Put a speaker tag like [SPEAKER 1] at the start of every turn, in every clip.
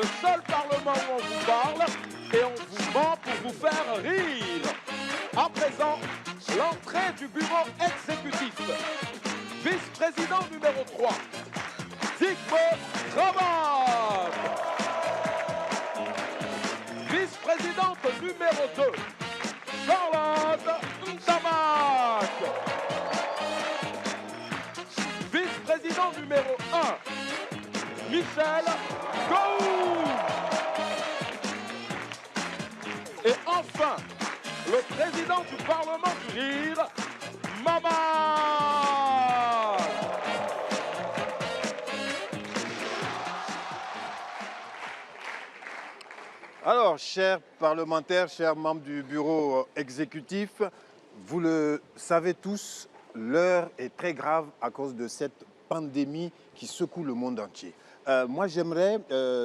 [SPEAKER 1] le seul parlement où on vous parle et on vous ment pour vous faire rire. À présent, l'entrée du bureau exécutif. Vice-président numéro 3, Zygmunt Travane. Vice-présidente numéro 2, Charlotte Ntamak. Vice-président numéro 1, Michel Gou. Et enfin, le président du Parlement du Rire, Maman.
[SPEAKER 2] Alors, chers parlementaires, chers membres du bureau exécutif, vous le savez tous, l'heure est très grave à cause de cette pandémie qui secoue le monde entier. Moi, j'aimerais,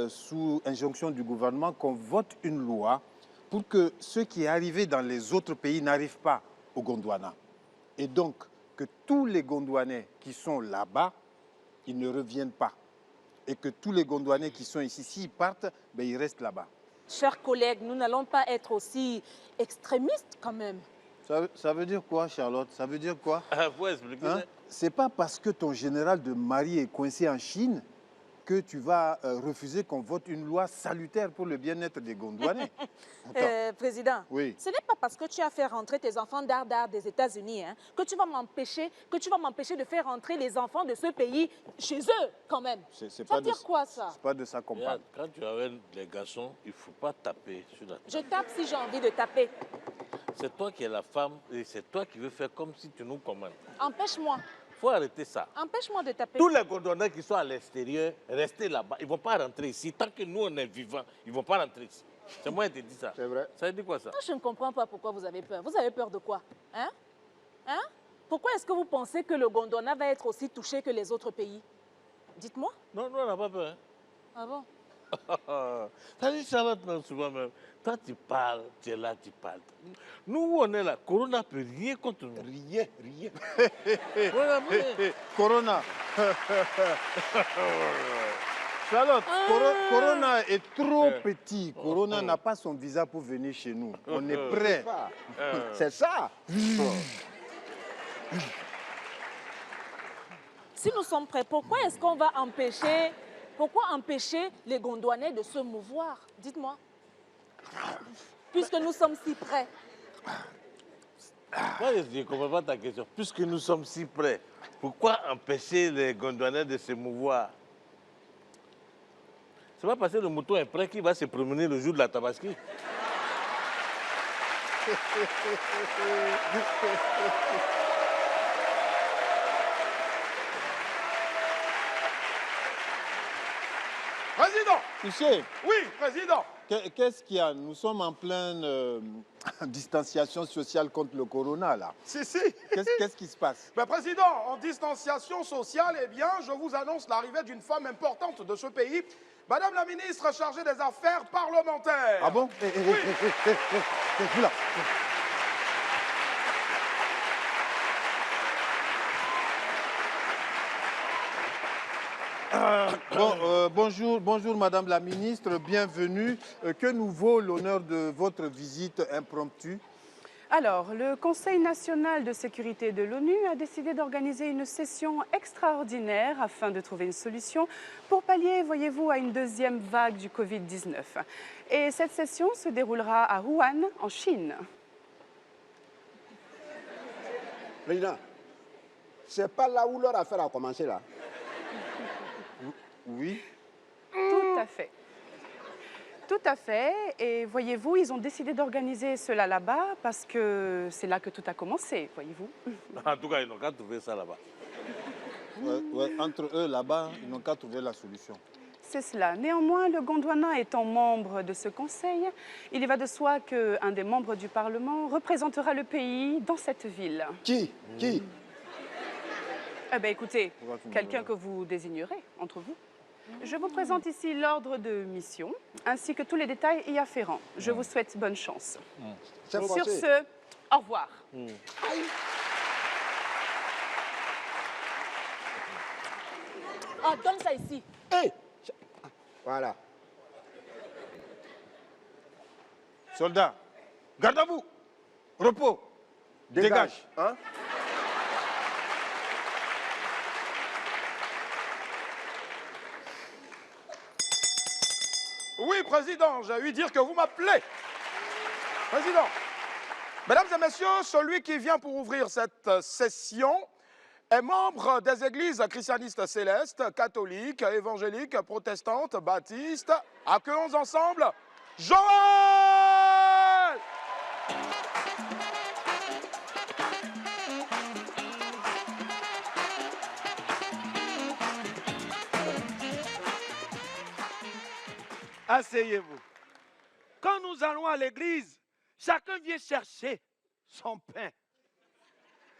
[SPEAKER 2] sous injonction du gouvernement, qu'on vote une loi pour que ce qui est arrivé dans les autres pays n'arrive pas au Gondwana. Et donc, que tous les Gondwanais qui sont là-bas, ils ne reviennent pas. Et que tous les Gondwanais qui sont ici, s'ils partent, ben, ils restent là-bas.
[SPEAKER 3] Chers collègues, nous n'allons pas être aussi extrémistes quand même.
[SPEAKER 2] Ça veut dire quoi, Charlotte? Ça veut dire quoi?
[SPEAKER 1] Vous expliquez.
[SPEAKER 2] Hein? C'est pas parce que ton général de Mali est coincé en Chine que tu vas refuser qu'on vote une loi salutaire pour le bien-être des Gondwanais.
[SPEAKER 3] Président,
[SPEAKER 2] Oui.
[SPEAKER 3] ce n'est pas parce que tu as fait rentrer tes enfants d'art des États-Unis que tu vas m'empêcher de faire rentrer les enfants de ce pays chez eux quand même.
[SPEAKER 2] C'est
[SPEAKER 3] Ça
[SPEAKER 2] pas
[SPEAKER 3] veut dire quoi ça?
[SPEAKER 2] C'est pas de ça qu'on parle.
[SPEAKER 1] Quand tu amènes les garçons, il ne faut pas taper sur la table.
[SPEAKER 3] Je tape si j'ai envie de taper.
[SPEAKER 1] C'est toi qui es la femme et c'est toi qui veux faire comme si tu nous commandes.
[SPEAKER 3] Empêche-moi.
[SPEAKER 1] Il faut arrêter ça.
[SPEAKER 3] Empêche-moi de taper.
[SPEAKER 1] Tous les Gondwanais qui sont à l'extérieur, restez là-bas. Ils ne vont pas rentrer ici. Tant que nous, on est vivants, ils ne vont pas rentrer ici. C'est moi qui te dis ça.
[SPEAKER 2] C'est vrai.
[SPEAKER 1] Ça veut dire quoi ça?
[SPEAKER 3] Moi, je ne comprends pas pourquoi vous avez peur. Vous avez peur de quoi? Hein? Pourquoi est-ce que vous pensez que le Gondwana va être aussi touché que les autres pays? Dites-moi.
[SPEAKER 1] Non, nous, on n'a pas peur. Hein?
[SPEAKER 3] Ah bon?
[SPEAKER 1] T'as dit Charlotte, même souvent même. Toi, tu parles, tu es là, tu parles. Nous, on est là. Corona ne peut rien contre nous. Rien.
[SPEAKER 2] Corona. Charlotte, Corona est trop petit. Corona n'a pas son visa pour venir chez nous. On est prêt.
[SPEAKER 4] C'est ça.
[SPEAKER 3] Si nous sommes prêts, pourquoi est-ce qu'on va empêcher les Gondwanais de se mouvoir? Dites-moi. Puisque nous sommes si prêts.
[SPEAKER 1] Moi, je ne comprends pas ta question. Puisque nous sommes si près, pourquoi empêcher les Gondwanais de se mouvoir? C'est pas parce que le mouton est prêt qu'il va se promener le jour de la Tabaski.
[SPEAKER 4] Président.
[SPEAKER 2] Tu sais,
[SPEAKER 4] Oui, président.
[SPEAKER 2] qu'est-ce qu'il y a? Nous sommes en pleine distanciation sociale contre le corona, là.
[SPEAKER 4] Si.
[SPEAKER 2] Qu'est-ce qui se passe?
[SPEAKER 4] Mais président, en distanciation sociale, eh bien, je vous annonce l'arrivée d'une femme importante de ce pays, Madame la ministre chargée des Affaires parlementaires.
[SPEAKER 2] Ah bon? Là. Bonjour Madame la ministre, bienvenue. Que nous vaut l'honneur de votre visite impromptue?
[SPEAKER 5] Alors, le Conseil national de sécurité de l'ONU a décidé d'organiser une session extraordinaire afin de trouver une solution pour pallier, voyez-vous, à une deuxième vague du Covid-19. Et cette session se déroulera à Wuhan, en Chine.
[SPEAKER 6] Président, c'est pas là où leur affaire a commencé là.
[SPEAKER 2] Oui.
[SPEAKER 5] Tout à fait. Tout à fait. Et voyez-vous, ils ont décidé d'organiser cela là-bas parce que c'est là que tout a commencé, voyez-vous.
[SPEAKER 1] En tout cas, ils n'ont qu'à trouver ça là-bas.
[SPEAKER 2] Ouais, entre eux, là-bas, ils n'ont qu'à trouver la solution.
[SPEAKER 5] C'est cela. Néanmoins, le Gondwana étant membre de ce conseil, il y va de soi qu'un des membres du Parlement représentera le pays dans cette ville.
[SPEAKER 6] Qui?
[SPEAKER 5] Eh bien, écoutez,
[SPEAKER 2] Pourquoi tu me
[SPEAKER 5] quelqu'un
[SPEAKER 2] regardes?
[SPEAKER 5] que vous désignerez entre vous. Je vous présente ici l'ordre de mission, ainsi que tous les détails y afférents. Je vous souhaite bonne chance.
[SPEAKER 6] C'est
[SPEAKER 5] Sur
[SPEAKER 6] forcé.
[SPEAKER 5] ce, au revoir.
[SPEAKER 3] Ah, donne ça ici.
[SPEAKER 6] Hey! Voilà.
[SPEAKER 2] Soldats, garde à vous. Repos. Dégage.
[SPEAKER 6] Hein?
[SPEAKER 4] Oui, Président, j'ai eu dire que vous m'appelez. Président, Mesdames et Messieurs, celui qui vient pour ouvrir cette session est membre des églises christianistes célestes, catholiques, évangéliques, protestantes, baptistes. Accueillons ensemble Joël!
[SPEAKER 7] Asseyez-vous. Quand nous allons à l'église, chacun vient chercher son pain.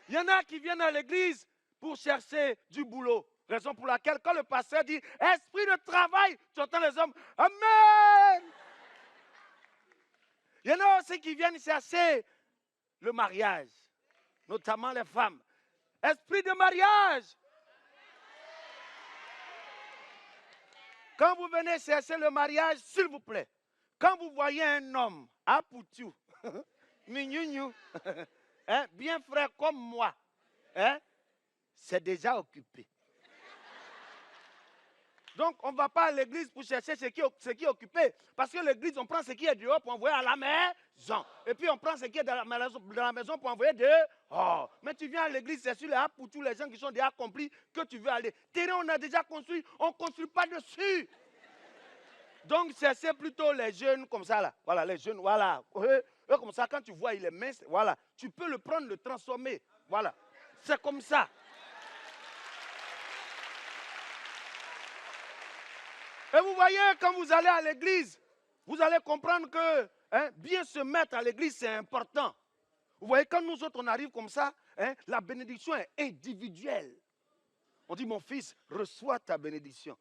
[SPEAKER 7] Il y en a qui viennent à l'église pour chercher du boulot. Raison pour laquelle, quand le pasteur dit « Esprit de travail », tu entends les hommes « Amen ». Il y en a aussi qui viennent chercher le mariage, notamment les femmes. Esprit de mariage. Quand vous venez chercher le mariage, s'il vous plaît, quand vous voyez un homme à Poutou, mignou, hein, bien frais comme moi, hein, c'est déjà occupé. Donc, on ne va pas à l'église pour chercher ce qui est occupé. Parce que l'église, on prend ce qui est dehors pour envoyer à la maison. Et puis, on prend ce qui est dans la maison pour envoyer dehors. Mais tu viens à l'église, c'est sur les apps pour tous les gens qui sont déjà accomplis que tu veux aller. Terrain, on a déjà construit, on ne construit pas dessus. Donc, cherchez plutôt les jeunes comme ça, là. Voilà, les jeunes, voilà. Eux, comme ça, quand tu vois, il est mince, voilà. Tu peux le prendre, le transformer. Voilà. C'est comme ça. Et vous voyez, quand vous allez à l'église, vous allez comprendre que bien se mettre à l'église, c'est important. Vous voyez, quand nous autres, on arrive comme ça, la bénédiction est individuelle. On dit, mon fils, reçois ta bénédiction.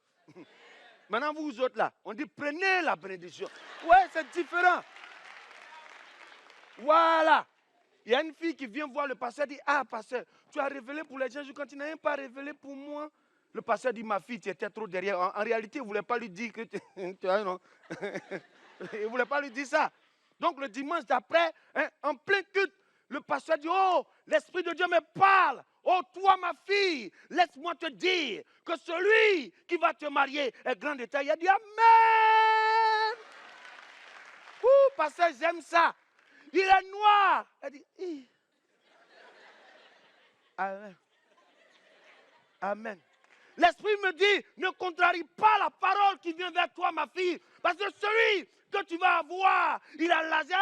[SPEAKER 7] Maintenant, vous autres là, on dit, prenez la bénédiction. Ouais, c'est différent. Voilà. Il y a une fille qui vient voir le pasteur et dit, ah, pasteur, tu as révélé pour les gens quand tu n'as même pas révélé pour moi. Le pasteur dit, ma fille, tu étais trop derrière. En réalité, il ne voulait pas lui dire que tu as non. Il ne voulait pas lui dire ça. Donc, le dimanche d'après, en plein culte, le pasteur dit, oh, l'Esprit de Dieu me parle. Oh, toi, ma fille, laisse-moi te dire que celui qui va te marier est grand de taille. Il a dit, amen. Ouh, pasteur, j'aime ça. Il est noir. Elle dit, hi. Amen. Amen. L'Esprit me dit, ne contrarie pas la parole qui vient vers toi, ma fille. Parce que celui que tu vas avoir, il a laser.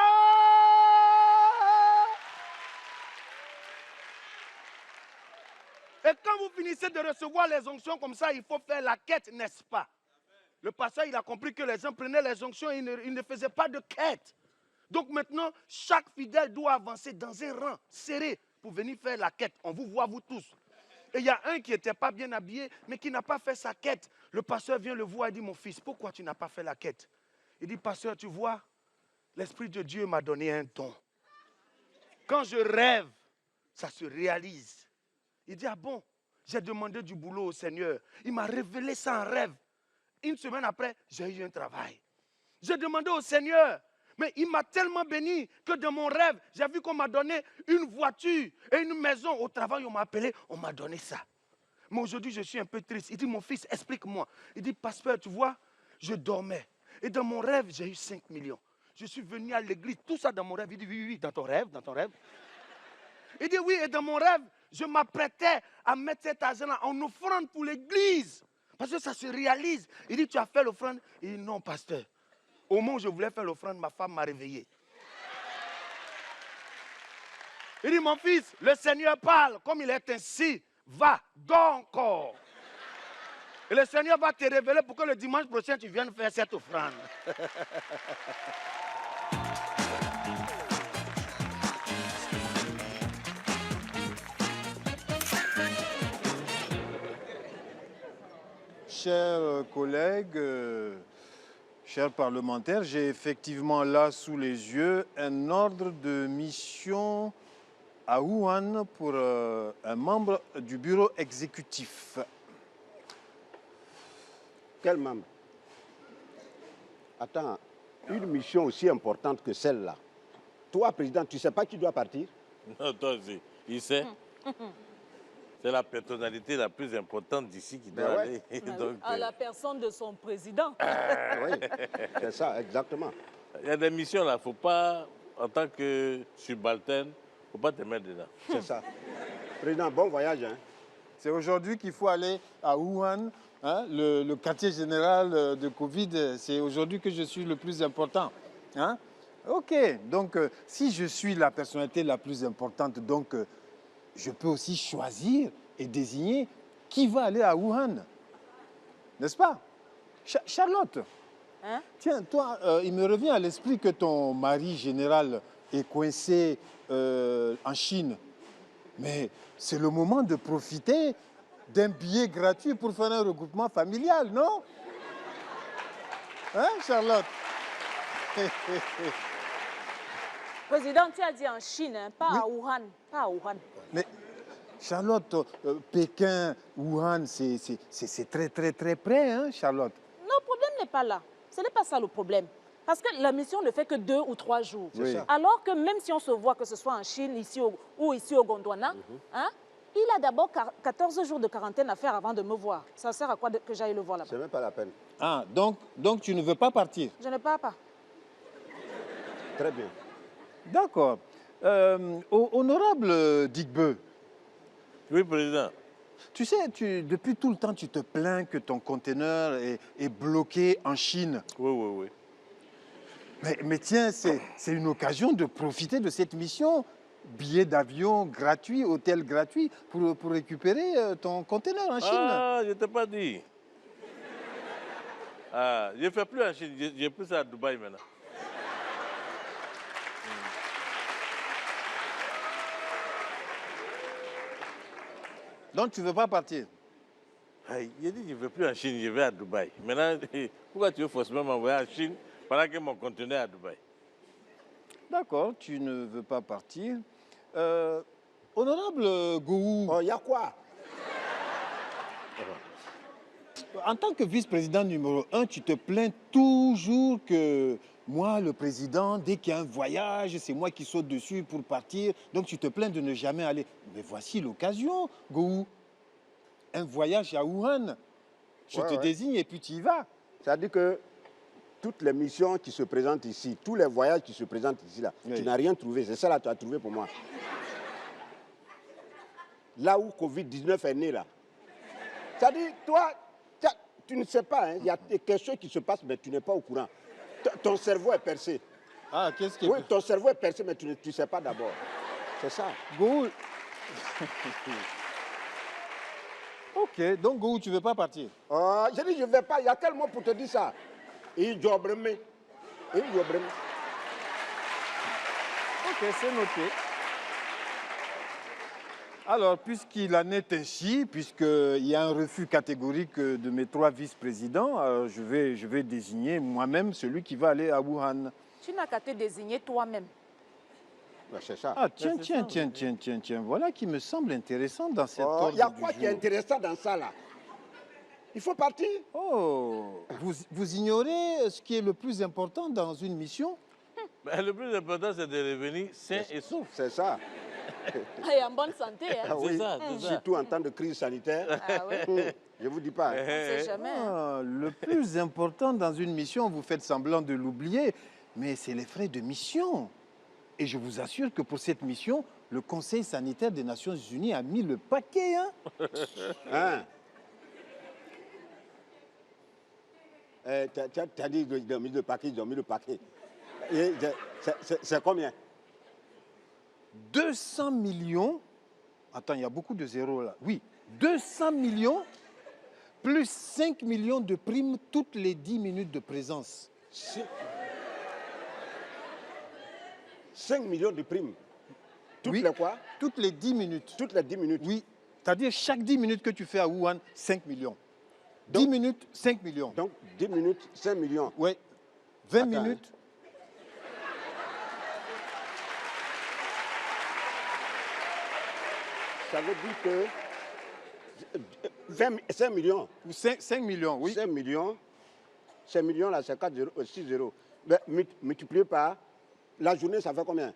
[SPEAKER 7] Et quand vous finissez de recevoir les onctions comme ça, il faut faire la quête, n'est-ce pas? Le pasteur, il a compris que les gens prenaient les onctions et ils ne faisaient pas de quête. Donc maintenant, chaque fidèle doit avancer dans un rang serré pour venir faire la quête. On vous voit, vous tous. Et il y a un qui n'était pas bien habillé, mais qui n'a pas fait sa quête. Le pasteur vient le voir et dit, mon fils, pourquoi tu n'as pas fait la quête? Il dit, pasteur, tu vois, l'Esprit de Dieu m'a donné un don. Quand je rêve, ça se réalise. Il dit, ah bon, j'ai demandé du boulot au Seigneur. Il m'a révélé ça en rêve. Une semaine après, j'ai eu un travail. J'ai demandé au Seigneur. Mais il m'a tellement béni que dans mon rêve, j'ai vu qu'on m'a donné une voiture et une maison. Au travail, on m'a appelé, on m'a donné ça. Mais aujourd'hui, je suis un peu triste. Il dit, mon fils, explique-moi. Il dit, pasteur, tu vois, je dormais. Et dans mon rêve, j'ai eu 5 millions. Je suis venu à l'église, tout ça dans mon rêve. Il dit, oui, oui, dans ton rêve, dans ton rêve. Il dit, oui, et dans mon rêve, je m'apprêtais à mettre cet argent-là en offrande pour l'église. Parce que ça se réalise. Il dit, tu as fait l'offrande? Il dit, non, pasteur. Au moment où je voulais faire l'offrande, ma femme m'a réveillé. Il dit, mon fils, le Seigneur parle, comme il est ainsi, va, dors encore. Et le Seigneur va te révéler pour que le dimanche prochain, tu viennes faire cette offrande.
[SPEAKER 2] Chers collègues, chers parlementaires, j'ai effectivement là sous les yeux un ordre de mission à Wuhan pour un membre du bureau exécutif.
[SPEAKER 6] Quel membre? Attends, une mission aussi importante que celle-là. Toi, président, tu ne sais pas qui doit partir?
[SPEAKER 8] Non, toi aussi. Il sait. C'est la personnalité la plus importante d'ici qui doit aller. Donc,
[SPEAKER 3] À la personne de son président.
[SPEAKER 6] Oui, c'est ça, exactement.
[SPEAKER 8] il y a des missions là, il ne faut pas, en tant que subalterne, il ne faut pas te mettre dedans.
[SPEAKER 6] C'est ça. Président, bon voyage. Hein.
[SPEAKER 2] C'est aujourd'hui qu'il faut aller à Wuhan, hein, le quartier général de Covid. C'est aujourd'hui que je suis le plus important. Hein. Ok, donc si je suis la personnalité la plus importante, donc je peux aussi choisir et désigner qui va aller à Wuhan. N'est-ce pas? Charlotte,
[SPEAKER 3] Hein?
[SPEAKER 2] tiens, toi, il me revient à l'esprit que ton mari général est coincé en Chine. Mais c'est le moment de profiter d'un billet gratuit pour faire un regroupement familial, non? Hein, Charlotte?
[SPEAKER 3] Président, tu as dit en Chine, hein, pas à Wuhan. Pas à Wuhan.
[SPEAKER 2] Mais Charlotte, Pékin, Wuhan, c'est très, très, très près, hein, Charlotte?
[SPEAKER 3] Non, le problème n'est pas là. Ce n'est pas ça le problème. Parce que la mission ne fait que 2 ou 3 jours.
[SPEAKER 2] Oui.
[SPEAKER 3] Alors que même si on se voit, que ce soit en Chine ici ou ici au Gondwana, hein, il a d'abord 14 jours de quarantaine à faire avant de me voir. Ça sert à quoi que j'aille le voir là-bas?
[SPEAKER 6] C'est même pas la peine.
[SPEAKER 2] Ah, donc tu ne veux pas partir?
[SPEAKER 3] Je ne pars pas.
[SPEAKER 6] Très bien.
[SPEAKER 2] D'accord. Honorable Digbe,
[SPEAKER 8] Oui, président.
[SPEAKER 2] tu sais, depuis tout le temps, tu te plains que ton conteneur est bloqué en Chine.
[SPEAKER 8] Oui, oui, oui.
[SPEAKER 2] Mais tiens, c'est une occasion de profiter de cette mission. Billets d'avion gratuits, hôtel gratuit, pour récupérer ton conteneur en Chine.
[SPEAKER 8] Ah, je ne t'ai pas dit. Ah, je ne fais plus en Chine, j'ai plus ça à Dubaï maintenant.
[SPEAKER 2] Donc tu ne veux pas partir?
[SPEAKER 8] Aïe, j'ai dit je ne vais plus en Chine, je vais à Dubaï. Maintenant, pourquoi tu veux forcément m'envoyer en Chine pendant que mon conteneur est à Dubaï?
[SPEAKER 2] D'accord, tu ne veux pas partir. Honorable Gouou,
[SPEAKER 6] Oh, il y a quoi?
[SPEAKER 2] en tant que vice-président numéro 1, tu te plains toujours que moi, le président, dès qu'il y a un voyage, c'est moi qui saute dessus pour partir. Donc tu te plains de ne jamais aller. Mais voici l'occasion, Gouou. Un voyage à Wuhan. Je te désigne et puis tu y vas.
[SPEAKER 6] C'est-à-dire que toutes les missions qui se présentent ici, tous les voyages qui se présentent ici, là,
[SPEAKER 2] Oui.
[SPEAKER 6] tu n'as rien trouvé. C'est ça là que tu as trouvé pour moi. Là où Covid-19 est né, là. C'est-à-dire, toi, tu ne sais pas, hein, il y a quelque chose qui se passe, mais tu n'es pas au courant. Ton cerveau est percé.
[SPEAKER 2] Ah, qu'est-ce que...
[SPEAKER 6] Oui, ton cerveau est percé, mais tu ne sais pas d'abord. C'est ça.
[SPEAKER 2] Gouou... Ok, donc Gouou, tu ne veux pas partir?
[SPEAKER 6] Oh, j'ai dit, je ne vais pas. Il y a quel mot pour te dire ça? Il jobreme. Il jobreme.
[SPEAKER 2] Ok, c'est noté. Alors, puisqu'il en est ainsi, puisqu'il y a un refus catégorique de mes 3 vice-présidents, je vais désigner moi-même celui qui va aller à Wuhan.
[SPEAKER 3] Tu n'as qu'à te désigner toi-même.
[SPEAKER 6] Ben, c'est ça.
[SPEAKER 2] Ah, tiens, voilà qui me semble intéressant dans cette
[SPEAKER 6] Oh,
[SPEAKER 2] ordre
[SPEAKER 6] il y a
[SPEAKER 2] du
[SPEAKER 6] quoi qui est
[SPEAKER 2] jour.
[SPEAKER 6] intéressant dans ça, là? Il faut partir.
[SPEAKER 2] Oh, vous ignorez ce qui est le plus important dans une mission?
[SPEAKER 8] Mais le plus important, c'est de revenir sain et sauf.
[SPEAKER 6] C'est ça.
[SPEAKER 3] Et en bonne santé. Hein.
[SPEAKER 6] Ah oui.
[SPEAKER 8] c'est ça.
[SPEAKER 6] Surtout en temps de crise sanitaire.
[SPEAKER 3] Ah oui,
[SPEAKER 6] Je vous dis pas.
[SPEAKER 3] on ne sait jamais. Hein.
[SPEAKER 2] Ah, le plus important dans une mission, vous faites semblant de l'oublier, mais c'est les frais de mission. Et je vous assure que pour cette mission, le Conseil sanitaire des Nations Unies a mis le paquet. Hein?
[SPEAKER 6] Hein? Tu as dit qu'ils ont mis le paquet, ils ont mis le paquet. Et c'est combien?
[SPEAKER 2] 200 millions. Attends, il y a beaucoup de zéros là. Oui, 200 millions plus 5 millions de primes toutes les 10 minutes de présence.
[SPEAKER 6] 5 millions de primes. Toutes
[SPEAKER 2] Oui.
[SPEAKER 6] les quoi?
[SPEAKER 2] Toutes les 10 minutes.
[SPEAKER 6] Toutes les 10 minutes.
[SPEAKER 2] Oui, c'est-à-dire chaque 10 minutes que tu fais à Wuhan, 5 millions. 10 minutes, 5 millions.
[SPEAKER 6] Donc 10 minutes, 5 millions.
[SPEAKER 2] Oui. 20
[SPEAKER 6] Attends,
[SPEAKER 2] minutes.
[SPEAKER 6] Ça veut dire que 5 millions.
[SPEAKER 2] Ou 5 millions, oui.
[SPEAKER 6] 5 millions. 5 millions là, c'est 4 0, 6 0. Ben, multiplié par la journée, ça fait combien?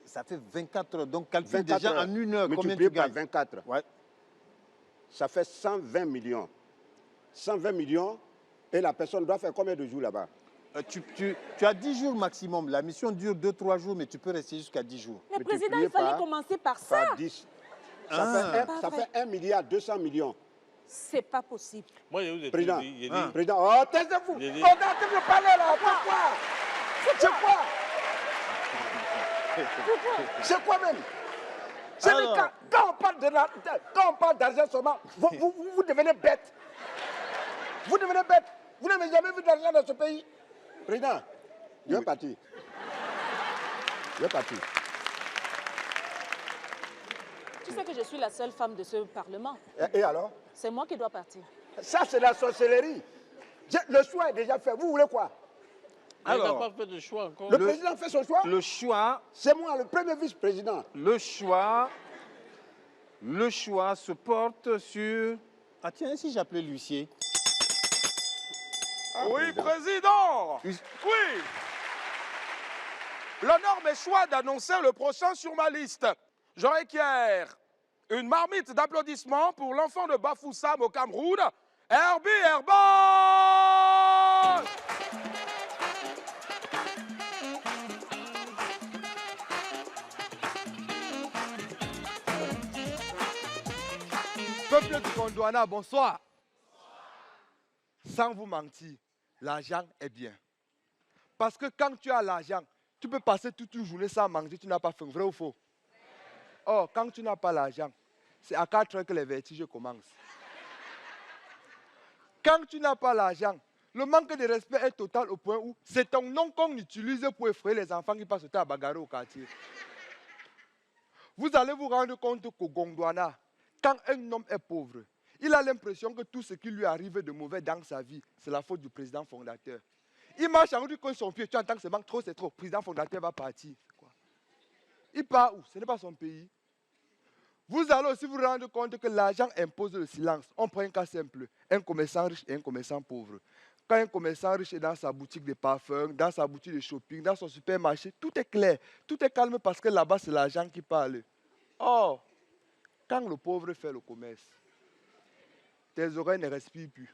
[SPEAKER 2] Ça fait 24 heures. Donc, calcule
[SPEAKER 6] 24
[SPEAKER 2] déjà
[SPEAKER 6] heures.
[SPEAKER 2] en une heure combien
[SPEAKER 6] Multiplié
[SPEAKER 2] tu
[SPEAKER 6] par
[SPEAKER 2] gagnes.
[SPEAKER 6] 24.
[SPEAKER 2] Ouais.
[SPEAKER 6] Ça fait 120 millions. 120 millions, et la personne doit faire combien de jours là-bas?
[SPEAKER 2] Tu as 10 jours maximum. La mission dure 2-3 jours, mais tu peux rester jusqu'à 10 jours.
[SPEAKER 3] Mais président,
[SPEAKER 6] Multiplié
[SPEAKER 3] il fallait
[SPEAKER 6] par-
[SPEAKER 3] commencer par ça.
[SPEAKER 6] Par 10.
[SPEAKER 2] Ah.
[SPEAKER 6] Ça fait 1 milliard 200 millions.
[SPEAKER 3] C'est pas possible.
[SPEAKER 8] Moi, je vous ai
[SPEAKER 6] Président.
[SPEAKER 8] dit, j'ai dit,
[SPEAKER 6] Président, oh, taisez-vous.
[SPEAKER 8] J'ai dit-
[SPEAKER 6] On est en train de parler là. C'est quoi? C'est quoi même? C'est
[SPEAKER 2] Alors.
[SPEAKER 6] quand on parle d'argent seulement, vous devenez bête. Vous devenez bête. Vous n'avez jamais vu d'argent dans ce pays. Président, je vais partir. Je vais partir.
[SPEAKER 3] Tu sais que je suis la seule femme de ce Parlement.
[SPEAKER 6] Et alors?
[SPEAKER 3] C'est moi qui dois partir.
[SPEAKER 6] Ça, c'est la sorcellerie. Le choix est déjà fait. Vous voulez quoi?
[SPEAKER 8] il n'a
[SPEAKER 2] Alors,
[SPEAKER 8] pas fait de choix encore.
[SPEAKER 6] Le président fait son choix.
[SPEAKER 2] le choix
[SPEAKER 6] C'est moi, le premier vice-président.
[SPEAKER 2] Le choix se porte sur... Ah tiens, si j'appelais l'huissier.
[SPEAKER 4] Oui, président.
[SPEAKER 2] Oui.
[SPEAKER 4] Oui. L'honneur m'est choix d'annoncer le prochain sur ma liste. Je requiers une marmite d'applaudissements pour l'enfant de Bafoussam au Cameroun, Herbie Herbal.
[SPEAKER 7] Peuple du Gondwana, bonsoir. Sans vous mentir, l'argent est bien. Parce que quand tu as l'argent, tu peux passer toute une journée sans manger, tu n'as pas faim, vrai ou faux? Or, quand tu n'as pas l'argent, c'est à 4 heures que les vertiges commencent. Quand tu n'as pas l'argent, le manque de respect est total au point où c'est ton nom qu'on utilise pour effrayer les enfants qui passent au temps à bagarrer au quartier. Vous allez vous rendre compte qu'au Gondwana, quand un homme est pauvre, il a l'impression que tout ce qui lui arrive de mauvais dans sa vie, c'est la faute du président fondateur. Il marche en route contre son pied, tu entends que c'est trop, le président fondateur va partir. C'est quoi? Il part où? Ce n'est pas son pays. Vous allez aussi vous rendre compte que l'argent impose le silence. On prend un cas simple, un commerçant riche et un commerçant pauvre. Quand un commerçant riche est dans sa boutique de parfum, dans sa boutique de shopping, dans son supermarché, tout est clair, tout est calme parce que là-bas, c'est l'argent qui parle. Or, quand le pauvre fait le commerce, tes oreilles ne respirent plus.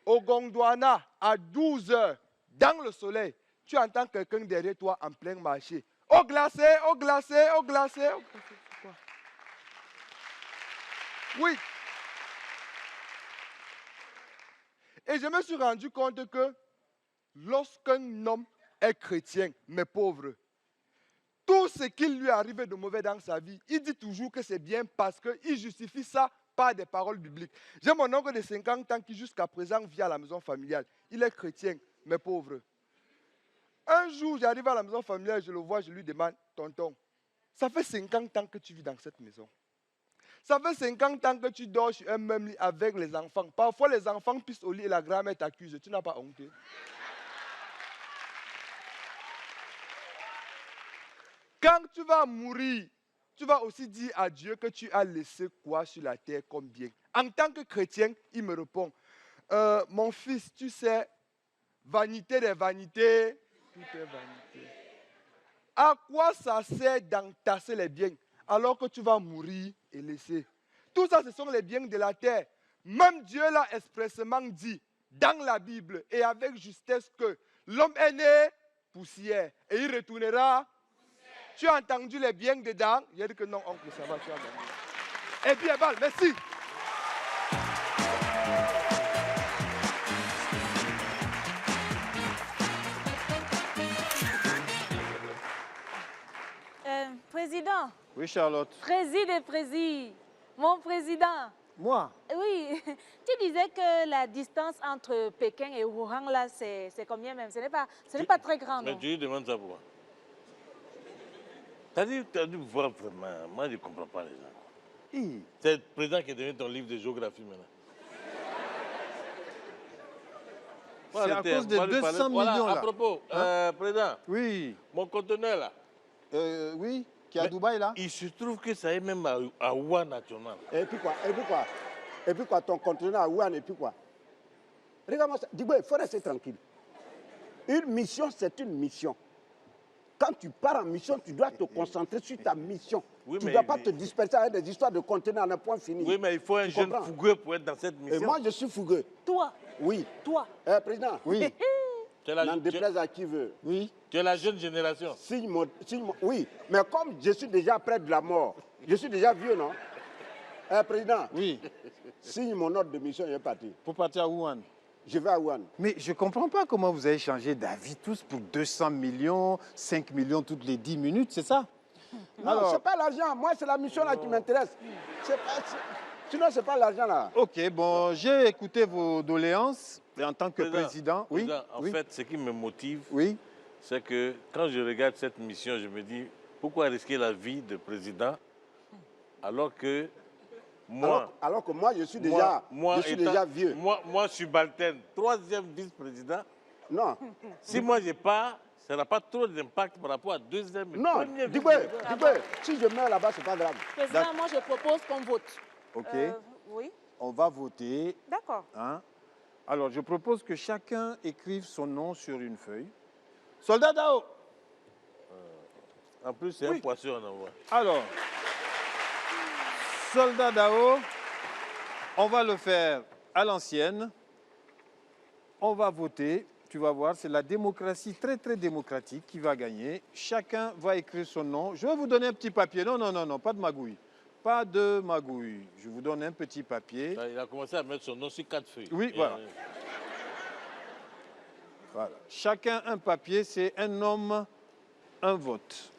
[SPEAKER 7] Au Gondwana, à 12 heures, dans le soleil, tu entends quelqu'un derrière toi en plein marché. Au glacé, au glacé, au glacé, au glacé. C'est quoi? Oui. Et je me suis rendu compte que lorsqu'un homme est chrétien, mais pauvre, tout ce qui lui arrive de mauvais dans sa vie, il dit toujours que c'est bien parce qu'il justifie ça par des paroles bibliques. J'ai mon oncle de 50 ans qui jusqu'à présent vit à la maison familiale. Il est chrétien, mais pauvre. Un jour, j'arrive à la maison familiale, je le vois, je lui demande, tonton, ça fait 50 ans que tu vis dans cette maison. Ça fait 50 ans que tu dors sur un même lit avec les enfants. Parfois, les enfants pissent au lit et la grand-mère t'accuse. Tu n'as pas honte. Quand tu vas mourir, tu vas aussi dire à Dieu que tu as laissé quoi sur la terre comme bien. En tant que chrétien, il me répond, mon fils, tu sais, vanité des vanités, tout est vanité. À quoi ça sert d'entasser les biens alors que tu vas mourir et laisser? Tout ça, ce sont les biens de la terre. Même Dieu l'a expressément dit dans la Bible et avec justesse que l'homme est né poussière et il retournera. Tu as entendu les biens dedans? Il a dit que non, oncle, ça va, tu as gagné. Eh bien, Bal, merci.
[SPEAKER 3] Président,
[SPEAKER 2] Oui, Charlotte.
[SPEAKER 3] Président, mon président.
[SPEAKER 2] Moi,
[SPEAKER 3] Oui, tu disais que la distance entre Pékin et Wuhan, là, c'est combien même? Ce n'est pas très grand,
[SPEAKER 8] Mais
[SPEAKER 3] non?
[SPEAKER 8] tu lui demandes ça pourquoi? T'as dû voir vraiment. Moi, je ne comprends pas les gens. C'est le président qui est devenu ton livre de géographie maintenant.
[SPEAKER 2] c'est à cause de 200 millions
[SPEAKER 8] À
[SPEAKER 2] là.
[SPEAKER 8] propos, président,
[SPEAKER 2] Oui,
[SPEAKER 8] mon conteneur là,
[SPEAKER 2] oui, qui est à Dubaï là.
[SPEAKER 8] il se trouve que ça est même à Wuhan actuellement.
[SPEAKER 6] Et puis quoi? Et puis quoi? Ton conteneur à Wuhan, et puis quoi? Regarde-moi ça. Dis-moi, il faut rester tranquille. Une mission, c'est une mission. Quand tu pars en mission, tu dois te concentrer sur ta mission.
[SPEAKER 8] Oui,
[SPEAKER 6] tu ne
[SPEAKER 8] mais-
[SPEAKER 6] dois pas te disperser avec des histoires de conteneurs en un point fini.
[SPEAKER 8] Oui, mais il faut un
[SPEAKER 6] Tu
[SPEAKER 8] jeune
[SPEAKER 6] comprends?
[SPEAKER 8] fougueux pour être dans cette
[SPEAKER 6] Et
[SPEAKER 8] mission.
[SPEAKER 6] moi, je suis fougueux.
[SPEAKER 3] Toi,
[SPEAKER 6] Oui.
[SPEAKER 3] toi.
[SPEAKER 6] Président,
[SPEAKER 2] Oui,
[SPEAKER 8] Tu es la,
[SPEAKER 6] n'en
[SPEAKER 8] tu-
[SPEAKER 6] déplaise à qui veut.
[SPEAKER 2] oui.
[SPEAKER 8] tu es la jeune génération.
[SPEAKER 6] Oui, mais comme je suis déjà près de la mort, je suis déjà vieux, non? Président,
[SPEAKER 2] Oui,
[SPEAKER 6] signe mon ordre de mission, il est parti.
[SPEAKER 2] pour partir à Wuhan.
[SPEAKER 6] Je vais à Wuhan.
[SPEAKER 2] Mais je ne comprends pas comment vous avez changé d'avis tous pour 200 millions, 5 millions toutes les 10 minutes, c'est ça?
[SPEAKER 6] Non, c'est pas l'argent. Moi, c'est la mission là qui m'intéresse. Sinon, c'est pas l'argent là.
[SPEAKER 2] Ok, bon, j'ai écouté vos doléances et en tant que président. Oui,
[SPEAKER 8] Président, en
[SPEAKER 2] oui,
[SPEAKER 8] fait, ce qui me motive,
[SPEAKER 2] oui.
[SPEAKER 8] c'est que quand je regarde cette mission, je me dis, pourquoi risquer la vie de président alors que moi,
[SPEAKER 6] Alors que moi, je suis déjà, déjà vieux.
[SPEAKER 8] Moi, subalterne, 3e vice-président.
[SPEAKER 6] Non,
[SPEAKER 8] Si moi je pars, ça n'a pas trop d'impact par rapport à 2e et
[SPEAKER 6] non,
[SPEAKER 8] 1er
[SPEAKER 6] dis
[SPEAKER 8] vice-président.
[SPEAKER 6] si je meurs là-bas, c'est pas grave.
[SPEAKER 3] Président, moi, je propose qu'on vote.
[SPEAKER 2] Ok,
[SPEAKER 3] Oui,
[SPEAKER 2] on va voter.
[SPEAKER 3] d'accord.
[SPEAKER 2] Hein? Alors, je propose que chacun écrive son nom sur une feuille. Soldat Dao.
[SPEAKER 8] En plus, c'est un poisson en envoie.
[SPEAKER 2] Alors, Soldat Dao, on va le faire à l'ancienne. On va voter. Tu vas voir, c'est la démocratie très, très démocratique qui va gagner. Chacun va écrire son nom. Je vais vous donner un petit papier. Non, non, non, non, pas de magouille. Pas de magouille. Je vous donne un petit papier.
[SPEAKER 8] Il a commencé à mettre son nom sur 4 feuilles.
[SPEAKER 2] Oui,
[SPEAKER 8] Et,
[SPEAKER 2] voilà. Voilà. Chacun un papier, c'est un homme, un vote.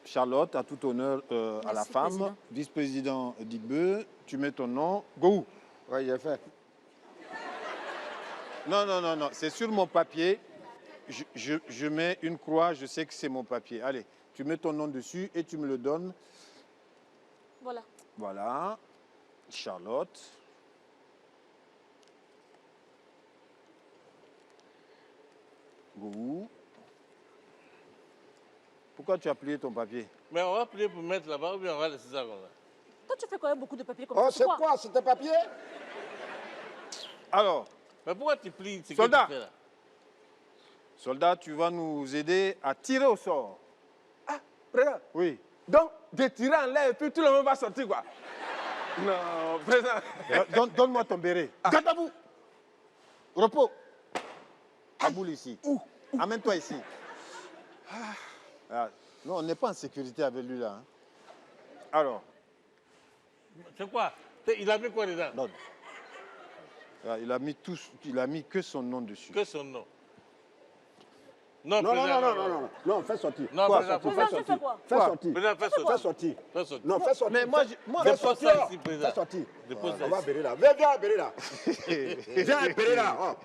[SPEAKER 2] Charlotte, à tout honneur à la femme.
[SPEAKER 3] Président.
[SPEAKER 2] Vice-président Digbe, tu mets ton nom. Go.
[SPEAKER 6] Oui, j'ai fait.
[SPEAKER 2] Non, non, non, non, c'est sur mon papier. Je mets une croix, je sais que c'est mon papier. Allez, tu mets ton nom dessus et tu me le donnes.
[SPEAKER 3] Voilà.
[SPEAKER 2] Voilà. Charlotte. Go. Pourquoi tu as plié ton papier?
[SPEAKER 8] Mais on va plier pour mettre là-bas ou bien on va laisser ça comme ça?
[SPEAKER 3] Toi, tu fais quand même beaucoup de papiers comme
[SPEAKER 6] Oh,
[SPEAKER 3] ça.
[SPEAKER 6] c'est quoi? C'est tes papiers?
[SPEAKER 2] Alors,
[SPEAKER 8] Mais pourquoi tu plies ce que
[SPEAKER 2] Soldat.
[SPEAKER 8] tu fais là?
[SPEAKER 2] soldat, tu vas nous aider à tirer au sort.
[SPEAKER 7] Ah, président.
[SPEAKER 2] Oui.
[SPEAKER 7] Donc, de tirer en l'air et puis tout le monde va sortir, quoi. Non, président.
[SPEAKER 2] Donne-moi ton béret.
[SPEAKER 7] Garde à vous.
[SPEAKER 2] Repos. Aboule ici. Amène-toi ici. Ah, non, on n'est pas en sécurité avec lui là. Hein. Alors,
[SPEAKER 8] C'est quoi? Il a mis quoi dedans?
[SPEAKER 2] donne. Ah, il a mis que son nom dessus.
[SPEAKER 8] Que son nom. Non,
[SPEAKER 6] Non, non,
[SPEAKER 8] président,
[SPEAKER 6] non, non, non, non, non, fais sortir.
[SPEAKER 8] Non,
[SPEAKER 6] Quoi,
[SPEAKER 8] président,
[SPEAKER 6] sortir,
[SPEAKER 8] faut
[SPEAKER 6] fais
[SPEAKER 3] faire
[SPEAKER 6] sortir.
[SPEAKER 3] quoi?
[SPEAKER 6] Fais
[SPEAKER 2] Quoi?
[SPEAKER 6] sortir.
[SPEAKER 8] Président, fais
[SPEAKER 6] Fais
[SPEAKER 8] sortir.
[SPEAKER 6] sortir.
[SPEAKER 8] Fais sortir.
[SPEAKER 6] Non, fais sortir.
[SPEAKER 2] Mais moi,
[SPEAKER 6] fais
[SPEAKER 8] Dépose
[SPEAKER 6] sortir.
[SPEAKER 8] ça ici, président.
[SPEAKER 6] Fais sortir.
[SPEAKER 8] Dépose ça
[SPEAKER 6] On va
[SPEAKER 8] ici.
[SPEAKER 6] bérer là. Viens, bérer là. Viens, bérer là. Oh.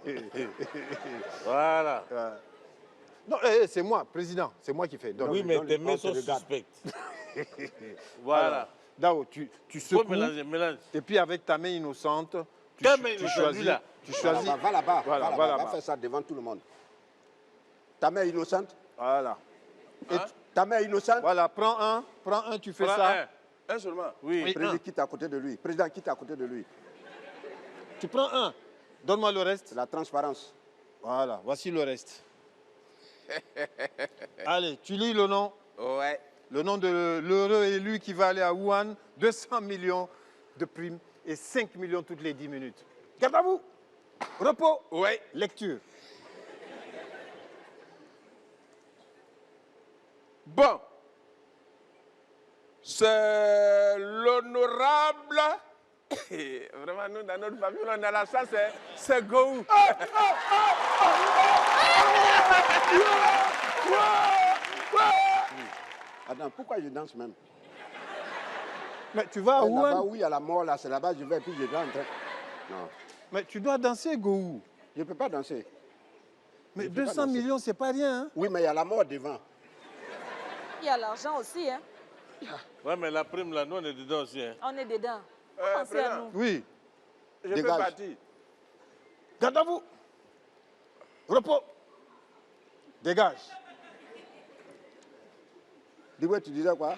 [SPEAKER 8] Voilà.
[SPEAKER 2] Non, c'est moi, président. C'est moi qui fais. Donne.
[SPEAKER 8] Oui, mais
[SPEAKER 6] donne-
[SPEAKER 8] tes mains
[SPEAKER 6] on te
[SPEAKER 8] sont
[SPEAKER 6] regarde.
[SPEAKER 8] suspectes. Voilà.
[SPEAKER 2] Dao, tu
[SPEAKER 8] Faut
[SPEAKER 2] secoues.
[SPEAKER 8] mélanger, mélange.
[SPEAKER 2] Et puis avec ta main innocente,
[SPEAKER 8] Quelle main innocente,
[SPEAKER 2] choisis.
[SPEAKER 8] lui, là?
[SPEAKER 2] Tu
[SPEAKER 6] Va
[SPEAKER 2] choisis.
[SPEAKER 6] là-bas, va là-bas.
[SPEAKER 2] Voilà,
[SPEAKER 6] va
[SPEAKER 2] va
[SPEAKER 6] là-bas.
[SPEAKER 2] là-bas.
[SPEAKER 6] Va faire ça devant tout le monde. Ta main innocente.
[SPEAKER 2] Voilà. Et
[SPEAKER 8] Hein?
[SPEAKER 6] Ta main innocente.
[SPEAKER 2] voilà, prends un, tu fais
[SPEAKER 8] Prends
[SPEAKER 2] ça.
[SPEAKER 8] un.
[SPEAKER 7] Un seulement.
[SPEAKER 8] Oui.
[SPEAKER 6] Président qui est à côté de lui. Président qui est à côté de lui.
[SPEAKER 2] Tu prends un. Donne-moi le reste.
[SPEAKER 6] C'est la transparence.
[SPEAKER 2] Voilà, voici le reste. Allez, tu lis le nom.
[SPEAKER 7] Ouais.
[SPEAKER 2] Le nom de l'heureux élu qui va aller à Wuhan. 200 millions de primes et 5 millions toutes les 10 minutes. Garde à vous. Repos.
[SPEAKER 7] Ouais.
[SPEAKER 2] Lecture.
[SPEAKER 7] Bon. C'est l'honorable. Vraiment, nous, dans notre famille, on a la chance, c'est Gohou.
[SPEAKER 6] Attends, pourquoi je danse même?
[SPEAKER 2] Mais tu vas à
[SPEAKER 6] Là-bas,
[SPEAKER 2] Wuhan.
[SPEAKER 6] oui, à la mort, là, c'est là-bas, je vais, puis je vais entrer. Non,
[SPEAKER 2] Mais tu dois danser, Gohou.
[SPEAKER 6] je ne peux pas danser.
[SPEAKER 2] Mais
[SPEAKER 6] Je peux pas
[SPEAKER 2] 200
[SPEAKER 6] danser.
[SPEAKER 2] millions, c'est pas rien. Hein?
[SPEAKER 6] Oui, mais il y a la mort devant.
[SPEAKER 3] Il y a l'argent aussi, hein.
[SPEAKER 8] Ouais, mais la prime là, nous, on est dedans aussi. Hein.
[SPEAKER 3] On est dedans. Pensez à
[SPEAKER 7] président.
[SPEAKER 3] nous.
[SPEAKER 2] Oui.
[SPEAKER 7] Je peux
[SPEAKER 6] Dégage.
[SPEAKER 7] partir.
[SPEAKER 2] Garde à vous. Repos. Dégage.
[SPEAKER 6] Dis-moi, tu disais quoi?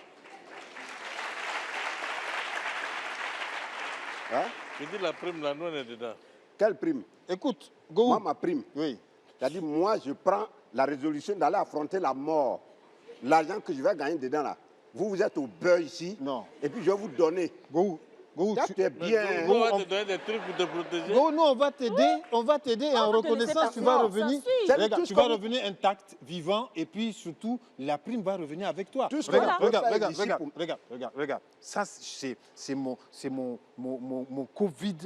[SPEAKER 6] Hein?
[SPEAKER 8] Je dis la prime là, nous, on est dedans.
[SPEAKER 6] Quelle prime?
[SPEAKER 2] Écoute, Gohou.
[SPEAKER 6] Moi, ma prime.
[SPEAKER 2] Oui.
[SPEAKER 6] Il a dit, moi, je prends la résolution d'aller affronter la mort. L'argent que je vais gagner dedans, là. Vous êtes au beurre ici.
[SPEAKER 2] Non.
[SPEAKER 6] Et puis, je vais vous donner.
[SPEAKER 2] Go,
[SPEAKER 6] Là, tu es bien.
[SPEAKER 8] Go va te donner des trucs pour te protéger.
[SPEAKER 2] Go, nous, on va t'aider et en
[SPEAKER 3] va te laisser
[SPEAKER 2] reconnaissance, tu vas
[SPEAKER 3] partir.
[SPEAKER 2] revenir.
[SPEAKER 3] Ça suit.
[SPEAKER 2] Regarde,
[SPEAKER 6] Tout
[SPEAKER 2] tu
[SPEAKER 6] ce
[SPEAKER 2] vas
[SPEAKER 6] qu'on-
[SPEAKER 2] revenir intact, vivant, et puis surtout, la prime va revenir avec toi.
[SPEAKER 6] Tout ce
[SPEAKER 2] Regarde,
[SPEAKER 6] qu'on peut
[SPEAKER 2] regarde,
[SPEAKER 6] faire
[SPEAKER 2] regarde,
[SPEAKER 6] ici
[SPEAKER 2] regarde,
[SPEAKER 6] pour-
[SPEAKER 2] regarde. Ça, c'est mon Covid,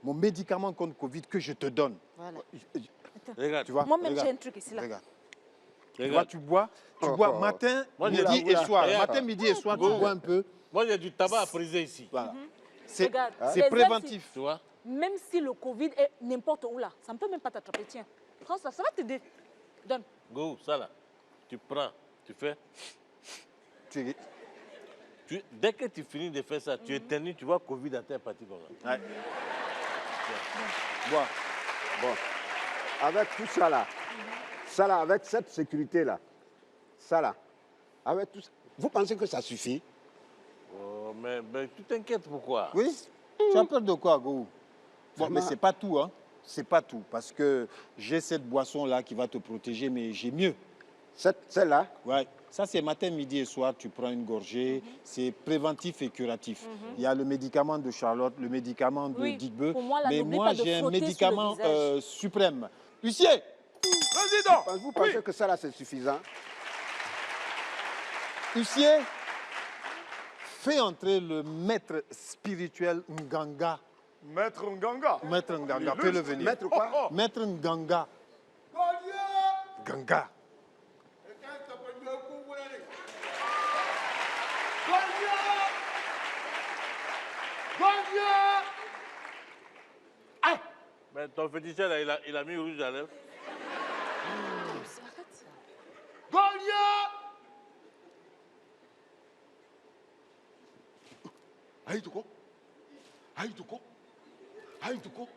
[SPEAKER 2] mon médicament contre Covid que je te donne.
[SPEAKER 3] Voilà.
[SPEAKER 8] Regarde,
[SPEAKER 2] Tu vois,
[SPEAKER 3] Moi-même,
[SPEAKER 2] regarde,
[SPEAKER 3] j'ai un truc ici, là.
[SPEAKER 2] regarde.
[SPEAKER 8] regarde.
[SPEAKER 2] Tu bois matin,
[SPEAKER 8] Moi,
[SPEAKER 2] midi
[SPEAKER 8] j'ai-
[SPEAKER 2] et soir.
[SPEAKER 8] Regarde.
[SPEAKER 2] Matin, midi et soir, tu bois un peu.
[SPEAKER 8] Moi, j'ai du tabac à friser ici.
[SPEAKER 2] Voilà.
[SPEAKER 3] Regarde,
[SPEAKER 2] C'est
[SPEAKER 3] les
[SPEAKER 2] préventif.
[SPEAKER 8] Tu vois?
[SPEAKER 3] Même si le Covid est n'importe où là, ça ne peut même pas t'attraper. Tiens, prends ça, ça va t'aider. Donne.
[SPEAKER 8] Go, ça là. Tu prends, tu fais.
[SPEAKER 2] Tu-
[SPEAKER 8] Dès que tu finis de faire ça, tu éternues, tu vois Covid dans ta partie comme ça.
[SPEAKER 2] Ouais. Bois.
[SPEAKER 6] Bon. Avec tout ça, là. Ça, là, avec cette sécurité-là. Ça, là. Avec tout ça. Vous pensez que ça suffit?
[SPEAKER 8] Oh, mais tu t'inquiètes pourquoi?
[SPEAKER 2] Oui. Tu as peur de quoi, Go? Bon, mais
[SPEAKER 6] Vraiment.
[SPEAKER 2] c'est pas tout, hein. C'est pas tout. Parce que j'ai cette boisson-là qui va te protéger, mais j'ai mieux.
[SPEAKER 6] Celle-là?
[SPEAKER 2] Ouais. Ça, c'est matin, midi et soir, tu prends une gorgée. C'est préventif et curatif. Il y a le médicament de Charlotte, le médicament de
[SPEAKER 3] Oui,
[SPEAKER 2] Digbeu.
[SPEAKER 3] pour moi, là,
[SPEAKER 2] Mais
[SPEAKER 3] n'oublie
[SPEAKER 2] moi,
[SPEAKER 3] pas de
[SPEAKER 2] j'ai un
[SPEAKER 3] frotter sur le
[SPEAKER 2] médicament
[SPEAKER 3] visage.
[SPEAKER 2] suprême. Huissier,
[SPEAKER 4] Président,
[SPEAKER 6] Vous pensez que ça, là, c'est suffisant?
[SPEAKER 2] huissier, fais entrer le maître spirituel Nganga.
[SPEAKER 4] Maître Nganga.
[SPEAKER 2] Maître Nganga, fais-le venir.
[SPEAKER 6] Maître quoi?
[SPEAKER 2] Maître Nganga. Nganga.
[SPEAKER 8] Mais ton féticheur, là, il a mis rouge à lèvres.
[SPEAKER 3] Arrête ça.
[SPEAKER 6] Aïdouko? Aïdouko? Aïdouko?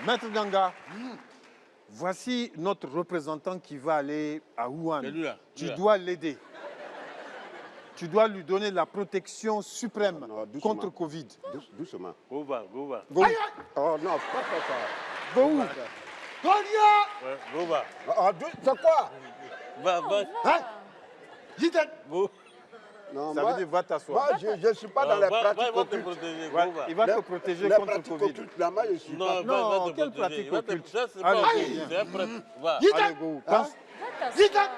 [SPEAKER 2] Maître Nganga, voici notre représentant qui va aller à Wuhan.
[SPEAKER 8] C'est lui, là.
[SPEAKER 2] Tu
[SPEAKER 8] Lui, là.
[SPEAKER 2] dois l'aider. Tu dois lui donner la protection suprême
[SPEAKER 6] Non, doucement.
[SPEAKER 2] contre Covid.
[SPEAKER 6] Doucement.
[SPEAKER 8] Go va, go va.
[SPEAKER 2] Go,
[SPEAKER 6] Oh non, pas faire ça.
[SPEAKER 2] go où?
[SPEAKER 8] Ouais, go va.
[SPEAKER 6] C'est quoi?
[SPEAKER 8] Va.
[SPEAKER 6] Hein?
[SPEAKER 8] Go.
[SPEAKER 6] Non,
[SPEAKER 2] Ça
[SPEAKER 6] moi,
[SPEAKER 2] veut dire va t'asseoir.
[SPEAKER 6] moi, je ne suis pas dans les
[SPEAKER 8] Va
[SPEAKER 6] pratiques
[SPEAKER 8] te
[SPEAKER 6] occultes.
[SPEAKER 8] protéger,
[SPEAKER 2] Ouais,
[SPEAKER 8] go va.
[SPEAKER 2] il va te
[SPEAKER 6] Les-
[SPEAKER 2] protéger
[SPEAKER 6] les
[SPEAKER 2] contre
[SPEAKER 6] pratiques
[SPEAKER 2] Covid.
[SPEAKER 6] occultes, là, moi, je suis
[SPEAKER 8] Non,
[SPEAKER 6] pas.
[SPEAKER 2] Non,
[SPEAKER 8] va te
[SPEAKER 2] quelle
[SPEAKER 8] protéger.
[SPEAKER 2] pratique
[SPEAKER 8] Va te-
[SPEAKER 2] occulte?
[SPEAKER 8] Ça, c'est
[SPEAKER 2] Allez,
[SPEAKER 8] pas
[SPEAKER 2] go,
[SPEAKER 8] ok.
[SPEAKER 2] viens.
[SPEAKER 8] C'est un prêtre. Va.
[SPEAKER 2] Allez, go.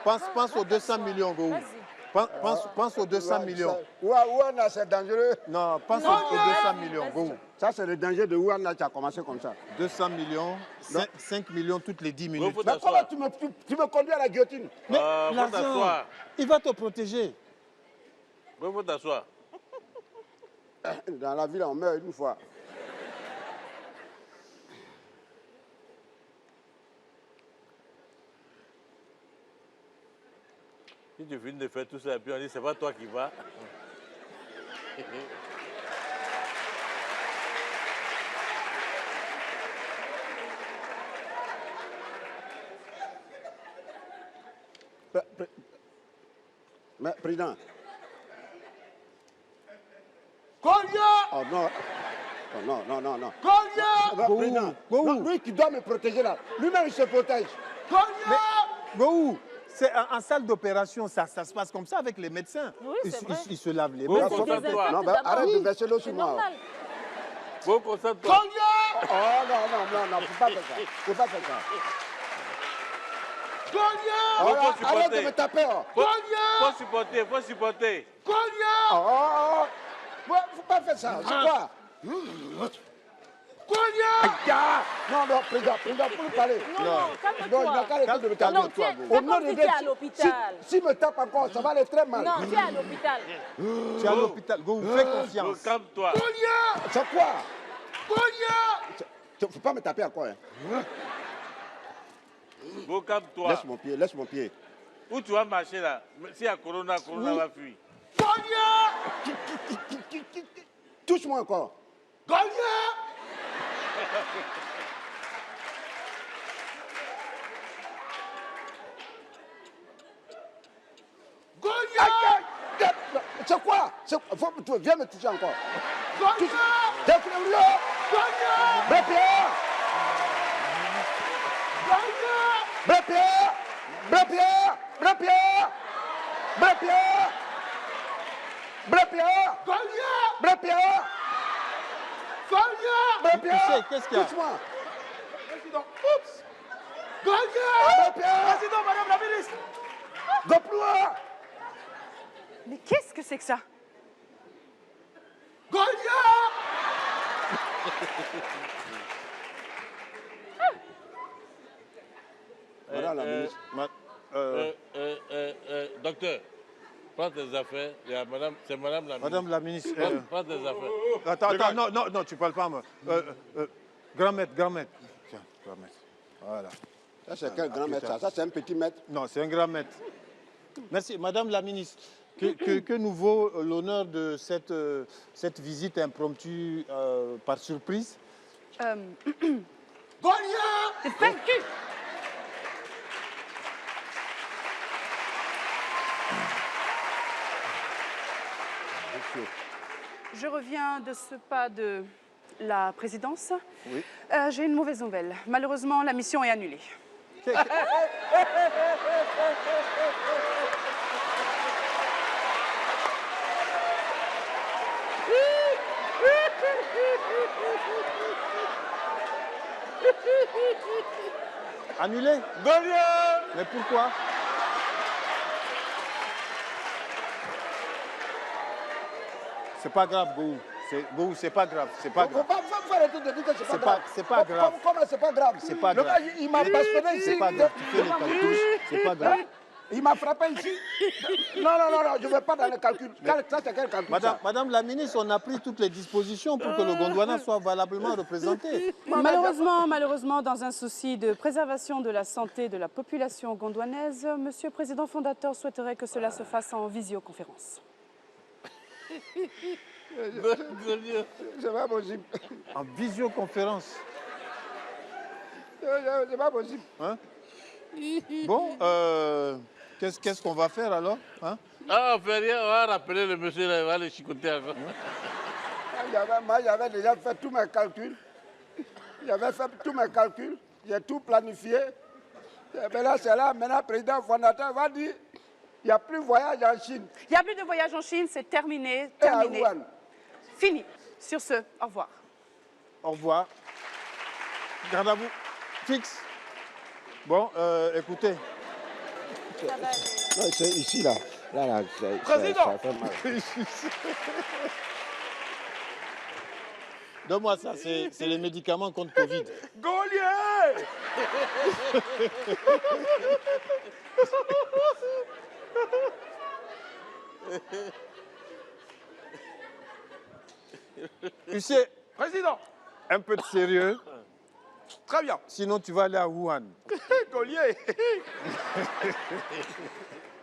[SPEAKER 2] Pense, pense aux 200 millions, go. Pense aux 200 millions.
[SPEAKER 6] Wuhan, là, c'est dangereux.
[SPEAKER 2] Non, pense aux 200 millions, go.
[SPEAKER 6] Ça, c'est le danger de Wuhan, là, tu as commencé comme ça.
[SPEAKER 2] 200 millions, 5 millions toutes les 10
[SPEAKER 8] Go,
[SPEAKER 2] minutes.
[SPEAKER 8] faut
[SPEAKER 6] Mais comment
[SPEAKER 8] t'asseoir.
[SPEAKER 6] tu me conduis à la guillotine?
[SPEAKER 2] Mais
[SPEAKER 8] Faut
[SPEAKER 2] l'argent,
[SPEAKER 8] t'asseoir.
[SPEAKER 2] il va te protéger.
[SPEAKER 8] Go, faut t'asseoir.
[SPEAKER 6] Dans la ville, on meurt une fois.
[SPEAKER 8] Si tu finis de faire tout ça, et puis on dit, c'est pas toi qui vas.
[SPEAKER 6] Mais, président.
[SPEAKER 7] Combien?
[SPEAKER 6] Oh non. Oh, non, non, non, non.
[SPEAKER 7] Combien?
[SPEAKER 2] Go où?
[SPEAKER 6] Président.
[SPEAKER 2] Go où?
[SPEAKER 6] Non, lui qui doit me protéger là. Lui-même, il se protège.
[SPEAKER 7] Combien?
[SPEAKER 2] Go où? C'est en salle d'opération, ça se passe comme ça avec les médecins.
[SPEAKER 3] Oui, c'est vrai.
[SPEAKER 2] Ils se lavent les
[SPEAKER 8] Go,
[SPEAKER 2] mains.
[SPEAKER 8] concentre-toi.
[SPEAKER 6] Non, ben, arrête de verser l'eau sur
[SPEAKER 3] C'est
[SPEAKER 6] moi.
[SPEAKER 3] normal.
[SPEAKER 8] Go, concentre-toi.
[SPEAKER 7] Combien?
[SPEAKER 6] Oh non, non, non, non, faut pas faire ça. Faut pas faire ça.
[SPEAKER 7] Combien?
[SPEAKER 6] Oh,
[SPEAKER 8] Faut
[SPEAKER 6] là,
[SPEAKER 8] supporter.
[SPEAKER 6] arrête de me taper. Oh,
[SPEAKER 8] Faut supporter, faut supporter.
[SPEAKER 7] Combien?
[SPEAKER 6] oh, oh. Faut pas faire ça. C'est quoi?
[SPEAKER 7] Combien?
[SPEAKER 6] Ah! Non, non, président, faut lui parler.
[SPEAKER 3] Non, non,
[SPEAKER 6] Non, il
[SPEAKER 3] calme-toi.
[SPEAKER 6] n'a qu'à arrêter de me taper.
[SPEAKER 3] Non, tu es-
[SPEAKER 6] Au
[SPEAKER 3] fais
[SPEAKER 6] nom
[SPEAKER 3] comme
[SPEAKER 6] de
[SPEAKER 3] si
[SPEAKER 6] Dieu,
[SPEAKER 3] tu es à l'hôpital.
[SPEAKER 6] S'il me tape encore, ça va aller très mal.
[SPEAKER 3] Non, tu es à l'hôpital.
[SPEAKER 2] Tu es à l'hôpital. Go, fais
[SPEAKER 8] Go,
[SPEAKER 2] confiance.
[SPEAKER 8] calme-toi.
[SPEAKER 6] C'est quoi?
[SPEAKER 7] Combien?
[SPEAKER 6] Faut pas me taper encore. Hein.
[SPEAKER 8] Go, calme-toi.
[SPEAKER 6] Laisse mon pied, laisse mon pied.
[SPEAKER 8] Où tu vas marcher là? S'il y a Corona va fuir.
[SPEAKER 7] Combien?
[SPEAKER 6] Touche-moi encore.
[SPEAKER 7] Combien?
[SPEAKER 6] C'est quoi? Viens me toucher encore.
[SPEAKER 1] Golia!
[SPEAKER 6] Déclare-le.
[SPEAKER 1] Golia!
[SPEAKER 6] Brépierre.
[SPEAKER 1] Golia!
[SPEAKER 6] Brépierre. Brépierre. Brépierre. Brépierre. Brépierre.
[SPEAKER 1] Golia!
[SPEAKER 6] Brépierre.
[SPEAKER 1] Golia!
[SPEAKER 6] Brépierre.
[SPEAKER 2] Qu'est-ce qu'il y a?
[SPEAKER 6] Touche-moi.
[SPEAKER 1] Président, oups! Golia!
[SPEAKER 6] Brépierre.
[SPEAKER 1] Président, madame la ministre!
[SPEAKER 6] Déploie.
[SPEAKER 5] Mais qu'est-ce que c'est que ça?
[SPEAKER 1] Golia!
[SPEAKER 6] Madame la ministre.
[SPEAKER 8] Docteur, prends tes affaires. Il y a madame, c'est madame la
[SPEAKER 2] Madame
[SPEAKER 8] ministre.
[SPEAKER 2] la ministre.
[SPEAKER 8] Prends tes affaires.
[SPEAKER 2] Attends, non, tu parles pas à moi. Grand maître. Tiens, grand maître. Voilà.
[SPEAKER 6] Ça, c'est quel grand maître, ça? Ça, c'est un petit maître.
[SPEAKER 2] Non, c'est un grand maître. Merci. Madame la ministre, que nous vaut l'honneur de cette visite impromptue par surprise?
[SPEAKER 1] Golia!
[SPEAKER 5] C'est vaincu. Je reviens de ce pas de la présidence.
[SPEAKER 2] Oui.
[SPEAKER 5] J'ai une mauvaise nouvelle. Malheureusement, la mission est annulée.
[SPEAKER 2] Annulé?
[SPEAKER 8] Golia!
[SPEAKER 2] Mais pourquoi? C'est pas grave, Gou. Gou, c'est pas grave. C'est pas grave.
[SPEAKER 6] Faut arrêter de dire que c'est pas grave.
[SPEAKER 2] C'est pas grave.
[SPEAKER 6] Comment c'est pas grave?
[SPEAKER 2] C'est pas
[SPEAKER 6] Le
[SPEAKER 2] grave.
[SPEAKER 6] gars, il m'a bastonné ici.
[SPEAKER 2] C'est pas grave. Tu fais les calculs. C'est pas grave.
[SPEAKER 6] Il m'a frappé ici. Non, je ne vais pas dans les calculs. Ça, c'est quel calcul?
[SPEAKER 2] Madame la ministre, on a pris toutes les dispositions pour que le Gondwana soit valablement représenté.
[SPEAKER 5] Malheureusement, dans un souci de préservation de la santé de la population gondwanaise, Monsieur le Président fondateur souhaiterait que cela se fasse en visioconférence.
[SPEAKER 8] Golia!
[SPEAKER 6] C'est pas possible.
[SPEAKER 2] En visioconférence.
[SPEAKER 6] C'est pas possible.
[SPEAKER 2] Hein? Bon, qu'est-ce qu'on va faire alors? Hein?
[SPEAKER 8] Ah, on fait rien, on va rappeler le monsieur, là, il va le chicoter encore.
[SPEAKER 6] Moi, j'avais déjà fait tous mes calculs. J'ai tout planifié. Mais là, c'est là, maintenant, le président fondateur va dire il n'y a plus de voyage en Chine.
[SPEAKER 5] Il n'y a plus de voyage en Chine, c'est terminé.
[SPEAKER 6] Et à Wuhan.
[SPEAKER 5] Fini. Sur ce, au revoir.
[SPEAKER 2] Au revoir. Garde à vous. Fixe. Bon, écoutez.
[SPEAKER 6] Non, c'est ici, là. Là,
[SPEAKER 1] Président.
[SPEAKER 6] ça fait mal.
[SPEAKER 2] Donne-moi ça, c'est les médicaments contre Covid.
[SPEAKER 1] Golia!
[SPEAKER 2] Huissier,
[SPEAKER 1] Président,
[SPEAKER 2] un peu de sérieux,
[SPEAKER 1] très bien.
[SPEAKER 2] sinon tu vas aller à Wuhan.
[SPEAKER 1] Collier.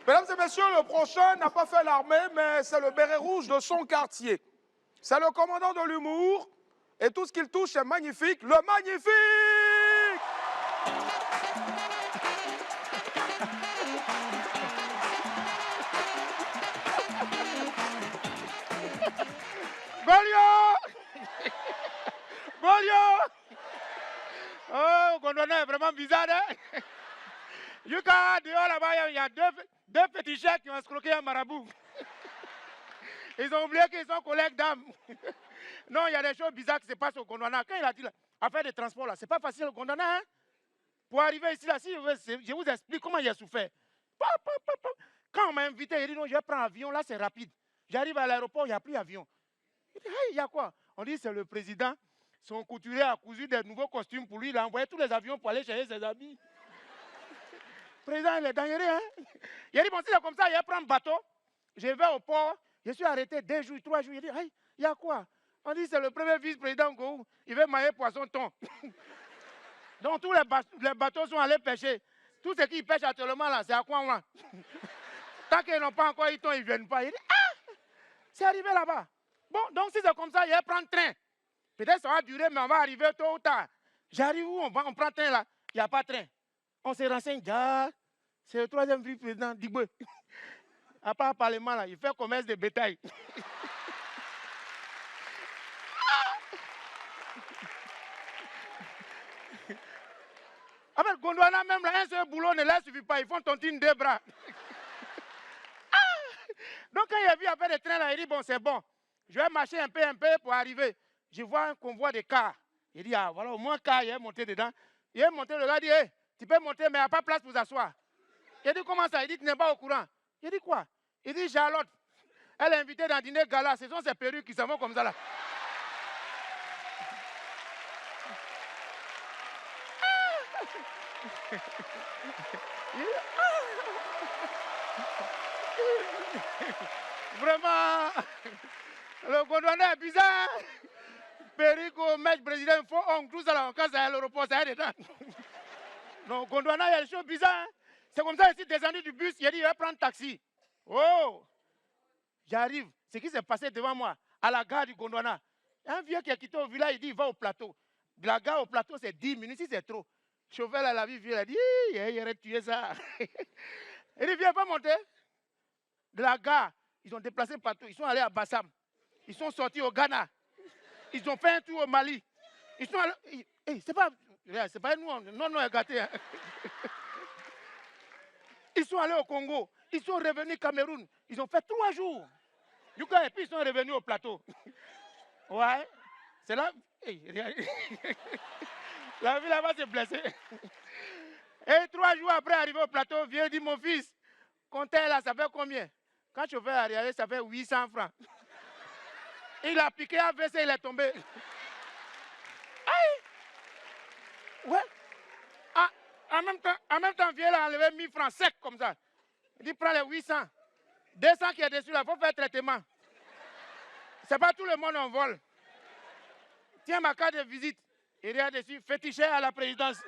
[SPEAKER 1] Mesdames et messieurs, le prochain n'a pas fait l'armée, mais c'est le béret rouge de son quartier. C'est le commandant de l'humour, et tout ce qu'il touche est magnifique. Le magnifique! Golia! Golia! Oh, Gondwana est vraiment bizarre, hein? Yuka, dehors là-bas, il y a deux petits chats qui ont escroqué un marabout. Ils ont oublié qu'ils sont collègues d'âme. Non, il y a des choses bizarres qui se passent au Gondwana. Quand il a dit là, affaire de transport, là, c'est pas facile au Gondwana, hein? Pour arriver ici, là, si je vous explique comment il a souffert. Quand on m'a invité, il dit non, je vais prendre l'avion, là, c'est rapide. J'arrive à l'aéroport, il n'y a plus d'avion. Il dit, hey, il y a quoi? On dit, c'est le président. Son couturier a cousu des nouveaux costumes pour lui. Il a envoyé tous les avions pour aller chercher ses amis. Le président, il est dangereux, hein? Il a dit, bon, si c'est comme ça, il va prendre bateau. Je vais au port. Je suis arrêté 2 jours, 3 jours. Il dit, hey, il y a quoi? On dit, c'est le premier vice-président Gou. Il veut mailler poisson-thon. Donc, tous les bateaux sont allés pêcher. Tout ce qu'ils pêchent actuellement, là, c'est à quoi, moi? Tant qu'ils n'ont pas encore eu thon, ils ne viennent pas. Il dit, ah, c'est arrivé là-bas. Bon, donc si c'est comme ça, il va prendre train. Peut-être ça va durer, mais on va arriver tôt ou tard. J'arrive où on prend train là? Il n'y a pas de train. On se renseigne, c'est le 3e vice-président d'Igbo. À part le Parlement là, il fait commerce de bétail.
[SPEAKER 7] En fait, Gondwana, même là, un seul boulot ne leur suffit pas. Ils font tontine deux bras. Donc, quand il a vu après le train, là, il dit, bon, c'est bon. Je vais marcher un peu pour arriver. Je vois un convoi de cars. Il dit, ah, voilà, au moins un car, il est monté dedans. Il est monté, le gars dit, hey, tu peux monter, mais il n'y a pas de place pour s'asseoir. Il dit, comment ça? Il dit, tu n'es pas au courant. Il dit, quoi? Il dit, Charlotte, elle est invitée dans un dîner gala. Ce sont ces perruques qui s'en vont comme ça, là. Vraiment, le Gondwana est bizarre. Perico, mec, président, il faut on tout ça là, quand ça à l'aéroport, ça est dedans. Donc, Gondwana, il y a des choses bizarres. C'est comme ça, ici, descendu du bus, il a dit, il va prendre taxi. Oh, j'arrive. Ce qui s'est passé devant moi, à la gare du Gondwana. Un vieux qui a quitté au village, il dit, il va au plateau. De la gare au plateau, c'est 10 minutes, si c'est trop. Le chauffeur, là, la vie, il a dit, il aurait tué ça. Il dit, viens pas monter. De la gare, ils ont déplacé partout. Ils sont allés à Bassam. Ils sont sortis au Ghana. Ils ont fait un tour au Mali. Ils sont allés. C'est pas nous, non, gâtés. Hein. Ils sont allés au Congo. Ils sont revenus au Cameroun. Ils ont fait 3 jours. Et puis ils sont revenus au plateau. Ouais. C'est là. La vie là-bas s'est blessée. Et 3 jours après, arrivé au plateau, viens dire, mon fils, comptez là, ça fait combien? Quand le chauffeur est arrivé, ça fait 800 francs. Il a piqué un WC, il est tombé. Aïe! Ouais. Ah, en même temps, viens là enlever 1000 francs secs comme ça. Il dit, prends les 800. 200 qui est dessus là, il faut faire traitement. C'est pas tout le monde en vol. Tiens ma carte de visite. Il y a dessus, fétiché à la présidence.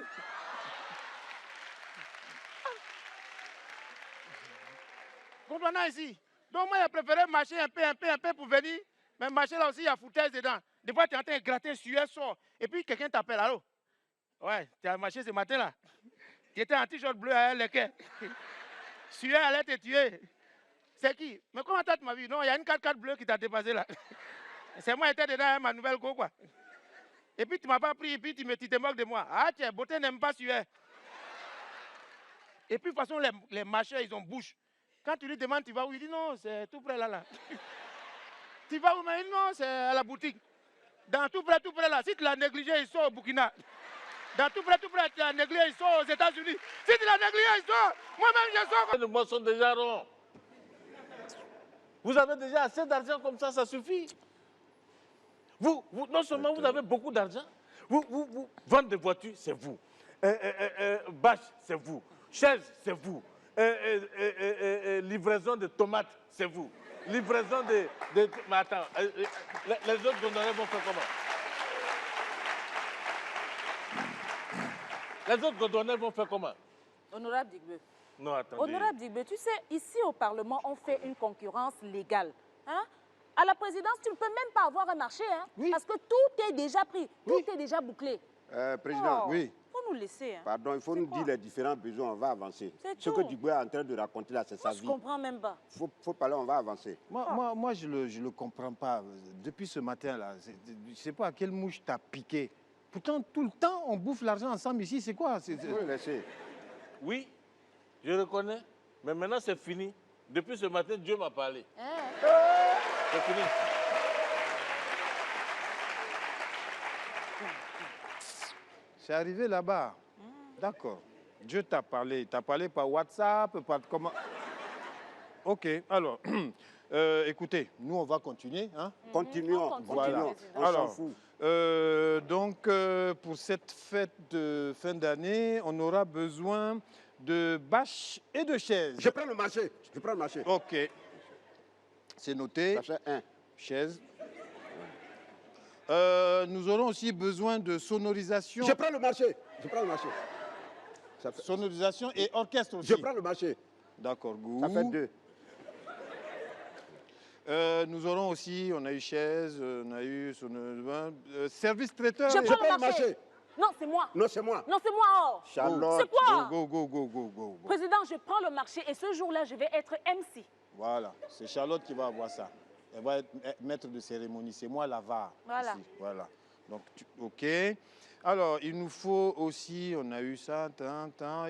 [SPEAKER 7] Comprenez ici. Donc moi, j'ai préféré marcher un peu pour venir. Mais marcher là aussi, il y a foutaise dedans. Des fois, tu es en train de gratter, sueur sort. Et puis, quelqu'un t'appelle, allô? Ouais, tu as marché ce matin là. Tu étais en t-shirt bleu à l'équerre. Sueur allait te tuer. C'est qui? Mais comment tu m'as vu? Non, il y a une 4x4 bleue qui t'a dépassé là. C'est moi qui étais dedans, hein, ma nouvelle go, quoi. Et puis, tu ne m'as pas pris, et puis tu te moques de moi. Ah, tiens, beauté n'aime pas sueur. Et puis, de toute façon, les marcheurs, ils ont bouche. Quand tu lui demandes, tu vas où? Il dit non, c'est tout près là. Tu vas où? Mais il dit non, c'est à la boutique. Dans tout près là. Si tu l'as négligé, il sort au Burkina. Dans tout près, tu l'as négligé, il sort aux États-Unis. Si tu l'as négligé, il sort. Moi-même, je sors.
[SPEAKER 8] Les mois sont déjà ronds. Vous avez déjà assez d'argent comme ça suffit. Vous, non seulement vous avez beaucoup d'argent, vous vendre des voitures, c'est vous. Bâche, c'est vous. Chaise, c'est vous. Livraison de tomates, c'est vous. Livraison de... Mais attends, les autres Gondwanais vont faire comment? Les autres Gondwanais vont faire comment?
[SPEAKER 3] Honorable Digbe.
[SPEAKER 8] Non, attendez.
[SPEAKER 3] Honorable Digbe, tu sais, ici au Parlement, on fait une concurrence légale. Hein? À la présidence, tu ne peux même pas avoir un marché, hein?
[SPEAKER 6] Oui.
[SPEAKER 3] Parce que tout est déjà pris, tout est déjà bouclé.
[SPEAKER 6] Président,
[SPEAKER 3] Oh,
[SPEAKER 6] oui.
[SPEAKER 3] Il faut nous laisser. Hein?
[SPEAKER 6] Pardon, il faut nous dire les différents besoins, on va avancer.
[SPEAKER 3] C'est
[SPEAKER 6] Ce
[SPEAKER 3] tout.
[SPEAKER 6] que Digbo est en train de raconter là, c'est sa
[SPEAKER 3] Moi, je
[SPEAKER 6] vie.
[SPEAKER 3] ne comprends même pas.
[SPEAKER 6] Il faut parler, on va avancer.
[SPEAKER 2] Moi, je le comprends pas. Depuis ce matin-là, je ne sais pas quelle mouche t'a piqué. Pourtant, tout le temps, on bouffe l'argent ensemble ici. C'est quoi?
[SPEAKER 6] Il faut le laisser.
[SPEAKER 8] Oui, je reconnais. Mais maintenant, c'est fini. Depuis ce matin, Dieu m'a parlé. C'est fini.
[SPEAKER 2] C'est arrivé là-bas. D'accord. Dieu t'a parlé. T'a parlé par WhatsApp, par comment? Ok, alors, écoutez, nous, on va continuer. Hein?
[SPEAKER 6] Continuons,
[SPEAKER 3] On continue,
[SPEAKER 6] continuons.
[SPEAKER 3] président.
[SPEAKER 6] On s'en
[SPEAKER 2] Alors,
[SPEAKER 6] fout.
[SPEAKER 2] donc, pour cette fête de fin d'année, on aura besoin de bâches et de chaises.
[SPEAKER 6] Je prends le marché. Je prends le marché.
[SPEAKER 2] Ok. C'est noté.
[SPEAKER 6] Ça fait 1.
[SPEAKER 2] Chaises. Nous aurons aussi besoin de sonorisation.
[SPEAKER 6] Je prends le marché. Je prends le marché. Ça fait...
[SPEAKER 2] Sonorisation et orchestre aussi.
[SPEAKER 6] Je prends le marché.
[SPEAKER 2] D'accord,
[SPEAKER 6] Ça fait 2.
[SPEAKER 2] Nous aurons aussi, on a eu chaise, on a eu service traiteur.
[SPEAKER 3] Je
[SPEAKER 2] et-
[SPEAKER 3] prends
[SPEAKER 6] prends
[SPEAKER 3] le
[SPEAKER 6] le
[SPEAKER 3] marché.
[SPEAKER 6] marché.
[SPEAKER 3] Non, c'est moi.
[SPEAKER 6] Non, c'est moi.
[SPEAKER 3] Non, c'est moi. Oh.
[SPEAKER 6] Charlotte.
[SPEAKER 3] C'est quoi?
[SPEAKER 2] Go.
[SPEAKER 3] Président, je prends le marché et ce jour-là, je vais être MC.
[SPEAKER 2] Voilà, c'est Charlotte qui va avoir ça. Elle va être maître de cérémonie. C'est moi la VAR.
[SPEAKER 3] Voilà.
[SPEAKER 2] Ici. Voilà. Donc, ok. Alors, il nous faut aussi, on a eu ça,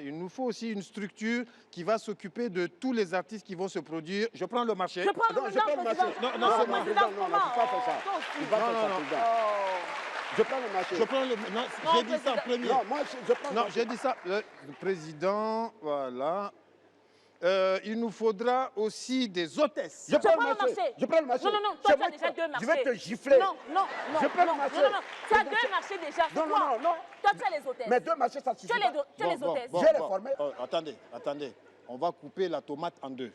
[SPEAKER 2] il nous faut aussi une structure qui va s'occuper de tous les artistes qui vont se produire. Je prends le marché.
[SPEAKER 3] Je prends
[SPEAKER 6] Non,
[SPEAKER 3] le
[SPEAKER 6] je prends le marché.
[SPEAKER 3] président.
[SPEAKER 2] Non, c'est moi.
[SPEAKER 3] président,
[SPEAKER 6] Non, il ne faut pas faire ça. Il va faire ça, président. Je prends le marché.
[SPEAKER 2] Je prends le... Non, j'ai dit ça en premier.
[SPEAKER 6] Non, moi, je prends le
[SPEAKER 2] Non,
[SPEAKER 6] marché.
[SPEAKER 2] j'ai dit ça. Le président, voilà. Il nous faudra aussi des hôtesses.
[SPEAKER 6] Je prends
[SPEAKER 3] prends le marché.
[SPEAKER 6] Je prends le marché.
[SPEAKER 3] Non, non, non, toi,
[SPEAKER 6] C'est
[SPEAKER 3] tu as
[SPEAKER 6] moi
[SPEAKER 3] déjà
[SPEAKER 6] qui-
[SPEAKER 3] deux marchés.
[SPEAKER 6] Je vais te gifler.
[SPEAKER 3] Non, non, non.
[SPEAKER 6] Je prends le
[SPEAKER 3] non,
[SPEAKER 6] marché.
[SPEAKER 3] Non, non, non. Tu as
[SPEAKER 6] Le
[SPEAKER 3] deux
[SPEAKER 6] marché.
[SPEAKER 3] marchés déjà.
[SPEAKER 6] Non, non,
[SPEAKER 3] Toi,
[SPEAKER 6] non, non.
[SPEAKER 3] Toi, tu as les hôtesses.
[SPEAKER 6] Mais 2 marchés, ça suffit.
[SPEAKER 3] Tu as les, tu as les hôtesses.
[SPEAKER 6] J'ai les formés.
[SPEAKER 2] Attendez. On va couper la tomate en deux.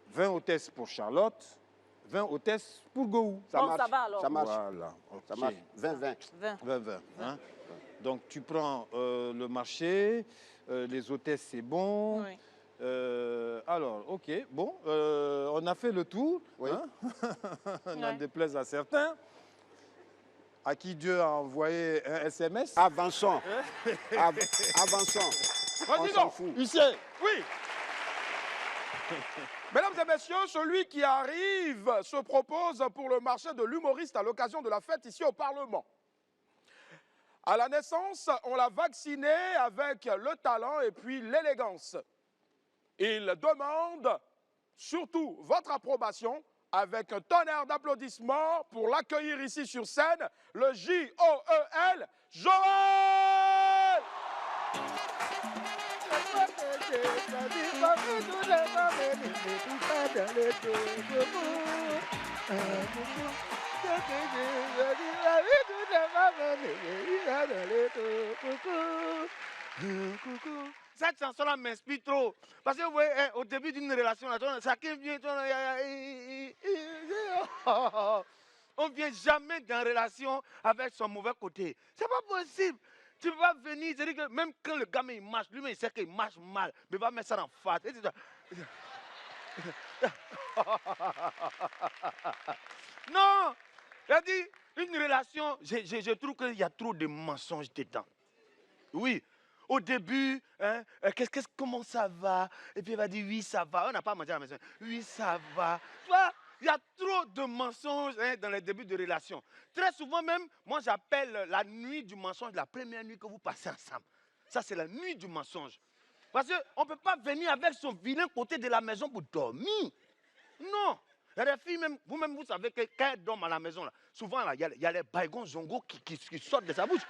[SPEAKER 2] 20 hôtesses pour Charlotte, 20 hôtesses pour Gou.
[SPEAKER 3] Bon, ça va alors.
[SPEAKER 6] Ça marche.
[SPEAKER 2] Voilà.
[SPEAKER 6] Ça
[SPEAKER 2] ok.
[SPEAKER 6] marche. 20-20.
[SPEAKER 3] 20.
[SPEAKER 2] 20. Hein? Donc tu prends le marché, les hôtesses c'est bon.
[SPEAKER 3] Oui.
[SPEAKER 2] Alors, ok, bon, on a fait le tour.
[SPEAKER 6] Oui.
[SPEAKER 2] Hein? On en
[SPEAKER 3] Ouais.
[SPEAKER 2] déplaise à certains. À qui Dieu a envoyé un SMS.
[SPEAKER 6] Avançons. Avançons. On
[SPEAKER 4] Vas-y
[SPEAKER 6] s'en
[SPEAKER 4] donc.
[SPEAKER 6] fout.
[SPEAKER 2] Huissier.
[SPEAKER 4] Oui. Mesdames et messieurs, celui qui arrive se propose pour le marché de l'humoriste à l'occasion de la fête ici au Parlement. À la naissance, on l'a vacciné avec le talent et puis l'élégance. Il demande surtout votre approbation avec un tonnerre d'applaudissements pour l'accueillir ici sur scène, le J-O-E-L, Joël!
[SPEAKER 7] Cette chanson-là m'inspire trop. Parce que vous voyez, au début d'une relation, là, chacun vient. On ne vient jamais dans une relation avec son mauvais côté. C'est pas possible. Tu vas venir, c'est-à-dire que même quand le gamin il marche, lui-même il sait qu'il marche mal, mais il va mettre ça en face. Non! Il a dit, une relation, je trouve qu'il y a trop de mensonges dedans. Oui. Au début, hein, comment ça va? Et puis il va dire oui, ça va. On n'a pas mangé à la maison. Oui, ça va. Tu vois, il y a trop de mensonges dans les débuts de relation. Très souvent même, moi j'appelle la nuit du mensonge la première nuit que vous passez ensemble. Ça, c'est la nuit du mensonge. Parce qu'on ne peut pas venir avec son vilain côté de la maison pour dormir. Non. Il y a des filles, même, vous-même, vous savez que quand elles dorment à la maison, là, souvent, il y a les baigons zongo qui sortent de sa bouche.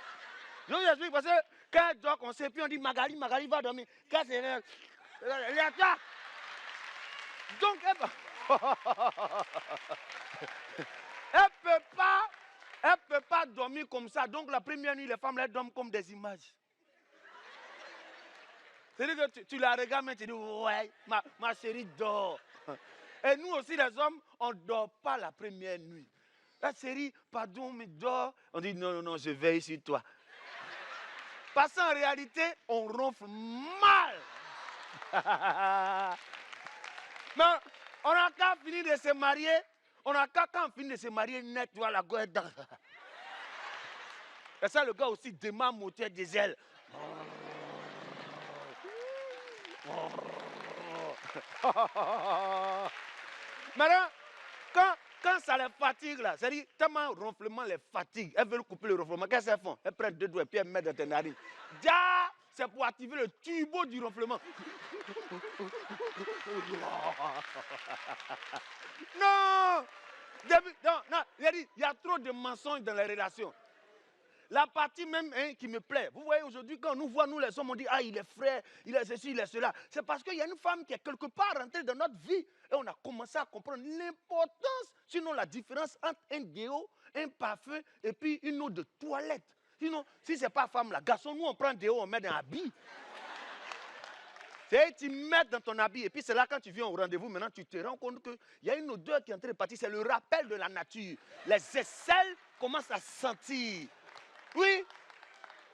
[SPEAKER 7] Je vous explique parce que quand elle dort, on ne sait plus, on dit Magali va dormir. Quand c'est là, donc, elle peut pas dormir comme ça. Donc, la première nuit, les femmes, elles dorment comme des images. C'est-à-dire que tu la regardes, mais tu dis, ouais, ma chérie dort. Et nous aussi, les hommes, on ne dort pas la première nuit. La chérie, pardon, mais dors. On dit, non, je veille sur toi. Parce qu'en réalité, on ronfle mal. Mais on n'a qu'à finir de se marier. On n'a qu'à quand on finit de se marier net, tu vois, la gueule dans. Et ça, le gars aussi démarre moteur des ailes. Maintenant, quand ça les fatigue, là, c'est-à-dire tellement ronflement les fatigue, elles veulent couper le ronflement, qu'est-ce qu'elles font? Elles prennent 2 doigts et puis elles mettent dans tes narines. Déjà, c'est pour activer le turbo du ronflement. Non! Non, il y a trop de mensonges dans les relations. La partie même qui me plaît, vous voyez aujourd'hui quand on nous voit, nous les hommes, on dit, ah il est frère, il est ceci, il est cela. C'est parce qu'il y a une femme qui est quelque part rentrée dans notre vie et on a commencé à comprendre l'importance, sinon la différence entre un déo, un parfum et puis une eau de toilette. Sinon, si ce n'est pas femme, la garçon, nous on prend un déo, on met dans un habit. C'est tu mets dans ton habit et puis c'est là quand tu viens au rendez-vous, maintenant tu te rends compte qu'il y a une odeur qui est en train de partir, c'est le rappel de la nature. Les aisselles commencent à sentir. Oui,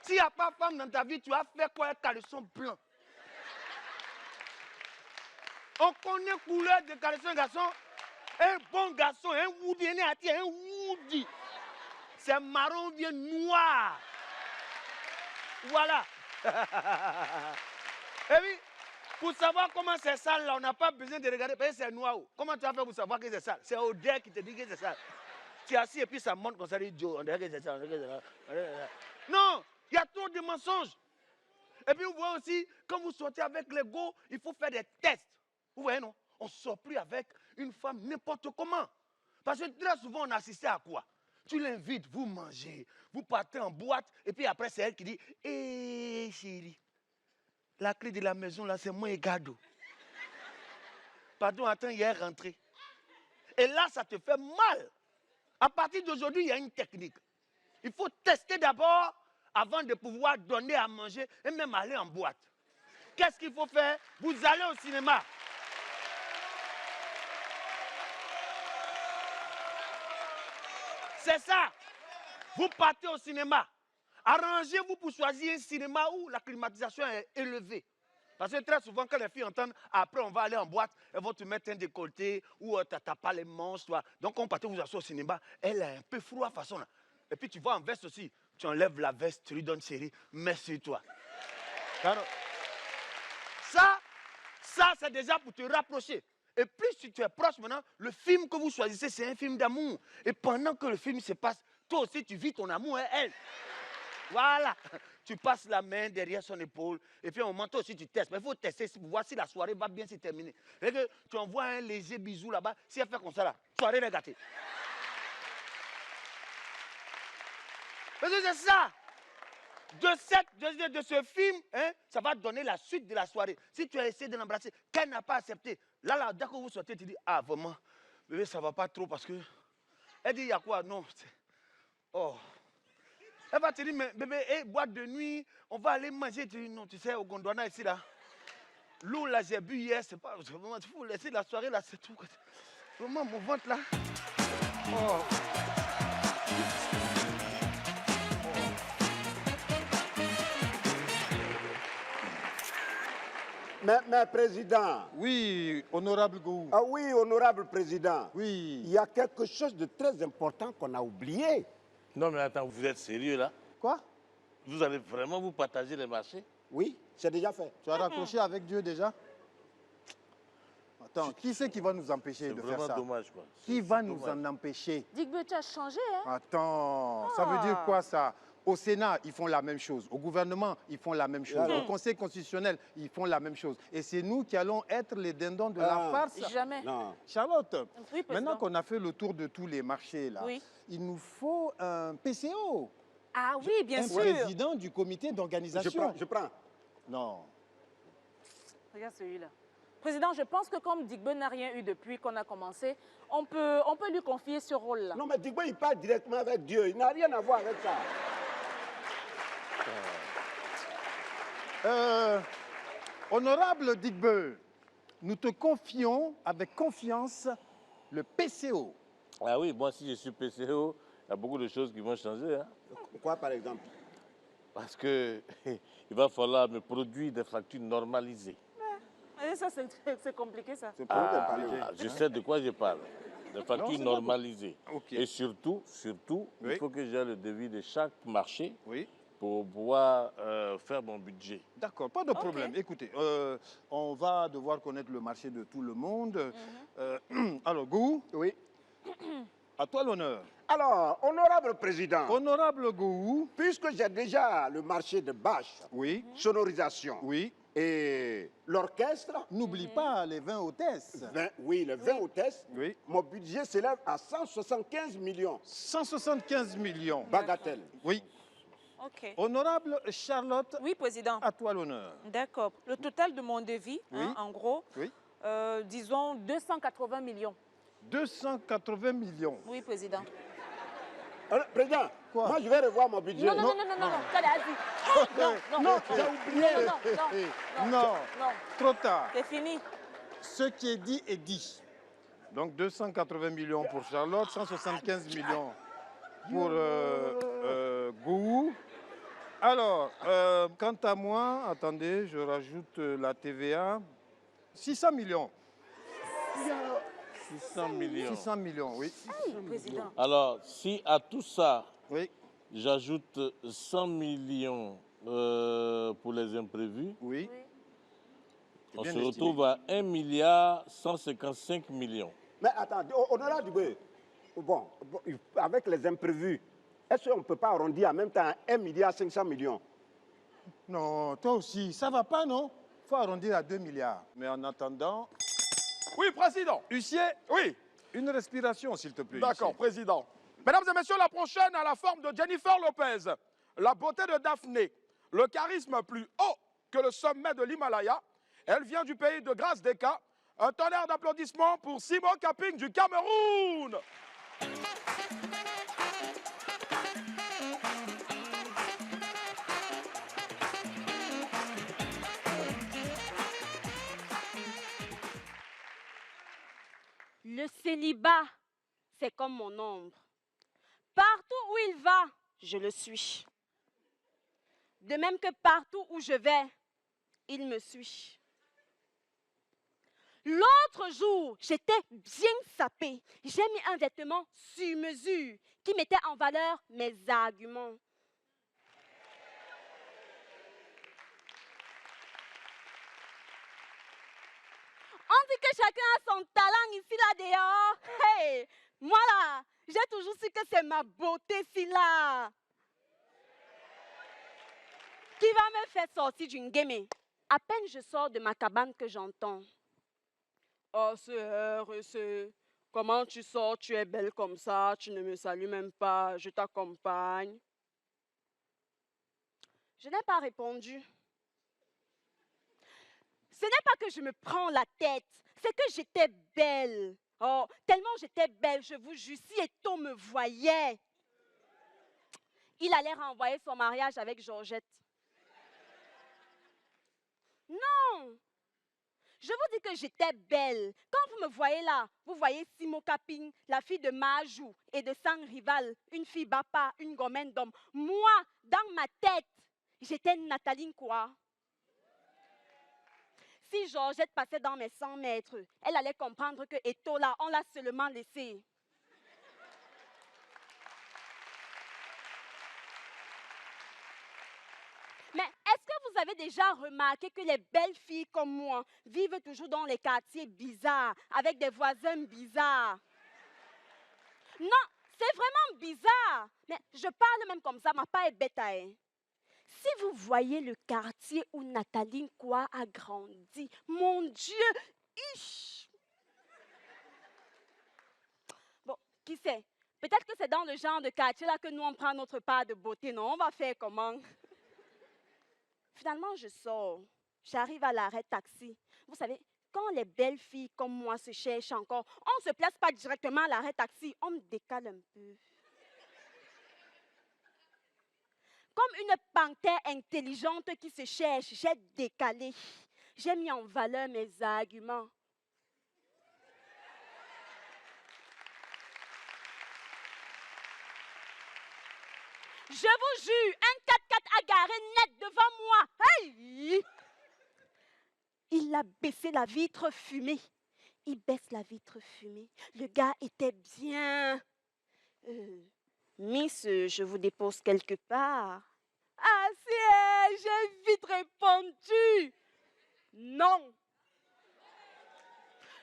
[SPEAKER 7] s'il n'y a pas femme dans ta vie, tu as fait quoi un caleçon blanc? On connaît couleur de caleçon garçon. Un bon garçon, un woody, un woody. C'est marron ou bien noir. Voilà. Et puis, pour savoir comment c'est sale, là, on n'a pas besoin de regarder, parce que c'est noir. Comment tu as fait pour savoir que c'est sale? C'est odeur qui te dit que c'est sale. Tu es assis et puis ça monte comme ça, dit Joe, on dirait que c'est ça, on dirait que c'est ça. Non, il y a trop de mensonges. Et puis vous voyez aussi, quand vous sortez avec les go, il faut faire des tests. Vous voyez, non? On ne sort plus avec une femme n'importe comment. Parce que très souvent, on assistait à quoi? Tu l'invites, vous mangez, vous partez en boîte, et puis après, c'est elle qui dit, hé chérie, la clé de la maison, là, c'est moi et Gado. Pardon, attends, il est rentré. Et là, ça te fait mal. À partir d'aujourd'hui, il y a une technique. Il faut tester d'abord avant de pouvoir donner à manger et même aller en boîte. Qu'est-ce qu'il faut faire? Vous allez au cinéma. C'est ça. Vous partez au cinéma. Arrangez-vous pour choisir un cinéma où la climatisation est élevée. Parce que très souvent, quand les filles entendent, après on va aller en boîte, elles vont te mettre un décolleté ou tu n'as pas les manches. Toi. Donc, quand on partait vous asseoir au cinéma, elle a un peu froid façon. Là. Et puis, tu vas en veste aussi. Tu enlèves la veste, tu lui donnes chérie, merci toi. Ça, c'est déjà pour te rapprocher. Et plus si tu es proche maintenant, le film que vous choisissez, c'est un film d'amour. Et pendant que le film se passe, toi aussi, tu vis ton amour à elle. Voilà. Tu passes la main derrière son épaule. Et puis, à un moment, toi aussi, tu testes. Mais il faut tester pour voir si la soirée va bien se terminer. Et que tu envoies un léger bisou là-bas. Si elle fait comme ça, là, soirée est gâtée. Parce que c'est ça. De ce film, hein, ça va donner la suite de la soirée. Si tu as essayé de l'embrasser, qu'elle n'a pas accepté, là, dès que vous sortez, tu dis, ah, vraiment, bébé, ça ne va pas trop parce que... Elle dit, il y a quoi? Non. Oh. Elle va te dire, mais bébé, boîte de nuit, on va aller manger. Tu dis, non, tu sais, au Gondwana, ici, là, l'eau, là, j'ai bu hier, c'est pas... Il faut laisser la soirée, là, c'est tout. Vraiment, mon ventre, là... Oh.
[SPEAKER 6] Mais président.
[SPEAKER 2] Oui, honorable Gou.
[SPEAKER 6] Ah oui, honorable président.
[SPEAKER 2] Oui.
[SPEAKER 6] Il y a quelque chose de très important qu'on a oublié.
[SPEAKER 8] Non, mais attends, vous êtes sérieux là?
[SPEAKER 2] Quoi?
[SPEAKER 8] Vous allez vraiment vous partager les marchés?
[SPEAKER 6] Oui, c'est déjà fait.
[SPEAKER 2] Tu as raccroché avec Dieu déjà? Attends, qui c'est qui va nous empêcher de faire ça?
[SPEAKER 8] C'est vraiment dommage, quoi.
[SPEAKER 2] Qui va nous en empêcher?
[SPEAKER 3] Digbe, tu as changé, hein?
[SPEAKER 2] Attends, ça veut dire quoi ça? Au Sénat, ils font la même chose. Au gouvernement, ils font la même chose. Au Conseil constitutionnel, ils font la même chose. Et c'est nous qui allons être les dindons de la farce.
[SPEAKER 3] Jamais.
[SPEAKER 6] Non.
[SPEAKER 2] Charlotte,
[SPEAKER 3] Oui,
[SPEAKER 2] maintenant qu'on a fait le tour de tous les marchés, là,
[SPEAKER 3] oui,
[SPEAKER 2] il nous faut un PCO.
[SPEAKER 3] Ah oui, bien
[SPEAKER 2] un
[SPEAKER 3] sûr.
[SPEAKER 2] président du comité d'organisation.
[SPEAKER 6] Je prends.
[SPEAKER 2] Non.
[SPEAKER 3] Regarde celui-là. Président, je pense que comme Digbe n'a rien eu depuis qu'on a commencé, on peut lui confier ce rôle-là.
[SPEAKER 6] Non, mais Digbo, il parle directement avec Dieu. Il n'a rien à voir avec ça.
[SPEAKER 2] Honorable Digbe, nous te confions avec confiance le PCO.
[SPEAKER 8] Ah oui, moi si je suis PCO, il y a beaucoup de choses qui vont changer. Hein?
[SPEAKER 6] Quoi, par exemple?
[SPEAKER 8] Parce que il va falloir me produire des factures normalisées.
[SPEAKER 3] Et ça, c'est compliqué, ça.
[SPEAKER 8] Je sais de quoi je parle. Des factures normalisées.
[SPEAKER 2] Ok.
[SPEAKER 8] Et surtout,
[SPEAKER 2] Oui.
[SPEAKER 8] il faut que j'ai le devis de chaque marché
[SPEAKER 2] Oui.
[SPEAKER 8] pour pouvoir faire mon budget.
[SPEAKER 2] D'accord, pas de problème. Écoutez, on va devoir connaître le marché de tout le monde. Alors, Gou,
[SPEAKER 6] Oui.
[SPEAKER 2] à toi l'honneur.
[SPEAKER 6] Alors, honorable président,
[SPEAKER 2] Honorable Gou,
[SPEAKER 6] puisque j'ai déjà le marché de bâche,
[SPEAKER 2] oui,
[SPEAKER 6] sonorisation
[SPEAKER 2] oui.
[SPEAKER 6] et l'orchestre,
[SPEAKER 2] N'oublie pas les 20 hôtesses.
[SPEAKER 6] oui, les 20 hôtesses,
[SPEAKER 2] Oui.
[SPEAKER 6] mon budget s'élève à 175 millions.
[SPEAKER 2] 175 millions.
[SPEAKER 6] Bagatelle.
[SPEAKER 2] Oui.
[SPEAKER 3] OK.
[SPEAKER 2] Honorable Charlotte,
[SPEAKER 3] Oui, président.
[SPEAKER 2] à toi l'honneur.
[SPEAKER 3] D'accord. Le total de mon devis,
[SPEAKER 2] Oui.
[SPEAKER 3] hein, en gros,
[SPEAKER 2] Oui.
[SPEAKER 3] disons 280 millions.
[SPEAKER 2] 280 millions.
[SPEAKER 3] Oui, président.
[SPEAKER 6] Alors, président,
[SPEAKER 2] Quoi?
[SPEAKER 6] moi je vais revoir mon budget.
[SPEAKER 3] Non, non, non, non, non, non. Allez, vas-y. Non,
[SPEAKER 6] J'ai oublié.
[SPEAKER 2] Non,
[SPEAKER 3] non.
[SPEAKER 2] trop tard.
[SPEAKER 3] C'est fini.
[SPEAKER 2] Ce qui est dit est dit. Donc 280 millions pour Charlotte, 175 millions pour Gou. Alors, quant à moi, attendez, je rajoute la TVA. 600 millions.
[SPEAKER 8] 600 millions.
[SPEAKER 2] 600 millions, oui.
[SPEAKER 3] Hey, président.
[SPEAKER 8] Alors, si à tout ça,
[SPEAKER 2] Oui,
[SPEAKER 8] j'ajoute 100 millions pour les imprévus,
[SPEAKER 2] oui.
[SPEAKER 8] on
[SPEAKER 2] bien
[SPEAKER 8] se
[SPEAKER 2] estimé.
[SPEAKER 8] retrouve à 1 milliard 155 millions.
[SPEAKER 6] Mais attends, honorable Dubé, bon, avec les imprévus, est-ce qu'on ne peut pas arrondir en même temps 1 milliard 500 millions?
[SPEAKER 2] Non, toi aussi, ça va pas, non? Il faut arrondir à 2 milliards. Mais en attendant,
[SPEAKER 4] Oui, président.
[SPEAKER 2] huissier,
[SPEAKER 4] Oui,
[SPEAKER 2] une respiration, s'il te plaît.
[SPEAKER 4] d'accord,
[SPEAKER 2] huissier.
[SPEAKER 4] président. Mesdames et messieurs, la prochaine a la forme de Jennifer Lopez, la beauté de Daphné, le charisme plus haut que le sommet de l'Himalaya. Elle vient du pays de Grâce Deka. Un tonnerre d'applaudissements pour Simon Kaping du Cameroun.
[SPEAKER 9] Le célibat, c'est comme mon ombre. Partout où il va, je le suis. De même que partout où je vais, il me suit. L'autre jour, j'étais bien sapée. J'ai mis un vêtement sur mesure qui mettait en valeur mes arguments. On dit que chacun a son talent ici, là, dehors. Hey, moi, là, j'ai toujours su que c'est ma beauté, ici, là, qui va me faire sortir d'une game. À peine je sors de ma cabane que j'entends. Oh, c'est comment tu sors, tu es belle comme ça, tu ne me salues même pas, je t'accompagne. Je n'ai pas répondu. Ce n'est pas que je me prends la tête, c'est que j'étais belle. Oh, tellement j'étais belle, je vous jure, si Eto me voyait, il allait renvoyer son mariage avec Georgette. Non, je vous dis que j'étais belle. Quand vous me voyez là, vous voyez Simo Kaping, la fille de Majou et de Sang Rival, une fille Bapa, une gommenne d'homme. Moi, dans ma tête, j'étais Nathalie quoi. Si Georgette passait dans mes 100 mètres, elle allait comprendre que Eto là, on l'a seulement laissé. Mais est-ce que vous avez déjà remarqué que les belles filles comme moi vivent toujours dans les quartiers bizarres, avec des voisins bizarres? Non, c'est vraiment bizarre. Mais je parle même comme ça, ma part est bête. Hein. Si vous voyez le quartier où Nathalie Nkwa a grandi, mon Dieu, ish. Bon, qui sait? Peut-être que c'est dans le genre de quartier là que nous on prend notre part de beauté, non? On va faire comment? Finalement, je sors. J'arrive à l'arrêt taxi. Vous savez, quand les belles filles comme moi se cherchent encore, on ne se place pas directement à l'arrêt taxi, on me décale un peu. Comme une panthère intelligente qui se cherche, j'ai décalé. J'ai mis en valeur mes arguments. Je vous jure, un 4x4 a garé net devant moi. Hey! Il a baissé la vitre fumée. Il baisse la vitre fumée. Le gars était bien. Miss, je vous dépose quelque part. Ah, si, j'ai vite répondu. Non.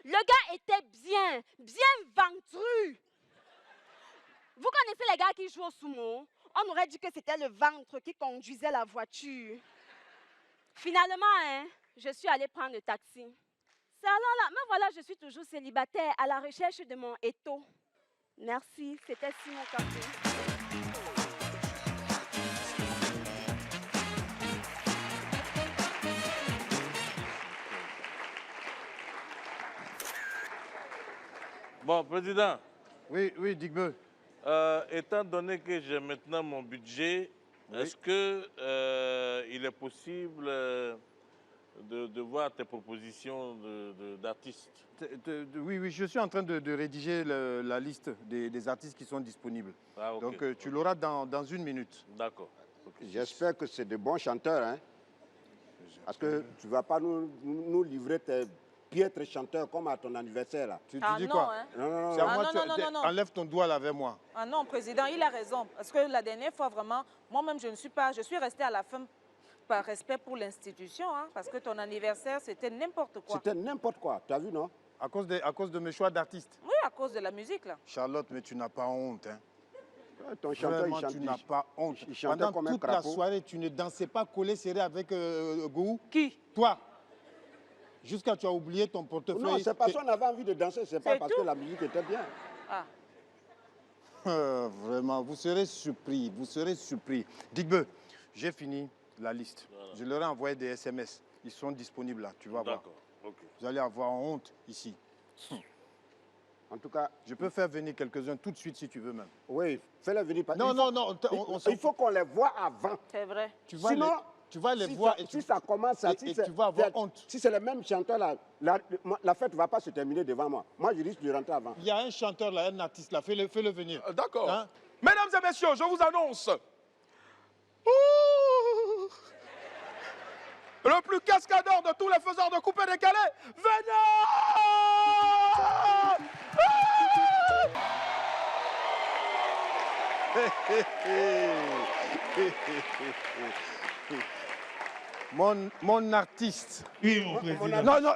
[SPEAKER 9] Le gars était bien ventru. Vous connaissez les gars qui jouent au sumo? On aurait dit que c'était le ventre qui conduisait la voiture. Finalement, hein, je suis allée prendre le taxi. C'est alors là, me voilà, je suis toujours célibataire à la recherche de mon Eto. Merci, c'était Simon Kaping.
[SPEAKER 8] Bon, Président,
[SPEAKER 2] Oui, oui, Digbeu.
[SPEAKER 8] étant donné que j'ai maintenant mon budget,
[SPEAKER 2] Oui.
[SPEAKER 8] est-ce que il est possible de voir tes propositions d'artistes?
[SPEAKER 2] Oui, oui, je suis en train de rédiger la liste des artistes qui sont disponibles.
[SPEAKER 8] Ah, ok.
[SPEAKER 2] Donc, tu l'auras dans 1 minute.
[SPEAKER 8] D'accord.
[SPEAKER 6] J'espère que c'est de bons chanteurs, hein? Parce que tu ne vas pas nous livrer tes piètres chanteurs comme à ton anniversaire, là.
[SPEAKER 2] Tu
[SPEAKER 3] Ah
[SPEAKER 2] dis
[SPEAKER 3] non,
[SPEAKER 2] quoi?
[SPEAKER 3] hein.
[SPEAKER 6] Non.
[SPEAKER 2] C'est à
[SPEAKER 3] Ah
[SPEAKER 2] moi,
[SPEAKER 3] non.
[SPEAKER 2] enlève ton doigt là vers moi.
[SPEAKER 3] Ah non, président, il a raison. Parce que la dernière fois, vraiment, moi-même, je suis restée à la fin par respect pour l'institution. Hein, parce que ton anniversaire, c'était n'importe quoi.
[SPEAKER 6] C'était n'importe quoi, tu as vu, non?
[SPEAKER 2] À cause de mes choix d'artistes.
[SPEAKER 3] Oui, à cause de la musique, là.
[SPEAKER 2] Charlotte, mais tu n'as pas honte. Hein.
[SPEAKER 6] Ton chanteur,
[SPEAKER 2] Vraiment,
[SPEAKER 6] il chante.
[SPEAKER 2] tu n'as pas honte.
[SPEAKER 6] Il chantait
[SPEAKER 2] Pendant
[SPEAKER 6] comme un
[SPEAKER 2] toute la
[SPEAKER 6] crapaud.
[SPEAKER 2] soirée, tu ne dansais pas collé serré avec Gou.
[SPEAKER 3] Qui?
[SPEAKER 2] Toi. Jusqu'à tu as oublié ton portefeuille.
[SPEAKER 6] Non, c'est parce qu'on avait envie de danser, c'est pas parce
[SPEAKER 3] tout.
[SPEAKER 6] que la musique était bien.
[SPEAKER 3] Ah.
[SPEAKER 2] Vraiment, vous serez surpris, vous serez surpris. Digbe, j'ai fini la liste.
[SPEAKER 8] Voilà.
[SPEAKER 2] Je leur ai envoyé des SMS. Ils sont disponibles là, tu vas voir.
[SPEAKER 8] D'accord, ok.
[SPEAKER 2] Vous allez avoir honte ici.
[SPEAKER 6] En tout cas,
[SPEAKER 2] Je peux faire venir quelques-uns tout de suite si tu veux même.
[SPEAKER 6] oui, fais-les venir.
[SPEAKER 2] Non, non, non,
[SPEAKER 6] Il faut qu'on les voit avant.
[SPEAKER 3] C'est vrai.
[SPEAKER 2] tu vas
[SPEAKER 6] Sinon,
[SPEAKER 2] tu vas les
[SPEAKER 6] si
[SPEAKER 2] voir
[SPEAKER 6] ça,
[SPEAKER 2] et
[SPEAKER 6] si ça commence à...
[SPEAKER 2] et tu vas avoir honte.
[SPEAKER 6] Si c'est le même chanteur, là, la fête ne va pas se terminer devant moi. Moi, je risque de rentrer avant.
[SPEAKER 2] Il y a un chanteur là, un artiste là, fais-le venir.
[SPEAKER 4] D'accord.
[SPEAKER 2] Hein?
[SPEAKER 4] Mesdames et messieurs, je vous annonce le plus cascadeur de tous les faiseurs de coupé décalé, venez!
[SPEAKER 2] Mon artiste.
[SPEAKER 10] Oui, mon président.
[SPEAKER 2] Non, non,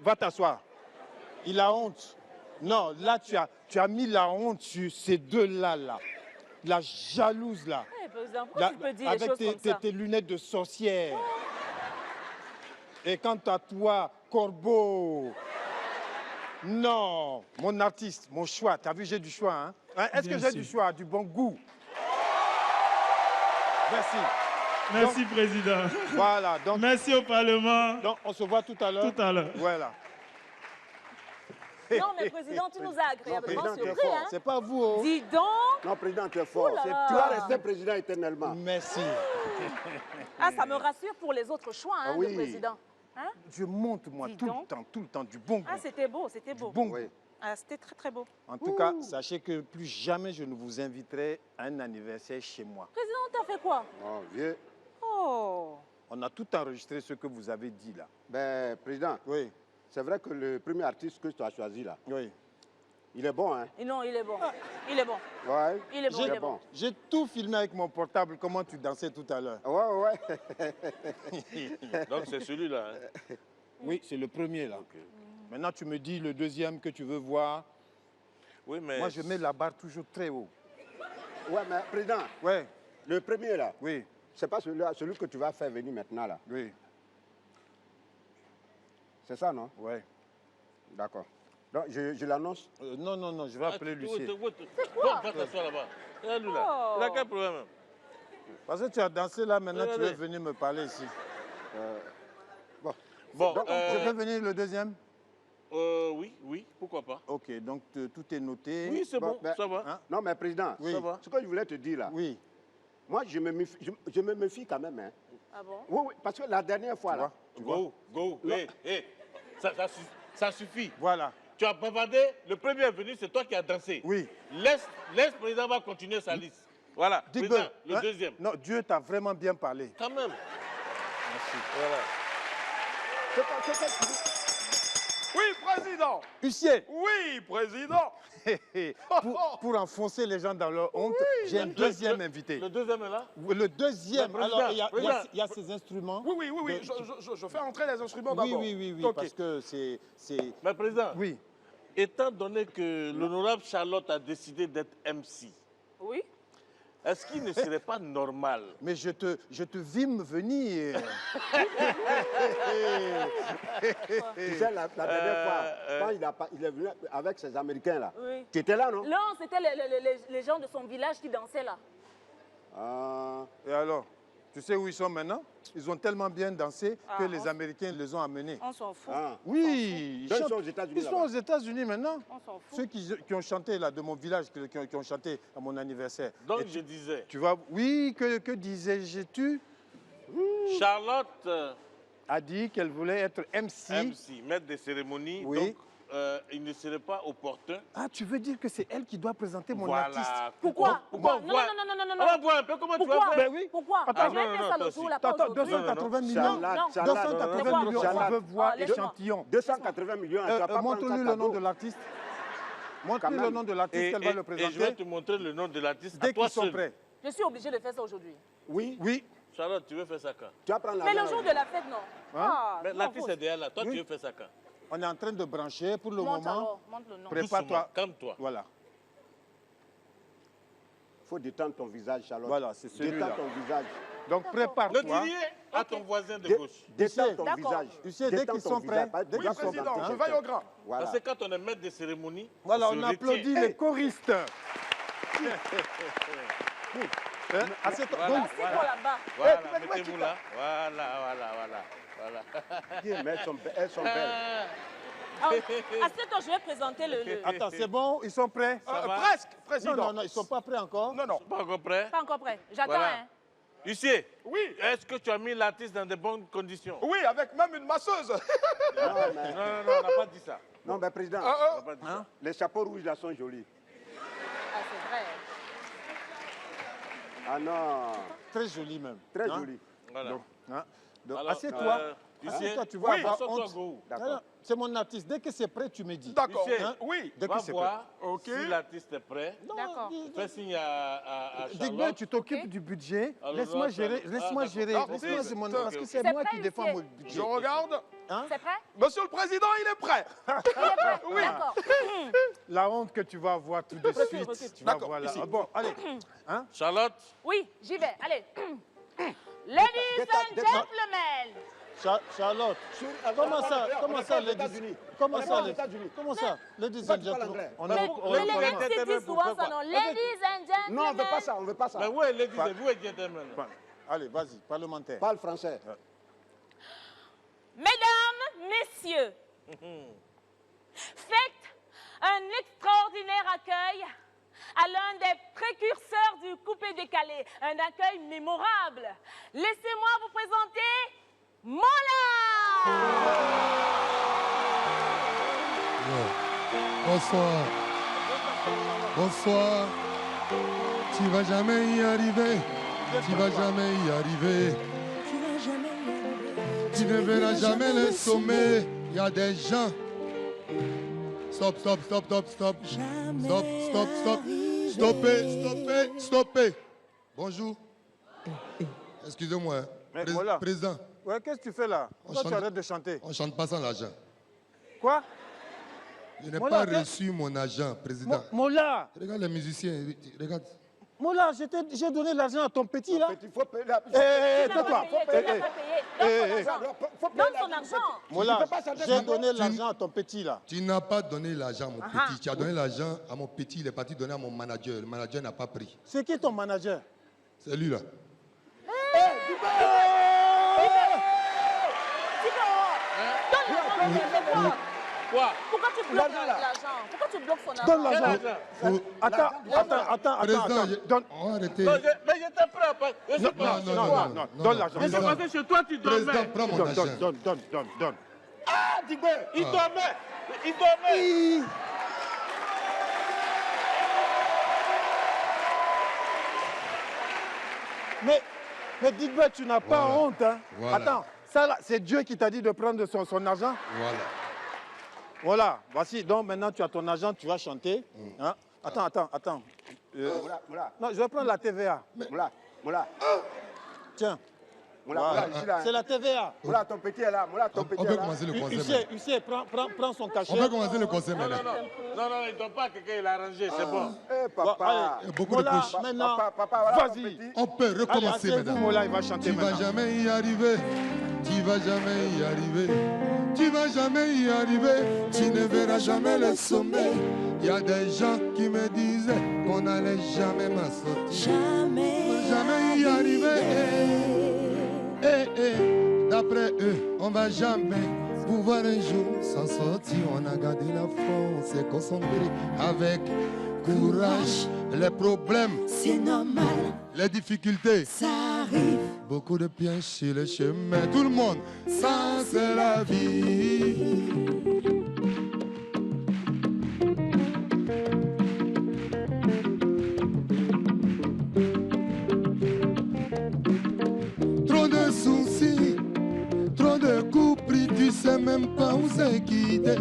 [SPEAKER 2] va t'asseoir. Il a honte. Non, là, tu as mis la honte sur ces deux-là, là. La jalouse, là.
[SPEAKER 3] Eh, président, pourquoi tu peux dire des
[SPEAKER 2] avec
[SPEAKER 3] choses comme ça?
[SPEAKER 2] tes lunettes de sorcière. Et quant à toi, Corbeau. Non, mon artiste, mon choix. T'as vu, j'ai du choix, hein? Est-ce que j'ai du choix, du bon goût? Merci.
[SPEAKER 10] Merci, président.
[SPEAKER 2] Voilà, donc,
[SPEAKER 10] Merci au Parlement.
[SPEAKER 2] donc on se voit tout à l'heure.
[SPEAKER 10] Tout à l'heure.
[SPEAKER 2] Voilà.
[SPEAKER 3] Non, mais président, tu nous as agréablement
[SPEAKER 6] président, tu es
[SPEAKER 3] surpris,
[SPEAKER 6] fort.
[SPEAKER 3] hein?
[SPEAKER 2] C'est pas vous, oh.
[SPEAKER 3] Dis donc.
[SPEAKER 6] Non, président, tu es fort.
[SPEAKER 3] Ouh là là.
[SPEAKER 6] Tu vas rester président éternellement.
[SPEAKER 2] Merci.
[SPEAKER 3] Ah, ça me rassure pour les autres choix, hein,
[SPEAKER 6] Ah oui.
[SPEAKER 3] de président. Hein?
[SPEAKER 2] Je monte, moi,
[SPEAKER 3] Dis
[SPEAKER 2] tout
[SPEAKER 3] donc.
[SPEAKER 2] le temps, du bon goût.
[SPEAKER 3] Ah, c'était beau, c'était beau.
[SPEAKER 2] Bon goût.
[SPEAKER 6] Oui.
[SPEAKER 3] Ah, c'était très, très beau.
[SPEAKER 2] En tout cas, sachez que plus jamais je ne vous inviterai à un anniversaire chez moi.
[SPEAKER 3] Président, t'as fait quoi?
[SPEAKER 6] Oh, vieux.
[SPEAKER 3] Oh.
[SPEAKER 2] On a tout enregistré ce que vous avez dit là.
[SPEAKER 6] Ben, président,
[SPEAKER 2] Oui,
[SPEAKER 6] c'est vrai que le premier artiste que tu as choisi là,
[SPEAKER 2] oui.
[SPEAKER 6] il est bon, hein?
[SPEAKER 3] Et non, il est bon. Il est bon.
[SPEAKER 6] Ouais.
[SPEAKER 3] Il est bon,
[SPEAKER 6] Il
[SPEAKER 3] il
[SPEAKER 6] est
[SPEAKER 3] est bon.
[SPEAKER 6] bon.
[SPEAKER 2] J'ai tout filmé avec mon portable, comment tu dansais tout à l'heure.
[SPEAKER 6] Ouais, ouais.
[SPEAKER 8] Donc c'est celui-là. Hein.
[SPEAKER 2] Oui, c'est le premier là. Maintenant, tu me dis le deuxième que tu veux voir.
[SPEAKER 8] Oui, mais...
[SPEAKER 2] Moi, je mets la barre toujours très haut.
[SPEAKER 6] Ouais, mais président,
[SPEAKER 2] Oui,
[SPEAKER 6] le premier là,
[SPEAKER 2] oui,
[SPEAKER 6] c'est pas celui que tu vas faire venir maintenant là.
[SPEAKER 2] oui,
[SPEAKER 6] C'est ça, non?
[SPEAKER 2] oui.
[SPEAKER 6] D'accord. Donc, je l'annonce.
[SPEAKER 2] Non, non, non, je vais appeler Lucie.
[SPEAKER 8] Va t'asseoir là-bas. Regarde-lui là.
[SPEAKER 3] Oh.
[SPEAKER 8] Il a quel problème?
[SPEAKER 2] Parce que tu as dansé là, maintenant tu
[SPEAKER 8] Regardez.
[SPEAKER 2] veux venir me parler ici.
[SPEAKER 8] Bon,
[SPEAKER 2] Donc, je fais venir le deuxième?
[SPEAKER 8] oui, pourquoi pas.
[SPEAKER 2] Ok, donc tout est noté.
[SPEAKER 8] Oui, c'est bon,
[SPEAKER 6] ben,
[SPEAKER 8] ça va.
[SPEAKER 2] Hein?
[SPEAKER 6] Non, mais président,
[SPEAKER 2] Oui.
[SPEAKER 8] Ça va.
[SPEAKER 6] ce que je voulais te dire là,
[SPEAKER 2] Oui,
[SPEAKER 6] moi, je me méfie quand même. Hein.
[SPEAKER 3] Ah bon?
[SPEAKER 6] Oui, oui, parce que la dernière fois là,
[SPEAKER 8] Go. Hé, ça suffit.
[SPEAKER 2] voilà.
[SPEAKER 8] Tu as bavardé, le premier est venu, c'est toi qui as dansé.
[SPEAKER 2] Oui.
[SPEAKER 8] Laisse le président va continuer sa liste. Voilà,
[SPEAKER 2] Digbe,
[SPEAKER 8] président, le
[SPEAKER 2] hein?
[SPEAKER 8] deuxième.
[SPEAKER 2] Non, Dieu t'a vraiment bien parlé.
[SPEAKER 8] Quand même.
[SPEAKER 2] Merci.
[SPEAKER 8] Voilà.
[SPEAKER 4] Oui, président.
[SPEAKER 2] Huissier,
[SPEAKER 4] Oui, président.
[SPEAKER 2] pour enfoncer les gens dans leur honte, j'ai un deuxième invité.
[SPEAKER 8] Le deuxième est là.
[SPEAKER 2] Le deuxième,
[SPEAKER 8] Le président,
[SPEAKER 2] alors il y a- il y, a-
[SPEAKER 8] président.
[SPEAKER 2] il y a ces instruments.
[SPEAKER 4] Oui. Je fais entrer les instruments
[SPEAKER 2] Oui,
[SPEAKER 4] d'abord.
[SPEAKER 2] oui,
[SPEAKER 4] Ok.
[SPEAKER 2] parce que c'est...
[SPEAKER 8] Mais président,
[SPEAKER 2] Oui.
[SPEAKER 8] étant donné que l'honorable Charlotte a décidé d'être MC,
[SPEAKER 3] Oui.
[SPEAKER 8] est-ce qu'il ne serait pas normal?
[SPEAKER 2] Mais je te vime venir.
[SPEAKER 6] tu sais, la dernière fois, quand il est venu avec ses Américains là,
[SPEAKER 3] Oui.
[SPEAKER 6] tu étais là, non?
[SPEAKER 3] Non, c'était les gens de son village qui dansaient là.
[SPEAKER 6] Ah,
[SPEAKER 2] Et alors, tu sais où ils sont maintenant? Ils ont tellement bien dansé
[SPEAKER 3] Ah,
[SPEAKER 2] que les Américains les ont amenés.
[SPEAKER 3] On s'en fout.
[SPEAKER 6] ah.
[SPEAKER 2] Oui,
[SPEAKER 6] Donc, ils sont aux États-Unis,
[SPEAKER 2] Ils sont
[SPEAKER 6] là-bas.
[SPEAKER 2] aux États-Unis maintenant.
[SPEAKER 3] On s'en fout.
[SPEAKER 2] Ceux qui ont chanté là de mon village, qui ont chanté à mon anniversaire.
[SPEAKER 8] Donc
[SPEAKER 2] Et
[SPEAKER 8] je disais,
[SPEAKER 2] tu vois, oui, que disais-tu?
[SPEAKER 8] Charlotte,
[SPEAKER 2] A dit qu'elle voulait être MC.
[SPEAKER 8] MC, maître des cérémonies,
[SPEAKER 2] Oui.
[SPEAKER 8] donc il ne serait pas opportun.
[SPEAKER 2] Ah, tu veux dire que c'est elle qui doit présenter mon
[SPEAKER 8] Voilà.
[SPEAKER 2] artiste?
[SPEAKER 3] Pourquoi?
[SPEAKER 8] Pourquoi
[SPEAKER 3] Non, non, non, non, non, non,
[SPEAKER 8] On va
[SPEAKER 3] non.
[SPEAKER 8] voir un peu comment tu vas
[SPEAKER 3] Pourquoi?
[SPEAKER 8] faire.
[SPEAKER 2] Ben oui.
[SPEAKER 3] Pourquoi?
[SPEAKER 2] Attends,
[SPEAKER 3] Je vais
[SPEAKER 8] non,
[SPEAKER 3] faire
[SPEAKER 8] non,
[SPEAKER 3] ça
[SPEAKER 8] toi
[SPEAKER 3] le jour,
[SPEAKER 8] aussi.
[SPEAKER 3] là, pas
[SPEAKER 2] Attends,
[SPEAKER 3] aujourd'hui.
[SPEAKER 2] 280 millions.
[SPEAKER 6] Charlotte,
[SPEAKER 3] non.
[SPEAKER 6] Charlotte,
[SPEAKER 2] 280
[SPEAKER 3] non,
[SPEAKER 2] millions,
[SPEAKER 3] non,
[SPEAKER 2] on veut voir
[SPEAKER 3] non, laisse-moi.
[SPEAKER 2] échantillon.
[SPEAKER 6] 280 millions, tu vas pas prendre ça
[SPEAKER 2] Montre-lui le nom
[SPEAKER 6] cadeau.
[SPEAKER 2] de l'artiste. Montre-lui
[SPEAKER 6] Quand
[SPEAKER 2] le
[SPEAKER 6] même.
[SPEAKER 2] nom de l'artiste qu'elle va le
[SPEAKER 8] Et je vais
[SPEAKER 2] présenter
[SPEAKER 8] te montrer le nom de l'artiste à
[SPEAKER 2] dès
[SPEAKER 8] toi
[SPEAKER 2] qu'ils sont
[SPEAKER 8] seul.
[SPEAKER 2] prêts.
[SPEAKER 3] Je suis obligée de faire ça aujourd'hui.
[SPEAKER 6] Oui,
[SPEAKER 2] Oui,
[SPEAKER 8] Charlotte, tu veux faire ça quand?
[SPEAKER 6] Tu vas prendre
[SPEAKER 3] Mais
[SPEAKER 6] l'argent.
[SPEAKER 3] le jour de la fête, non. Ah,
[SPEAKER 8] Mais
[SPEAKER 3] non,
[SPEAKER 8] l'artiste
[SPEAKER 3] faut-
[SPEAKER 8] est derrière là. Toi,
[SPEAKER 2] Oui.
[SPEAKER 8] tu veux faire ça quand?
[SPEAKER 2] On est en train de brancher pour le
[SPEAKER 3] Monte
[SPEAKER 2] moment.
[SPEAKER 3] alors, monte le nom.
[SPEAKER 2] Prépare-toi.
[SPEAKER 8] Calme-toi.
[SPEAKER 2] Voilà.
[SPEAKER 6] Il faut détendre ton visage, Charlotte.
[SPEAKER 2] Voilà, c'est celui-là.
[SPEAKER 6] Détends ton visage.
[SPEAKER 2] Donc
[SPEAKER 8] Le
[SPEAKER 2] prépare-toi.
[SPEAKER 8] diriez à ton voisin de
[SPEAKER 6] Dé-
[SPEAKER 8] gauche.
[SPEAKER 6] Détends ton
[SPEAKER 3] D'accord.
[SPEAKER 6] visage.
[SPEAKER 2] Tu sais, dès
[SPEAKER 6] Détends
[SPEAKER 2] qu'ils
[SPEAKER 6] ton
[SPEAKER 2] sont
[SPEAKER 6] visage.
[SPEAKER 2] prêts, dès
[SPEAKER 4] Oui,
[SPEAKER 2] qu'ils sont
[SPEAKER 4] président,
[SPEAKER 2] prêts,
[SPEAKER 4] je
[SPEAKER 2] hein.
[SPEAKER 4] veille au grand.
[SPEAKER 6] Voilà.
[SPEAKER 8] Parce que quand on est maître de cérémonie,
[SPEAKER 2] Voilà,
[SPEAKER 8] se
[SPEAKER 2] on
[SPEAKER 8] retient.
[SPEAKER 2] applaudit les choristes. Hein, assieds-toi.
[SPEAKER 8] Voilà.
[SPEAKER 2] Donc,
[SPEAKER 3] Assieds-toi là-bas.
[SPEAKER 8] Voilà,
[SPEAKER 6] tu fais quoi,
[SPEAKER 8] mettez-vous là. Voilà.
[SPEAKER 6] Bien, mais elles sont belles.
[SPEAKER 3] Ah, assieds-toi, je vais présenter le...
[SPEAKER 2] attends, c'est bon, ils sont prêts?
[SPEAKER 8] va?
[SPEAKER 4] Presque,
[SPEAKER 2] Non,
[SPEAKER 4] président.
[SPEAKER 2] non, non, ils ne sont pas prêts encore.
[SPEAKER 4] Non, non.
[SPEAKER 8] Pas encore prêt?
[SPEAKER 3] Pas encore prêt. J'attends,
[SPEAKER 8] Voilà.
[SPEAKER 3] hein.
[SPEAKER 8] Huissier,
[SPEAKER 4] Oui,
[SPEAKER 8] est-ce que tu as mis l'artiste dans de bonnes conditions?
[SPEAKER 4] oui, avec même une masseuse.
[SPEAKER 6] Non, mais,
[SPEAKER 8] Non, on n'a pas dit ça.
[SPEAKER 6] non, mais président,
[SPEAKER 8] On n'a pas dit ça.
[SPEAKER 6] les chapeaux rouges là sont jolis.
[SPEAKER 3] Ah, c'est vrai.
[SPEAKER 6] Ah non,
[SPEAKER 2] Très joli même.
[SPEAKER 6] très
[SPEAKER 2] Hein?
[SPEAKER 6] joli.
[SPEAKER 8] Voilà.
[SPEAKER 2] Hein? Donc,
[SPEAKER 8] Alors,
[SPEAKER 2] assieds-toi.
[SPEAKER 8] Huissier,
[SPEAKER 2] Assieds-toi, tu vas
[SPEAKER 4] oui,
[SPEAKER 2] avoir
[SPEAKER 8] assois-toi,
[SPEAKER 2] honte.
[SPEAKER 8] Gou.
[SPEAKER 2] Non,
[SPEAKER 6] D'accord.
[SPEAKER 2] non, c'est mon artiste. Dès que c'est prêt, tu me dis.
[SPEAKER 4] D'accord.
[SPEAKER 8] Huissier.
[SPEAKER 2] Hein?
[SPEAKER 4] Oui.
[SPEAKER 2] Dès
[SPEAKER 8] Va
[SPEAKER 2] que c'est prêt.
[SPEAKER 8] voir
[SPEAKER 4] Ok.
[SPEAKER 8] si l'artiste est prêt.
[SPEAKER 2] Non,
[SPEAKER 3] D'accord.
[SPEAKER 8] Fais signe à
[SPEAKER 2] Digbé,
[SPEAKER 8] Charlotte.
[SPEAKER 2] tu t'occupes
[SPEAKER 3] Ok.
[SPEAKER 2] du budget.
[SPEAKER 8] Alors,
[SPEAKER 2] Laisse-moi
[SPEAKER 8] là,
[SPEAKER 2] gérer.
[SPEAKER 8] ça-
[SPEAKER 2] Laisse-moi
[SPEAKER 8] ah,
[SPEAKER 2] gérer.
[SPEAKER 4] d'accord.
[SPEAKER 2] Laisse-moi, c'est mon...
[SPEAKER 4] Ok,
[SPEAKER 2] Parce que
[SPEAKER 8] ok.
[SPEAKER 2] c'est
[SPEAKER 3] C'est
[SPEAKER 2] moi
[SPEAKER 3] prêt,
[SPEAKER 2] qui défends
[SPEAKER 3] Huissier?
[SPEAKER 2] mon
[SPEAKER 4] Je
[SPEAKER 2] budget.
[SPEAKER 4] regarde.
[SPEAKER 2] Hein?
[SPEAKER 3] C'est prêt?
[SPEAKER 4] Monsieur le Président, il est prêt.
[SPEAKER 3] Oui. D'accord.
[SPEAKER 2] La honte que tu vas avoir tout de suite.
[SPEAKER 3] recule.
[SPEAKER 2] Tu vas
[SPEAKER 4] D'accord,
[SPEAKER 2] voir là.
[SPEAKER 4] ici.
[SPEAKER 2] Ah, bon, allez. Hein?
[SPEAKER 8] Charlotte,
[SPEAKER 3] Oui, j'y vais. Allez. Ladies and
[SPEAKER 6] Détends-
[SPEAKER 3] gentlemen.
[SPEAKER 2] Charlotte, comment ça, comment ça,
[SPEAKER 6] aux
[SPEAKER 2] ladies,
[SPEAKER 6] États-Unis.
[SPEAKER 2] comment
[SPEAKER 6] On est
[SPEAKER 2] ça,
[SPEAKER 6] pas aux
[SPEAKER 2] les-
[SPEAKER 6] États-Unis.
[SPEAKER 2] comment ça, ladies
[SPEAKER 6] Pourquoi
[SPEAKER 2] and
[SPEAKER 6] tu parles
[SPEAKER 2] gentlemen,
[SPEAKER 6] anglais?
[SPEAKER 2] on
[SPEAKER 3] Mais,
[SPEAKER 2] a,
[SPEAKER 3] mais les
[SPEAKER 8] gentlemen,
[SPEAKER 3] MC disent souvent ça,
[SPEAKER 8] pourquoi
[SPEAKER 3] non? Ladies and gentlemen.
[SPEAKER 6] Non, on ne veut pas ça, on ne veut pas ça.
[SPEAKER 8] mais où est Lady Vous êtes gentleman.
[SPEAKER 2] Allez, vas-y, parlementaire.
[SPEAKER 6] Parle français.
[SPEAKER 3] Mesdames, messieurs, faites un extraordinaire accueil à l'un des précurseurs du coupé décalé. Un accueil mémorable. Laissez-moi vous présenter Mola.
[SPEAKER 11] Bonsoir. Bonsoir. Tu vas jamais y arriver. Tu vas jamais y arriver. Tu ne verras jamais le sommet. Il y a des gens. Stop, stop, stop, stop, stop. Stop, stop, stop. Stoppez, stoppez, stoppez. Bonjour. Excusez-moi.
[SPEAKER 2] Mais voilà.
[SPEAKER 11] Président,
[SPEAKER 2] Ouais, qu'est-ce que tu fais là? Pourquoi tu
[SPEAKER 11] chante-
[SPEAKER 2] arrêtes de chanter?
[SPEAKER 11] on ne chante pas sans l'argent.
[SPEAKER 2] Quoi?
[SPEAKER 11] Je n'ai
[SPEAKER 2] Voilà,
[SPEAKER 11] pas
[SPEAKER 2] qu'est-
[SPEAKER 11] reçu mon argent, président.
[SPEAKER 2] Mola,
[SPEAKER 11] Regarde les musiciens, regarde.
[SPEAKER 2] Mola, j'ai donné l'argent à ton petit là.
[SPEAKER 6] Il faut payer la...
[SPEAKER 2] Eh,
[SPEAKER 3] Tu n'as
[SPEAKER 2] tais-toi.
[SPEAKER 3] pas payé, tu n'as pas payé. Donne son argent.
[SPEAKER 6] Faut payer
[SPEAKER 3] Donne
[SPEAKER 6] la-
[SPEAKER 3] son argent.
[SPEAKER 2] Mola,
[SPEAKER 6] peux pas chanter
[SPEAKER 2] j'ai
[SPEAKER 6] sans
[SPEAKER 2] donné l'argent à ton petit là.
[SPEAKER 11] Tu n'as pas donné l'argent à mon petit. Tu as donné l'argent à mon petit. Il est parti donner à mon manager. Le manager n'a pas pris.
[SPEAKER 2] C'est qui ton manager?
[SPEAKER 11] C'est lui là.
[SPEAKER 3] Donne l'argent.
[SPEAKER 8] Quoi?
[SPEAKER 3] Pourquoi tu bloques l'argent? Pourquoi tu bloques son argent?
[SPEAKER 2] Donne l'argent.
[SPEAKER 11] Faut-
[SPEAKER 2] Attends.
[SPEAKER 11] Président,
[SPEAKER 2] Donne.
[SPEAKER 11] on va arrêter.
[SPEAKER 8] Non, mais j'étais prêt à passer. Je suis
[SPEAKER 11] Non,
[SPEAKER 8] pas.
[SPEAKER 11] non, non, non.
[SPEAKER 2] Donne l'argent.
[SPEAKER 8] Je suis
[SPEAKER 11] Président,
[SPEAKER 8] passé chez toi, tu dormais.
[SPEAKER 11] Président, prends mon argent.
[SPEAKER 2] Donne.
[SPEAKER 6] Ah, Digbé.
[SPEAKER 8] Il dormait. Il dormait.
[SPEAKER 2] Mais Digbé, tu n'as pas
[SPEAKER 11] Voilà.
[SPEAKER 2] honte, hein?
[SPEAKER 11] Voilà.
[SPEAKER 2] Attends, ça là, c'est Dieu qui t'a dit de prendre son argent?
[SPEAKER 11] Voilà.
[SPEAKER 2] Voilà, voici. Donc maintenant, tu as ton argent, tu vas chanter. Hein? Attends.
[SPEAKER 6] Moula,
[SPEAKER 2] Non, je vais prendre la TVA.
[SPEAKER 6] Moula,
[SPEAKER 2] Tiens,
[SPEAKER 6] Moula, ici là.
[SPEAKER 2] c'est la TVA.
[SPEAKER 6] Moula, ton petit est là. Moula, ton petit
[SPEAKER 11] On
[SPEAKER 6] est
[SPEAKER 11] peut
[SPEAKER 6] là.
[SPEAKER 11] commencer le concert.
[SPEAKER 2] Huissier, prends son cachet.
[SPEAKER 11] On peut commencer le concert
[SPEAKER 8] Non,
[SPEAKER 11] maintenant.
[SPEAKER 8] il ne donne pas à quelqu'un, il a arrangé, c'est bon.
[SPEAKER 6] Eh,
[SPEAKER 2] Bon,
[SPEAKER 6] papa.
[SPEAKER 2] allez.
[SPEAKER 11] Il y a beaucoup de
[SPEAKER 2] Voilà,
[SPEAKER 11] poches.
[SPEAKER 2] maintenant,
[SPEAKER 6] Papa, voilà ton
[SPEAKER 2] vas-y.
[SPEAKER 6] petit.
[SPEAKER 11] On peut
[SPEAKER 2] Allez,
[SPEAKER 11] recommencer
[SPEAKER 2] asseyez-vous,
[SPEAKER 11] maintenant.
[SPEAKER 2] Mola, il va chanter
[SPEAKER 11] Tu vas
[SPEAKER 2] maintenant.
[SPEAKER 11] jamais y arriver. Tu vas jamais y arriver. Tu vas jamais y arriver. Tu ne verras jamais le sommet. Il y a des gens qui me disaient qu'on n'allait jamais m'en sortir. Jamais y arriver. D'après eux, on va jamais pouvoir un jour s'en sortir. On a gardé la force, s'est concentré avec courage. Les problèmes,
[SPEAKER 12] C'est normal,
[SPEAKER 11] les difficultés,
[SPEAKER 12] ça arrive.
[SPEAKER 11] beaucoup de pièges sur le chemin. Tout le monde, ça c'est la vie. Trop de soucis, trop de coups pris, tu sais même pas où c'est quitté.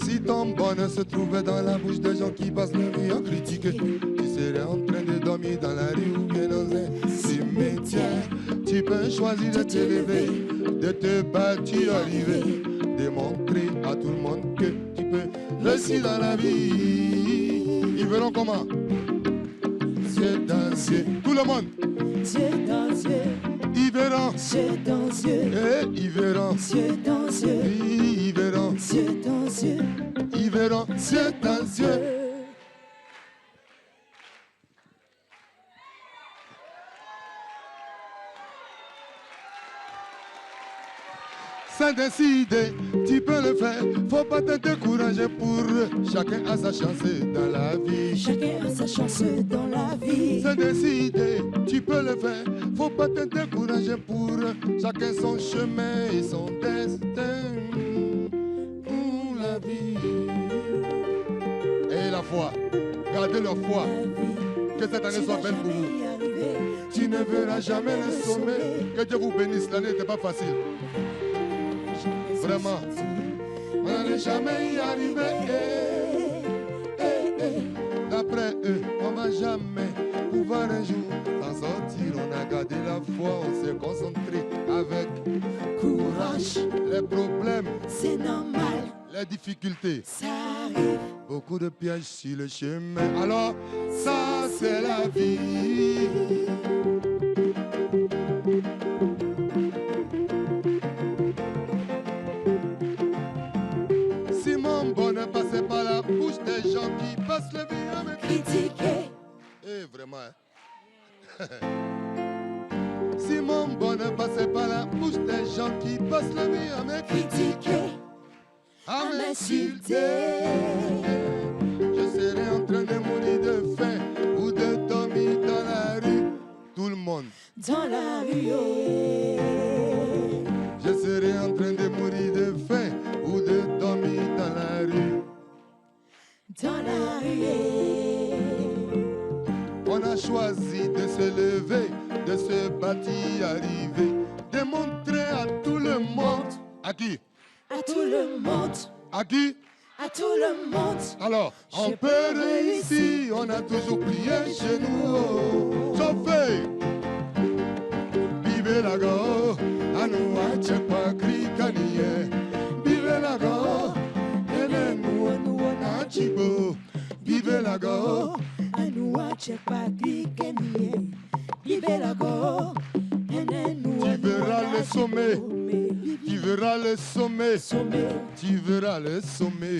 [SPEAKER 11] Si ton bonheur se trouvait dans la bouche de gens qui passent leur vie à critiquer, tu serais en train de dormir dans la rue ou bien dans un cimetière. Tu peux choisir de t'élever, de te battre, y arriver, démontrer à tout le monde que tu peux réussir dans la vie. Ils verront comment? Yeux dans yeux, tout le monde.
[SPEAKER 12] Yeux dans yeux,
[SPEAKER 11] Ils verront.
[SPEAKER 12] yeux dans yeux,
[SPEAKER 11] Et ils verront.
[SPEAKER 12] yeux dans yeux,
[SPEAKER 11] Ils verront.
[SPEAKER 12] yeux dans yeux,
[SPEAKER 11] Ils verront. Yeux dans yeux. C'est décidé, tu peux le faire, faut pas te décourager pour chacun a sa chance dans la vie.
[SPEAKER 12] Chacun a sa chance dans la vie.
[SPEAKER 11] C'est décidé, tu peux le faire, faut pas te décourager pour chacun son chemin et son destin. Pour la vie. Et la foi, gardez leur foi, que cette année soit belle pour vous. Tu ne verras jamais le sommet, que Dieu vous bénisse, l'année n'était pas facile. Vraiment, on n'allait jamais y arriver. D'après eux, on va jamais pouvoir un jour s'en sortir. On a gardé la foi, on s'est concentré avec courage. Les problèmes,
[SPEAKER 12] c'est normal.
[SPEAKER 11] Les difficultés,
[SPEAKER 12] ça arrive.
[SPEAKER 11] Beaucoup de pièges sur le chemin. Alors, ça c'est la vie. Ne passez pas la bouche des gens qui passent le vie à me critiquer. Eh, vraiment, hein? Si mon bon ne passait pas la bouche des gens qui passent le vie à me critiquer, à m'insulter, je serais en train de mourir de faim ou de dormir dans la rue. Tout le monde.
[SPEAKER 12] Dans la rue, oh.
[SPEAKER 11] Je serais en train de mourir de faim ou de dormir dans la rue.
[SPEAKER 12] Dans la rue.
[SPEAKER 11] On a choisi de se lever, de se bâtir, arriver, de montrer à tout le monde. À qui?
[SPEAKER 12] À tout le monde.
[SPEAKER 11] À qui?
[SPEAKER 12] À tout le monde.
[SPEAKER 11] Alors, on peut réussir, on a toujours prié chez nous. Chauffez! Vive la go, à nous à Tchepa Krikaniye. Vive la go, et nous à Chibo. Vive la go,
[SPEAKER 12] à nous à Tchepa Krikaniye. Vive la go, et nous à
[SPEAKER 11] tu verras le sommet. Tu verras le sommet. Tu verras le sommet.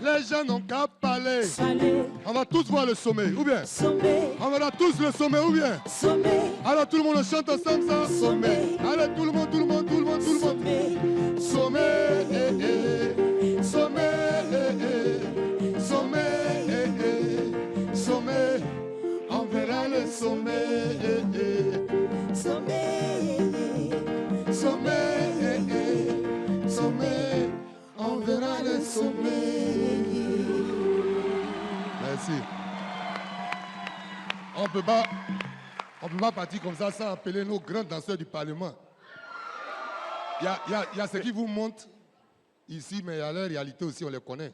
[SPEAKER 11] Les gens n'ont qu'à parler. On va tous voir le sommet, ou bien? On verra tous le sommet, ou bien? Alors tout le monde chante ensemble ça. Sommet. Allez, tout le monde, tout le monde, tout le monde, tout le monde. Sommet, sommet, sommet, sommet. On verra le sommet. Sommet, on verra le sommet. Merci. On ne peut pas partir comme ça sans appeler nos grands danseurs du Parlement. Il y a ce qui vous montre ici, mais il y a leur réalité aussi, on les connaît.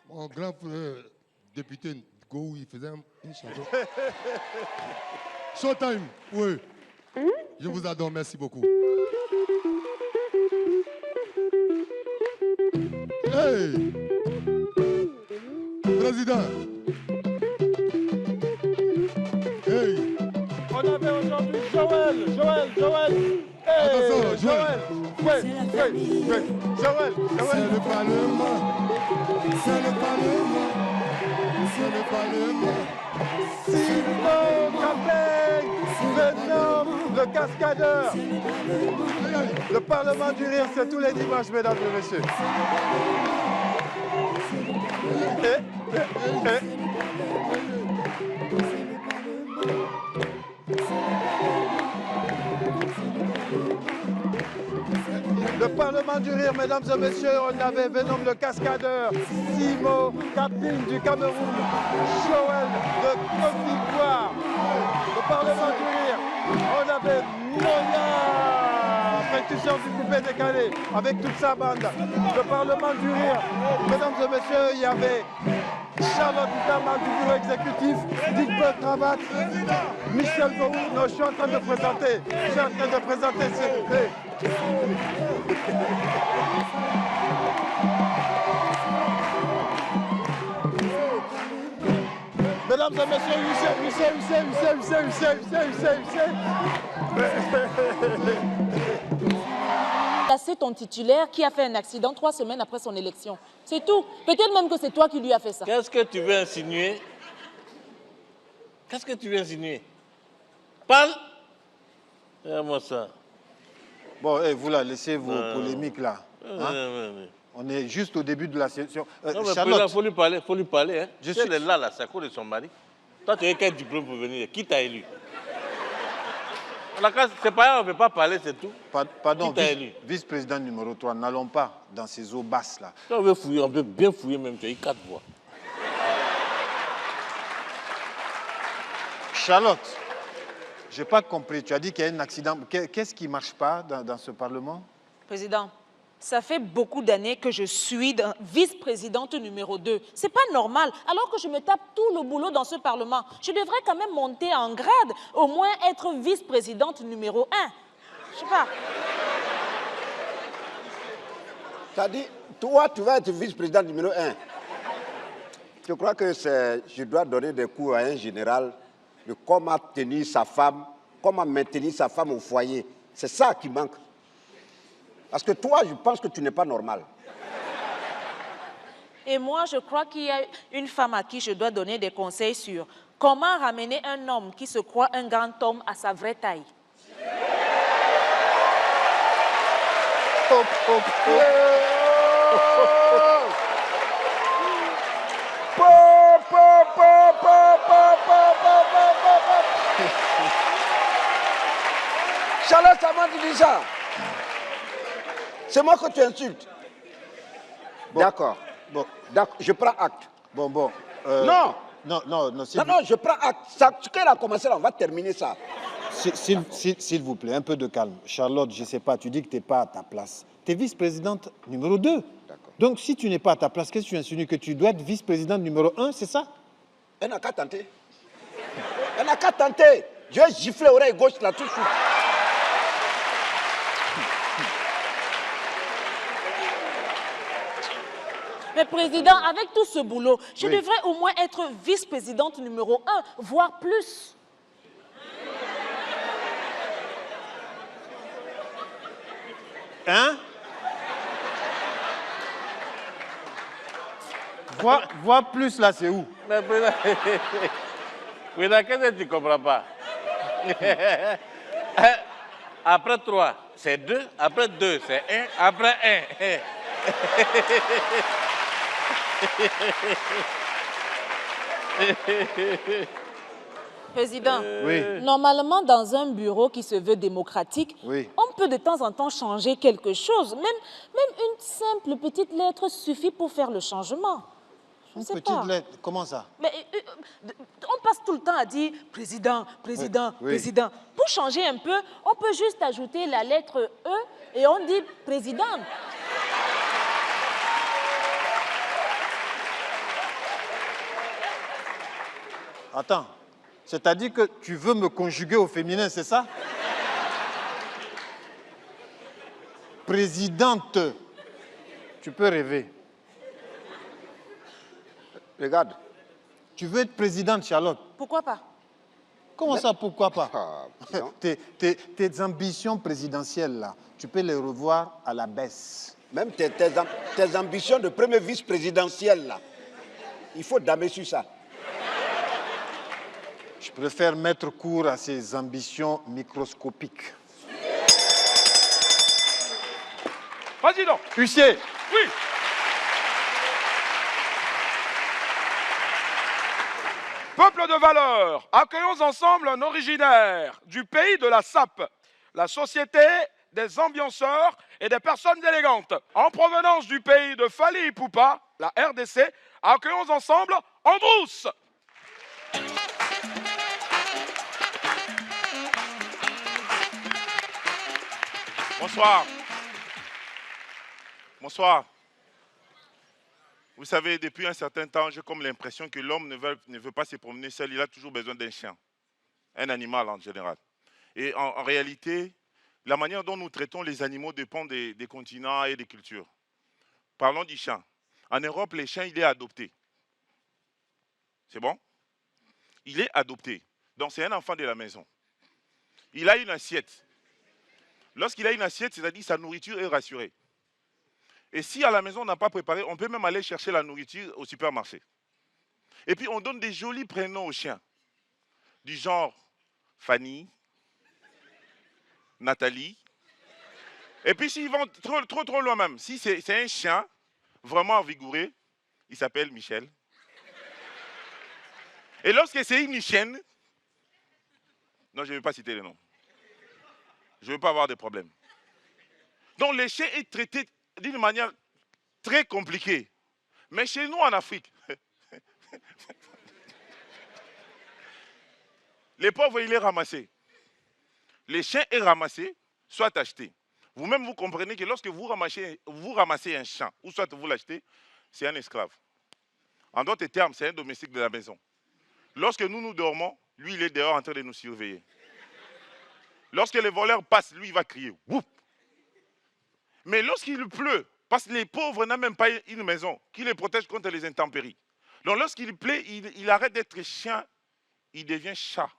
[SPEAKER 11] Mon grand frère, député Go, il faisait une chanson. Showtime, oui. Je vous adore, merci beaucoup. Hey! Président! Hey!
[SPEAKER 8] On avait aujourd'hui Joël! Hey!
[SPEAKER 11] Attention,
[SPEAKER 8] Joël! Oui, Joël!
[SPEAKER 11] C'est le Parlement! C'est le Parlement! C'est le Parlement!
[SPEAKER 1] Simon Campagne, le cascadeur. Le Parlement du rire, c'est tous les dimanches, mesdames et messieurs. Le Parlement du rire, mesdames et messieurs, on avait Venom le cascadeur, Simo Kaping du Cameroun, Joël de Côte d'Ivoire. Le Parlement du rire, on avait Moya, percussion du coupé décalé, avec toute sa bande. Le Parlement du rire, mesdames et messieurs, il y avait
[SPEAKER 2] Charlotte Dutama du bureau exécutif, Dick Cravate, Michel Zorou. Non, je suis en train de présenter. Je suis en train de présenter, s'il vous plaît. Mesdames et messieurs,
[SPEAKER 3] C'est ton titulaire qui a fait un accident 3 semaines après son élection. C'est tout. Peut-être même que c'est toi qui lui as fait ça.
[SPEAKER 8] Qu'est-ce que tu veux insinuer? Qu'est-ce que tu veux insinuer? Parle. Regarde-moi ça.
[SPEAKER 2] Bon, vous là, laissez vos polémiques là. Hein? On est juste au début de la session.
[SPEAKER 8] Non, mais
[SPEAKER 2] Charlotte,
[SPEAKER 8] faut lui parler. Hein. Si elle est là, c'est à cause de son mari. Toi, tu as quel diplôme pour venir? Qui t'a élu? C'est pas grave, on ne veut pas parler, c'est tout.
[SPEAKER 2] Pardon,
[SPEAKER 8] Qui t'a élu?
[SPEAKER 2] vice-président numéro 3, n'allons pas dans ces eaux basses là.
[SPEAKER 8] Si on veut fouiller, on peut bien fouiller même, tu as eu 4 voix.
[SPEAKER 2] Charlotte, je n'ai pas compris. Tu as dit qu'il y a un accident. Qu'est-ce qui ne marche pas dans ce Parlement?
[SPEAKER 3] Président, ça fait beaucoup d'années que je suis vice-présidente numéro 2. C'est pas normal. Alors que je me tape tout le boulot dans ce Parlement, je devrais quand même monter en grade, au moins être vice-présidente numéro 1. Je sais pas.
[SPEAKER 6] Ça dit, toi, tu vas être vice-président numéro 1. Je crois que je dois donner des cours à un général de comment tenir sa femme, comment maintenir sa femme au foyer. C'est ça qui manque. Parce que toi, je pense que tu n'es pas normal.
[SPEAKER 3] Et moi, je crois qu'il y a une femme à qui je dois donner des conseils sur comment ramener un homme qui se croit un grand homme à sa vraie taille.
[SPEAKER 6] Charlotte, ça m'a dit ça. C'est moi que tu insultes. Bon. D'accord. Bon. D'accord. Je prends acte.
[SPEAKER 2] Non.
[SPEAKER 6] Non.
[SPEAKER 2] Non,
[SPEAKER 6] Je prends acte. Ce qu'elle a commencé là, on va terminer ça.
[SPEAKER 2] S'il vous plaît, un peu de calme. Charlotte, je ne sais pas, tu dis que tu n'es pas à ta place. Tu es vice-présidente numéro 2. Donc, si tu n'es pas à ta place, qu'est-ce que tu insinues? Que tu dois être vice-présidente numéro 1, c'est ça?
[SPEAKER 6] Elle n'a qu'à tenter. Elle n'a qu'à tenter. Je vais gifler l'oreille gauche là tout de suite.
[SPEAKER 3] Mais président, avec tout ce boulot, je
[SPEAKER 2] Oui.
[SPEAKER 3] devrais au moins être vice-présidente numéro 1, voire plus.
[SPEAKER 2] Hein? Vois plus là, c'est où?
[SPEAKER 8] Mais président, qu'est-ce que tu ne comprends pas? Après 3, c'est 2. Après 2, c'est 1. Après 1.
[SPEAKER 3] Président,
[SPEAKER 2] Oui.
[SPEAKER 3] normalement, dans un bureau qui se veut démocratique,
[SPEAKER 2] Oui.
[SPEAKER 3] on peut de temps en temps changer quelque chose. Même une simple petite lettre suffit pour faire le changement. Je ne sais
[SPEAKER 2] Petite
[SPEAKER 3] pas.
[SPEAKER 2] lettre, comment ça?
[SPEAKER 3] Mais on passe tout le temps à dire président, président,
[SPEAKER 2] Oui.
[SPEAKER 3] président. Pour changer un peu, on peut juste ajouter la lettre E et on dit président.
[SPEAKER 2] Attends, c'est-à-dire que tu veux me conjuguer au féminin, c'est ça? Présidente, tu peux rêver.
[SPEAKER 6] Regarde.
[SPEAKER 2] Tu veux être présidente, Charlotte?
[SPEAKER 3] Pourquoi pas?
[SPEAKER 2] Comment ça, pourquoi pas?
[SPEAKER 6] Non.
[SPEAKER 2] Tes ambitions présidentielles, là, tu peux les revoir à la baisse.
[SPEAKER 6] Même tes ambitions de premier vice-présidentiel, là, il faut damer sur ça.
[SPEAKER 2] Je préfère mettre court à ces ambitions microscopiques.
[SPEAKER 4] Président.
[SPEAKER 2] Huissier.
[SPEAKER 4] Oui. Peuple de valeur, accueillons ensemble un originaire du pays de la sape, la société des ambianceurs et des personnes élégantes. En provenance du pays de Fali Ipupa, la RDC, accueillons ensemble Androusse. Bonsoir. Bonsoir.
[SPEAKER 13] Vous savez, depuis un certain temps, j'ai comme l'impression que l'homme ne veut pas se promener seul. Il a toujours besoin d'un chien, un animal en général. Et en réalité, la manière dont nous traitons les animaux dépend des continents et des cultures. Parlons du chien. En Europe, les chiens, il est adopté. C'est bon? Il est adopté. Donc, c'est un enfant de la maison. Il a une assiette. Lorsqu'il a une assiette, c'est-à-dire sa nourriture est rassurée. Et si à la maison, on n'a pas préparé, on peut même aller chercher la nourriture au supermarché. Et puis, on donne des jolis prénoms aux chiens. Du genre Fanny, Nathalie. Et puis, s'ils vont trop loin même, si c'est un chien vraiment vigoureux, il s'appelle Michel. Et lorsque c'est une chienne, non, je ne vais pas citer les noms. Je ne veux pas avoir de problème. Donc, le chien est traité d'une manière très compliquée. Mais chez nous, en Afrique, les pauvres, il est ramassé. Le chien est ramassé, soit acheté. Vous-même, vous comprenez que lorsque vous ramassez un chien, ou soit vous l'achetez, c'est un esclave. En d'autres termes, c'est un domestique de la maison. Lorsque nous dormons, lui, il est dehors en train de nous surveiller. Lorsque les voleurs passent, lui, il va crier. Whoop. Mais lorsqu'il pleut, parce que les pauvres n'ont même pas une maison qui les protège contre les intempéries. Donc lorsqu'il pleut, il arrête d'être chien, il devient chat.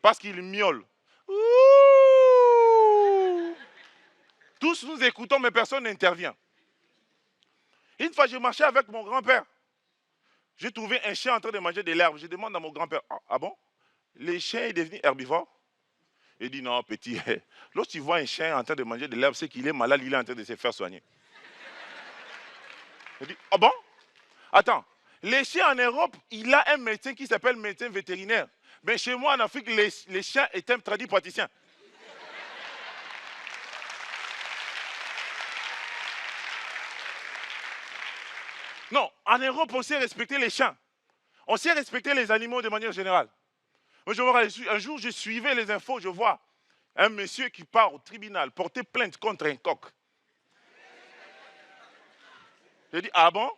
[SPEAKER 13] Parce qu'il miaule. Ouh. Tous nous écoutons, mais personne n'intervient. Une fois, je marchais avec mon grand-père. J'ai trouvé un chien en train de manger de l'herbe. Je demande à mon grand-père, ah bon? Le chien est devenu herbivore? Il dit, non, petit, lorsque tu vois un chien en train de manger de l'herbe, c'est qu'il est malade, il est en train de se faire soigner. Il dit, ah bon? Attends, les chiens en Europe, il a un médecin qui s'appelle médecin vétérinaire. Mais chez moi, en Afrique, les chiens est un tradipraticien. Non, en Europe, on sait respecter les chiens. On sait respecter les animaux de manière générale. Moi, un jour, je suivais les infos, je vois un monsieur qui part au tribunal porter plainte contre un coq. Je dis, ah bon?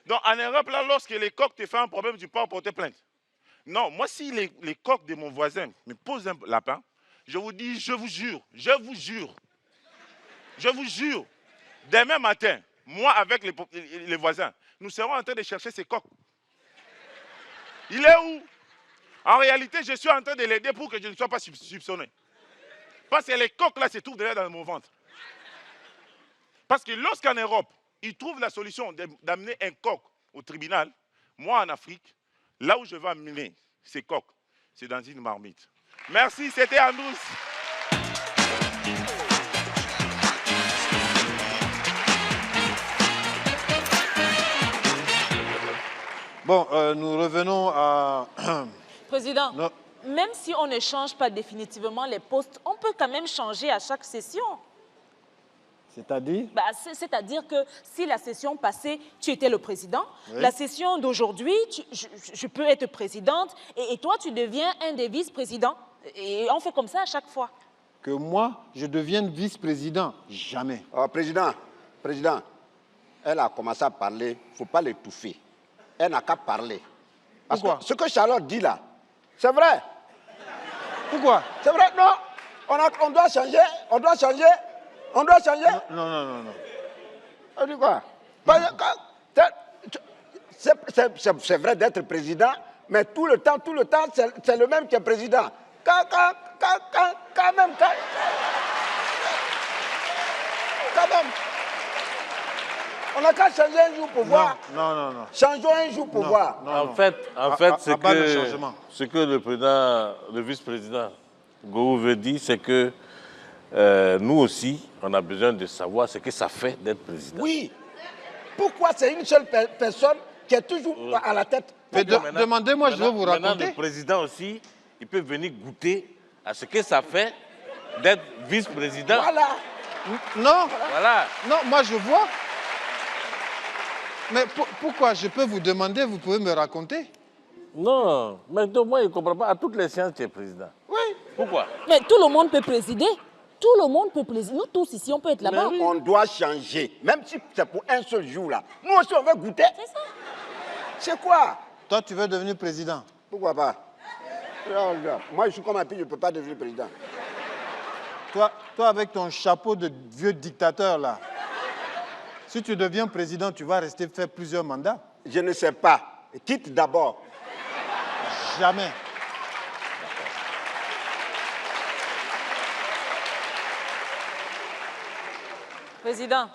[SPEAKER 13] Donc, en Europe, là, lorsque les coqs te font un problème, tu pars porter plainte. Non, moi, si les coqs de mon voisin me posent un lapin, je vous dis, je vous jure, demain matin, moi, avec les voisins, nous serons en train de chercher ces coqs. Il est où? En réalité, je suis en train de l'aider pour que je ne sois pas soupçonné. Parce que les coqs, là, se trouvent déjà dans mon ventre. Parce que lorsqu'en Europe, ils trouvent la solution d'amener un coq au tribunal, moi, en Afrique, là où je vais amener ces coqs, c'est dans une marmite. Merci, c'était Andous.
[SPEAKER 2] Bon, nous revenons à...
[SPEAKER 3] Président,
[SPEAKER 2] non.
[SPEAKER 3] Même si on ne change pas définitivement les postes, on peut quand même changer à chaque session.
[SPEAKER 2] C'est-à-dire?
[SPEAKER 3] C'est-à-dire que si la session passée, tu étais le président, oui. La session d'aujourd'hui, je peux être présidente, et toi, tu deviens un des vice-présidents. Et on fait comme ça à chaque fois.
[SPEAKER 2] Que moi, je devienne vice-président? Jamais.
[SPEAKER 6] Président, elle a commencé à parler, il ne faut pas l'étouffer. Elle n'a qu'à parler. Parce
[SPEAKER 2] Pourquoi?
[SPEAKER 6] que ce que Charlotte dit là, c'est vrai.
[SPEAKER 2] Pourquoi? C'est
[SPEAKER 6] vrai, non. On doit changer.
[SPEAKER 2] Non.
[SPEAKER 6] On dit quoi? C'est vrai d'être président, mais tout le temps, c'est le même qui est président. Quand même. On n'a qu'à changer un jour pour voir.
[SPEAKER 2] Non.
[SPEAKER 6] Changeons un jour pour voir.
[SPEAKER 8] En fait, ce que le vice-président Gou veut dire, c'est que nous aussi, on a besoin de savoir ce que ça fait d'être président.
[SPEAKER 6] Oui. Pourquoi c'est une seule personne qui est toujours à la tête?
[SPEAKER 2] Mais demandez-moi, je vais vous raconter.
[SPEAKER 8] Maintenant, le président aussi, il peut venir goûter à ce que ça fait d'être vice-président.
[SPEAKER 6] Voilà.
[SPEAKER 2] Non.
[SPEAKER 8] Voilà.
[SPEAKER 2] Non, moi je vois. Mais pourquoi? Je peux vous demander, vous pouvez me raconter?
[SPEAKER 8] Non, mais moi, je ne comprends pas. À toutes les séances, tu es président.
[SPEAKER 2] Oui.
[SPEAKER 8] Pourquoi?
[SPEAKER 3] Mais tout le monde peut présider.
[SPEAKER 14] tout le monde peut présider. Nous tous ici, on peut être là-bas.
[SPEAKER 6] On doit changer. Même si c'est pour un seul jour là. Nous aussi, on veut goûter.
[SPEAKER 14] C'est ça.
[SPEAKER 6] C'est quoi?
[SPEAKER 2] Toi, tu veux devenir président?
[SPEAKER 6] Pourquoi pas? Moi, je suis comme un petit, je ne peux pas devenir président.
[SPEAKER 2] Toi, avec ton chapeau de vieux dictateur là, si tu deviens président, tu vas rester faire plusieurs mandats?
[SPEAKER 6] Je ne sais pas. Quitte d'abord.
[SPEAKER 2] Jamais.
[SPEAKER 3] Président.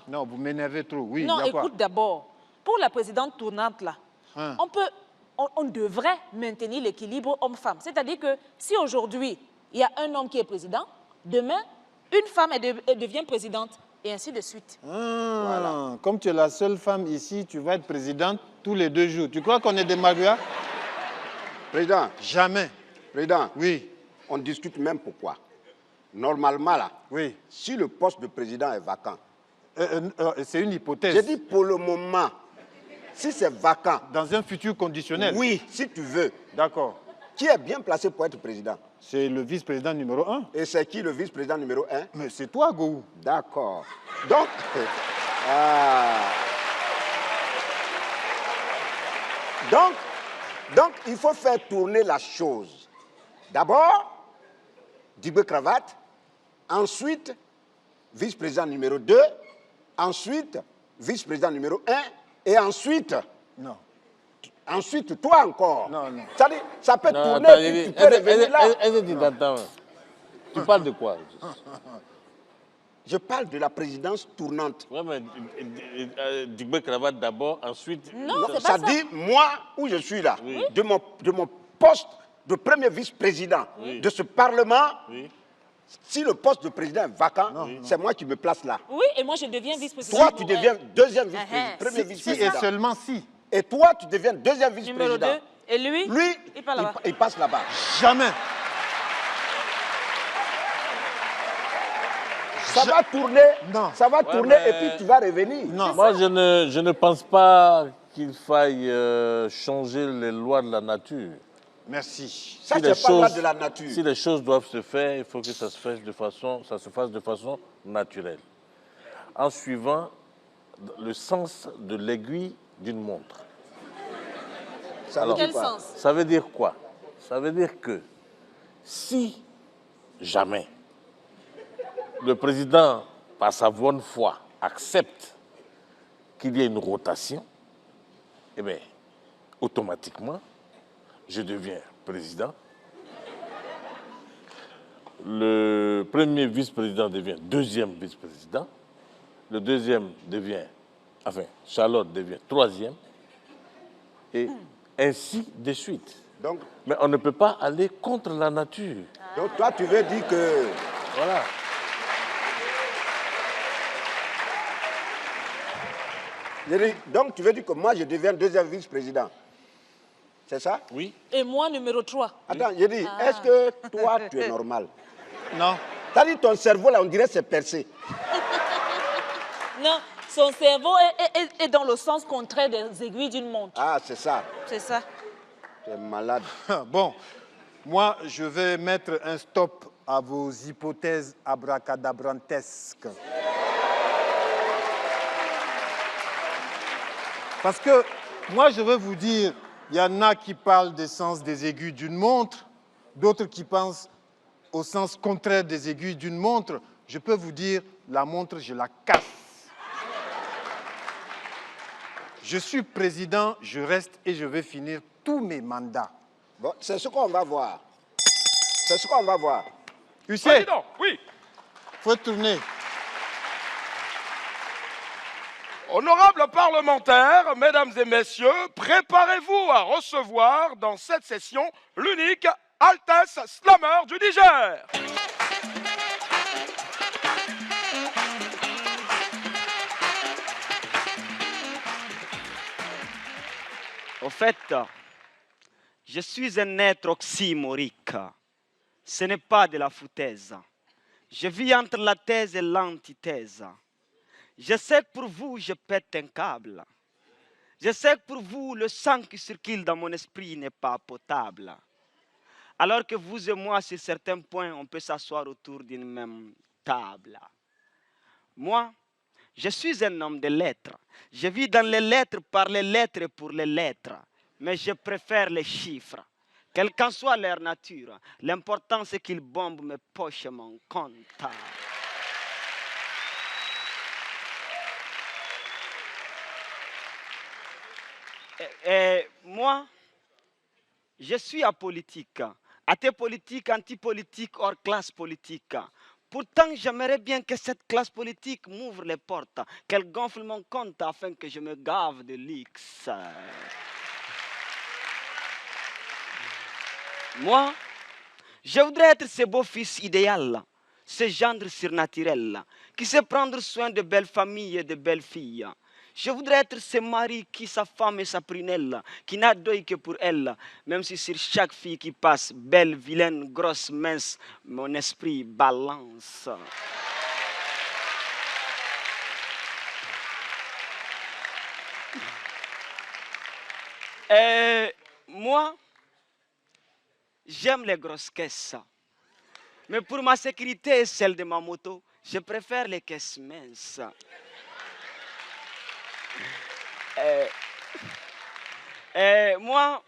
[SPEAKER 2] Non, vous m'énervez trop. Oui,
[SPEAKER 3] Non,
[SPEAKER 2] y a quoi?
[SPEAKER 3] écoute d'abord. Pour la présidente tournante, là,
[SPEAKER 2] Hein?
[SPEAKER 3] on devrait maintenir l'équilibre homme-femme. C'est-à-dire que si aujourd'hui, il y a un homme qui est président, demain, une femme elle devient présidente, et ainsi de suite.
[SPEAKER 2] Voilà. Comme tu es la seule femme ici, tu vas être présidente tous les 2 jours. Tu crois qu'on est des magois?
[SPEAKER 6] Président.
[SPEAKER 2] Jamais.
[SPEAKER 6] Président.
[SPEAKER 2] Oui.
[SPEAKER 6] On discute même pourquoi. Normalement, là,
[SPEAKER 2] oui.
[SPEAKER 6] Si le poste de président est vacant.
[SPEAKER 2] C'est une hypothèse.
[SPEAKER 6] J'ai dit pour le moment, si c'est vacant.
[SPEAKER 2] Dans un futur conditionnel.
[SPEAKER 6] Oui, si tu veux.
[SPEAKER 2] D'accord.
[SPEAKER 6] Qui est bien placé pour être président?
[SPEAKER 2] C'est le vice-président numéro 1.
[SPEAKER 6] Et c'est qui le vice-président numéro 1?
[SPEAKER 2] Mais c'est toi, Gou.
[SPEAKER 6] D'accord. Donc, donc, il faut faire tourner la chose. D'abord, Dibé Cravate, ensuite, vice-président numéro 2, ensuite, vice-président numéro 1, et ensuite...
[SPEAKER 2] Non.
[SPEAKER 6] Ensuite, toi encore.
[SPEAKER 2] Non, non.
[SPEAKER 6] Ça peut
[SPEAKER 8] Non,
[SPEAKER 6] tourner,
[SPEAKER 8] attends,
[SPEAKER 6] puis tu peux revenir là.
[SPEAKER 8] Tu parles de quoi?
[SPEAKER 6] Je parle de la présidence tournante.
[SPEAKER 8] Oui, mais Dibé Cravate d'abord, ensuite...
[SPEAKER 6] Non, c'est pas ça. Ça dit, moi, où je suis là, oui. de mon poste de premier vice-président de ce Parlement, si le poste de président est vacant, c'est moi qui me place là.
[SPEAKER 3] Oui, et moi je deviens vice-président.
[SPEAKER 6] Toi, tu deviens deuxième vice-président, premier vice-président.
[SPEAKER 2] Si et seulement si.
[SPEAKER 6] Et toi, tu deviens deuxième vice-président.
[SPEAKER 3] Numéro 2. Et lui,
[SPEAKER 6] il passe là-bas.
[SPEAKER 2] Jamais.
[SPEAKER 6] Ça va tourner, ça va tourner et puis tu vas revenir.
[SPEAKER 8] Non. Moi, je ne pense pas qu'il faille changer les lois de la nature.
[SPEAKER 2] Merci.
[SPEAKER 6] Ça, c'est pas loi de la nature.
[SPEAKER 8] Si les choses doivent se faire, il faut que ça se fasse de façon naturelle. En suivant le sens de l'aiguille d'une montre.
[SPEAKER 3] Quel sens?
[SPEAKER 8] Ça veut dire quoi? Ça veut dire que si jamais le président, par sa bonne foi, accepte qu'il y ait une rotation, eh bien, automatiquement, je deviens président. Le premier vice-président devient deuxième vice-président. Le deuxième devient, Charlotte devient troisième. Et ainsi de suite.
[SPEAKER 6] Donc,
[SPEAKER 8] mais on ne peut pas aller contre la nature.
[SPEAKER 6] Donc toi, tu veux dire que...
[SPEAKER 8] Voilà.
[SPEAKER 6] Donc tu veux dire que moi, je deviens deuxième vice-président. C'est ça?
[SPEAKER 8] Oui.
[SPEAKER 3] Et moi, numéro 3.
[SPEAKER 6] Attends, j'ai dit, est-ce que toi, tu es normal?
[SPEAKER 2] Non.
[SPEAKER 6] T'as dit ton cerveau, là, on dirait c'est percé.
[SPEAKER 3] Non, son cerveau est dans le sens contraire des aiguilles d'une montre.
[SPEAKER 6] Ah, c'est ça.
[SPEAKER 3] C'est ça.
[SPEAKER 6] Tu es malade.
[SPEAKER 2] Bon, moi, je vais mettre un stop à vos hypothèses abracadabrantesques. Parce que moi, je veux vous dire, il y en a qui parlent des sens des aiguilles d'une montre, d'autres qui pensent au sens contraire des aiguilles d'une montre. Je peux vous dire, la montre, je la casse. Je suis président, je reste et je vais finir tous mes mandats.
[SPEAKER 6] Bon, c'est ce qu'on va voir. C'est ce qu'on va voir.
[SPEAKER 2] Hussé,
[SPEAKER 4] Président, oui.
[SPEAKER 2] faut tourner.
[SPEAKER 4] Honorables parlementaires, mesdames et messieurs, préparez-vous à recevoir dans cette session l'unique Altesse Slammer du Niger.
[SPEAKER 15] Au fait, je suis un être oxymorique. Ce n'est pas de la foutaise. Je vis entre la thèse et l'antithèse. Je sais que pour vous, je pète un câble. Je sais que pour vous, le sang qui circule dans mon esprit n'est pas potable. Alors que vous et moi, sur certains points, on peut s'asseoir autour d'une même table. Moi, je suis un homme de lettres. Je vis dans les lettres, par les lettres et pour les lettres. Mais je préfère les chiffres. Quelle qu'en soit leur nature, l'important c'est qu'ils bombent mes poches et mon compte. Et moi, je suis apolitique. Athée politique, antipolitique, hors classe politique. Pourtant, j'aimerais bien que cette classe politique m'ouvre les portes, qu'elle gonfle mon compte afin que je me gave de luxe. Moi, je voudrais être ce beau-fils idéal, ce gendre surnaturel, qui sait prendre soin de belles familles et de belles filles. Je voudrais être ce mari qui sa femme et sa prunelle, qui n'a d'œil que pour elle, même si sur chaque fille qui passe, belle, vilaine, grosse, mince, mon esprit balance. Et moi, j'aime les grosses caisses. Mais pour ma sécurité et celle de ma moto, je préfère les caisses minces. Moi,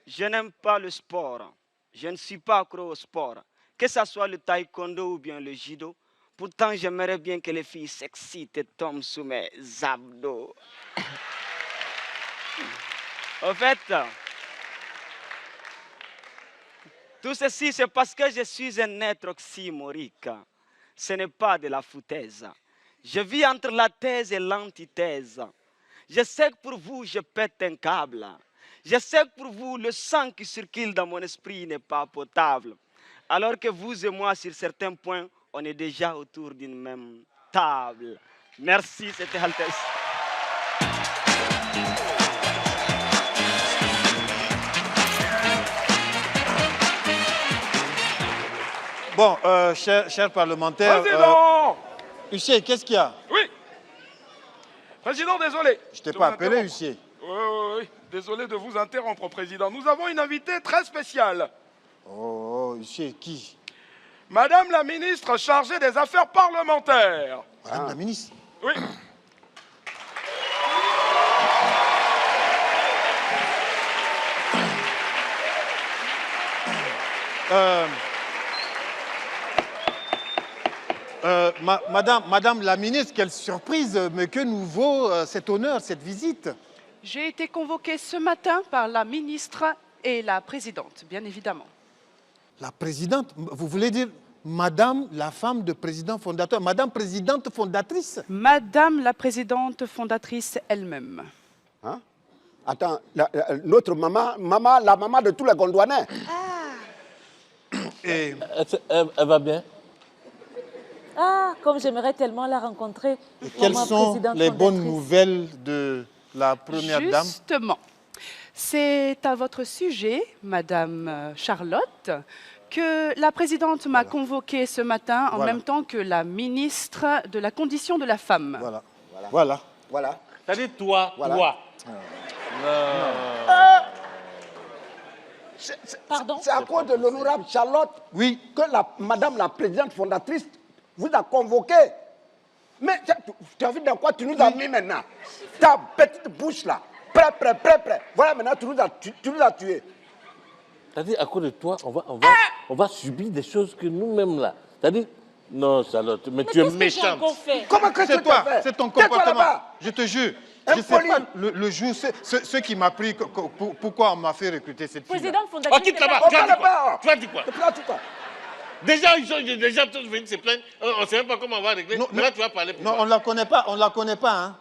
[SPEAKER 15] je n'aime pas le sport. Je ne suis pas accro au sport. Que ce soit le taekwondo ou bien le judo. Pourtant, j'aimerais bien que les filles s'excitent et tombent sous mes abdos. En fait, tout ceci, c'est parce que je suis un être oxymorique. Ce n'est pas de la foutaise. Je vis entre la thèse et l'antithèse. Je sais que pour vous, je pète un câble. Je sais que pour vous, le sang qui circule dans mon esprit n'est pas potable. Alors que vous et moi, sur certains points, on est déjà autour d'une même table. Merci, c'était Altesse.
[SPEAKER 2] Bon, chers parlementaires...
[SPEAKER 4] Président
[SPEAKER 2] Huissier, qu'est-ce qu'il y a?
[SPEAKER 4] Oui. Président, désolé.
[SPEAKER 2] Je t'ai pas appelé, huissier.
[SPEAKER 4] Oui. Désolé de vous interrompre, Président. Nous avons une invitée très spéciale.
[SPEAKER 2] Oh, huissier, qui?
[SPEAKER 4] Madame la ministre chargée des Affaires parlementaires.
[SPEAKER 2] Madame la ministre?
[SPEAKER 4] Oui.
[SPEAKER 2] Madame la ministre, quelle surprise, mais que nous vaut cet honneur, cette visite?
[SPEAKER 5] J'ai été convoquée ce matin par la ministre et la présidente, bien évidemment.
[SPEAKER 2] La présidente? Vous voulez dire Madame la femme de président fondateur, Madame présidente fondatrice?
[SPEAKER 5] Madame la présidente fondatrice elle-même.
[SPEAKER 6] Hein? Attends, notre maman, la maman de tous les Gondouanais.
[SPEAKER 8] Et... Elle va bien?
[SPEAKER 14] Ah, comme j'aimerais tellement la rencontrer.
[SPEAKER 2] Et quelles sont les bonnes nouvelles de la première dame?
[SPEAKER 5] Justement, c'est à votre sujet, Madame Charlotte, que la présidente m'a convoquée ce matin en même temps que la ministre de la Condition de la Femme.
[SPEAKER 6] Voilà.
[SPEAKER 8] C'est-à-dire toi.
[SPEAKER 14] Pardon?
[SPEAKER 6] C'est à cause de l'honorable Charlotte que Madame la présidente fondatrice vous a convoqué. Mais tu as vu dans quoi tu nous as mis maintenant? Ta petite bouche là, prêt. Voilà, maintenant tu nous as tués.
[SPEAKER 8] C'est-à-dire, à cause de toi, on va subir des choses que nous-mêmes là. C'est-à-dire, non, Charlotte, mais tu es méchante.
[SPEAKER 6] Comment que
[SPEAKER 2] c'est toi? C'est ton comportement. Je te jure. Je ne sais pas le jour, ce qui m'a pris, pourquoi on m'a fait recruter cette fille.
[SPEAKER 14] Présidente fondatrice.
[SPEAKER 8] Oh, quitte là-bas. Tu as dit quoi? Déjà, ils sont déjà tous venus se plaindre. On ne sait même pas comment on va régler. Mais là, tu vas parler.
[SPEAKER 2] Non, on ne la connaît pas. Hein.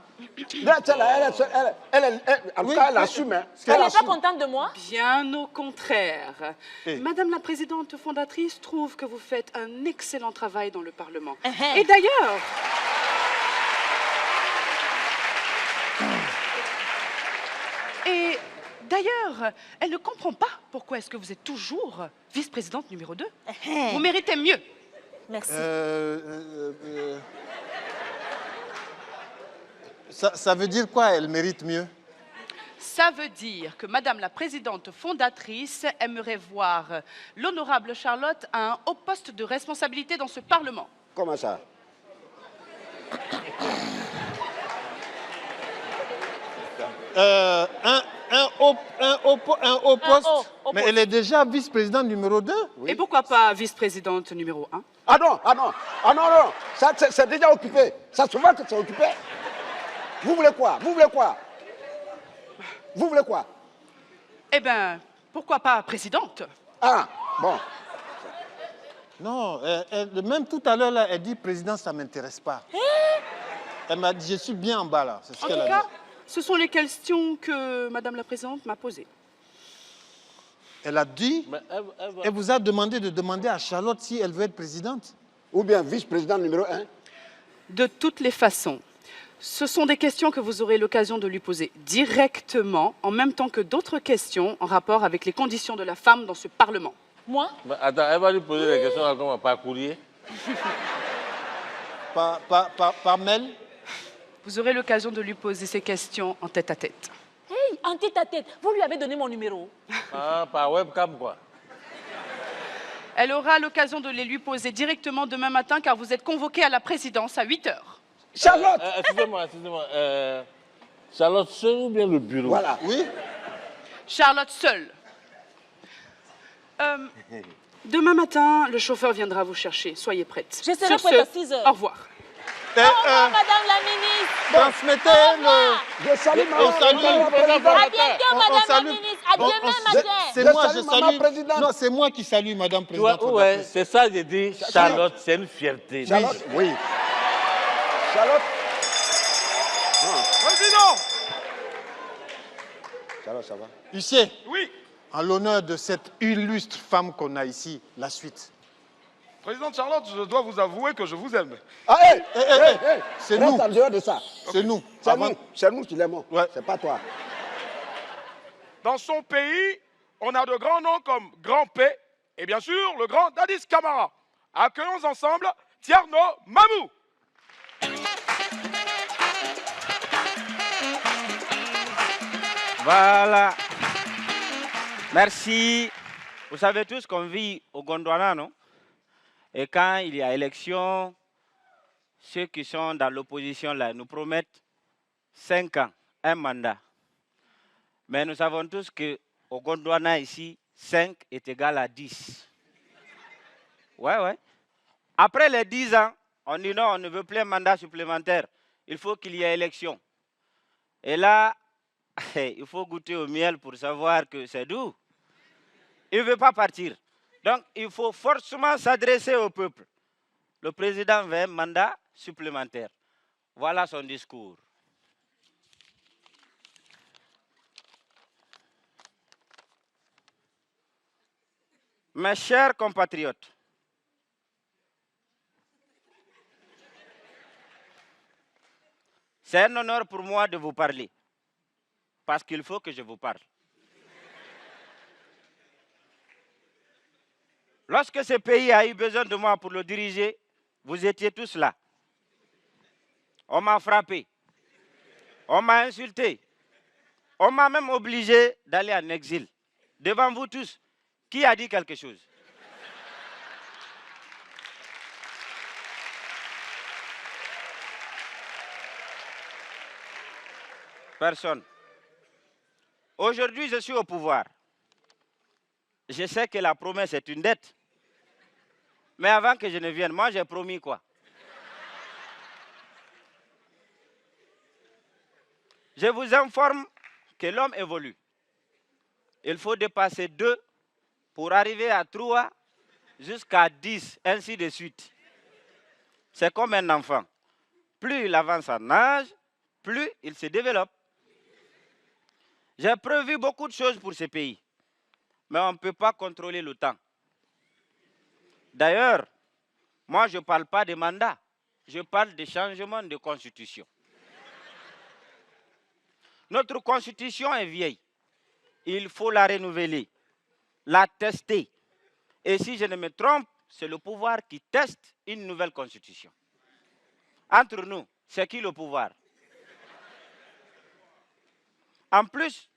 [SPEAKER 6] Elle, en tout cas, elle assume.
[SPEAKER 14] Elle n'est pas contente de moi?
[SPEAKER 5] Bien au contraire. Madame la présidente fondatrice trouve que vous faites un excellent travail dans le Parlement. Et d'ailleurs... elle ne comprend pas pourquoi est-ce que vous êtes toujours vice-présidente numéro 2. Vous méritez mieux.
[SPEAKER 14] Merci.
[SPEAKER 2] Ça veut dire quoi, elle mérite mieux?
[SPEAKER 5] Ça veut dire que Madame la Présidente fondatrice aimerait voir l'honorable Charlotte à un haut poste de responsabilité dans ce Parlement.
[SPEAKER 6] Comment ça?
[SPEAKER 2] Un haut poste. Mais elle est déjà vice-présidente numéro 2.
[SPEAKER 5] Et pourquoi pas vice-présidente numéro 1?
[SPEAKER 6] Ah non, ça c'est déjà occupé. Ça se voit que c'est occupé. Vous voulez quoi? Vous voulez quoi? Vous voulez quoi?
[SPEAKER 5] Eh bien, pourquoi pas présidente?
[SPEAKER 6] Ah, bon.
[SPEAKER 2] Non, même tout à l'heure, là, elle dit président, ça ne m'intéresse pas. Elle m'a dit, je suis bien en bas là. C'est ce
[SPEAKER 5] En
[SPEAKER 2] qu'elle
[SPEAKER 5] tout
[SPEAKER 2] a
[SPEAKER 5] cas,
[SPEAKER 2] dit.
[SPEAKER 5] ce sont les questions que Madame la Présidente m'a posées.
[SPEAKER 2] Elle a dit, elle vous a demandé de demander à Charlotte si elle veut être présidente.
[SPEAKER 6] Ou bien vice-présidente numéro 1.
[SPEAKER 5] De toutes les façons, ce sont des questions que vous aurez l'occasion de lui poser directement, en même temps que d'autres questions en rapport avec les conditions de la femme dans ce Parlement.
[SPEAKER 14] Moi?
[SPEAKER 8] Attends, elle va lui poser des questions par courrier.
[SPEAKER 2] Par mail.
[SPEAKER 5] Vous aurez l'occasion de lui poser ces questions en tête-à-tête.
[SPEAKER 14] Hey, en tête-à-tête, vous lui avez donné mon numéro.
[SPEAKER 8] Ah, par webcam, quoi.
[SPEAKER 5] Elle aura l'occasion de les lui poser directement demain matin, car vous êtes convoqué à la présidence à 8 h.
[SPEAKER 6] Charlotte
[SPEAKER 8] Excusez-moi. Charlotte seule ou bien le bureau?
[SPEAKER 6] Voilà.
[SPEAKER 2] Oui.
[SPEAKER 5] Charlotte seule. Demain matin, le chauffeur viendra vous chercher. Soyez prête.
[SPEAKER 14] Je serai prête à 6 h.
[SPEAKER 5] Au revoir.
[SPEAKER 14] Au revoir, Madame la ministre.
[SPEAKER 2] Transmettez le...
[SPEAKER 6] Je salue
[SPEAKER 2] On salue.
[SPEAKER 14] À bientôt, Madame la
[SPEAKER 2] salue.
[SPEAKER 14] ministre. À demain matin.
[SPEAKER 2] C'est moi, je salue. Non, c'est moi qui salue Madame Présidente.
[SPEAKER 8] Ouais, c'est ça, j'ai dit. Charlotte, c'est une fierté.
[SPEAKER 6] Charlotte, oui. Charlotte.
[SPEAKER 4] Président.
[SPEAKER 6] Charlotte, ça va?
[SPEAKER 2] Huissier,
[SPEAKER 4] Oui.
[SPEAKER 2] en l'honneur de cette illustre femme qu'on a ici, la suite.
[SPEAKER 4] Présidente Charlotte, je dois vous avouer que je vous aime.
[SPEAKER 6] Ah,
[SPEAKER 2] C'est
[SPEAKER 6] reste
[SPEAKER 2] nous.
[SPEAKER 6] en dehors de ça.
[SPEAKER 2] C'est nous.
[SPEAKER 6] C'est nous qui l'aimons.
[SPEAKER 2] Ouais.
[SPEAKER 6] C'est pas toi.
[SPEAKER 4] Dans son pays, on a de grands noms comme Grand P et bien sûr le grand Dadis Camara. Accueillons ensemble Tierno Mamou.
[SPEAKER 15] Voilà. Merci. Vous savez tous qu'on vit au Gondwana, non? Et quand il y a élection, ceux qui sont dans l'opposition là nous promettent 5 ans, un mandat. Mais nous savons tous qu'au Gondwana ici, 5 est égal à 10. Ouais. Après les 10 ans, on dit non, on ne veut plus un mandat supplémentaire. Il faut qu'il y ait élection. Et là, il faut goûter au miel pour savoir que c'est doux. Il ne veut pas partir. Donc, il faut forcément s'adresser au peuple. Le président veut un mandat supplémentaire. Voilà son discours. Mes chers compatriotes, c'est un honneur pour moi de vous parler, parce qu'il faut que je vous parle. Lorsque ce pays a eu besoin de moi pour le diriger, vous étiez tous là. On m'a frappé, on m'a insulté, on m'a même obligé d'aller en exil. Devant vous tous, qui a dit quelque chose? Personne. Aujourd'hui, je suis au pouvoir. Je sais que la promesse est une dette. Mais avant que je ne vienne, moi j'ai promis quoi? Je vous informe que l'homme évolue. Il faut dépasser 2 pour arriver à 3 jusqu'à 10, ainsi de suite. C'est comme un enfant. Plus il avance en âge, plus il se développe. J'ai prévu beaucoup de choses pour ce pays. Mais on ne peut pas contrôler le temps. D'ailleurs, moi je ne parle pas de mandat, je parle de changement de constitution. Notre constitution est vieille. Il faut la renouveler, la tester. Et si je ne me trompe, c'est le pouvoir qui teste une nouvelle constitution. Entre nous, c'est qui le pouvoir? En plus,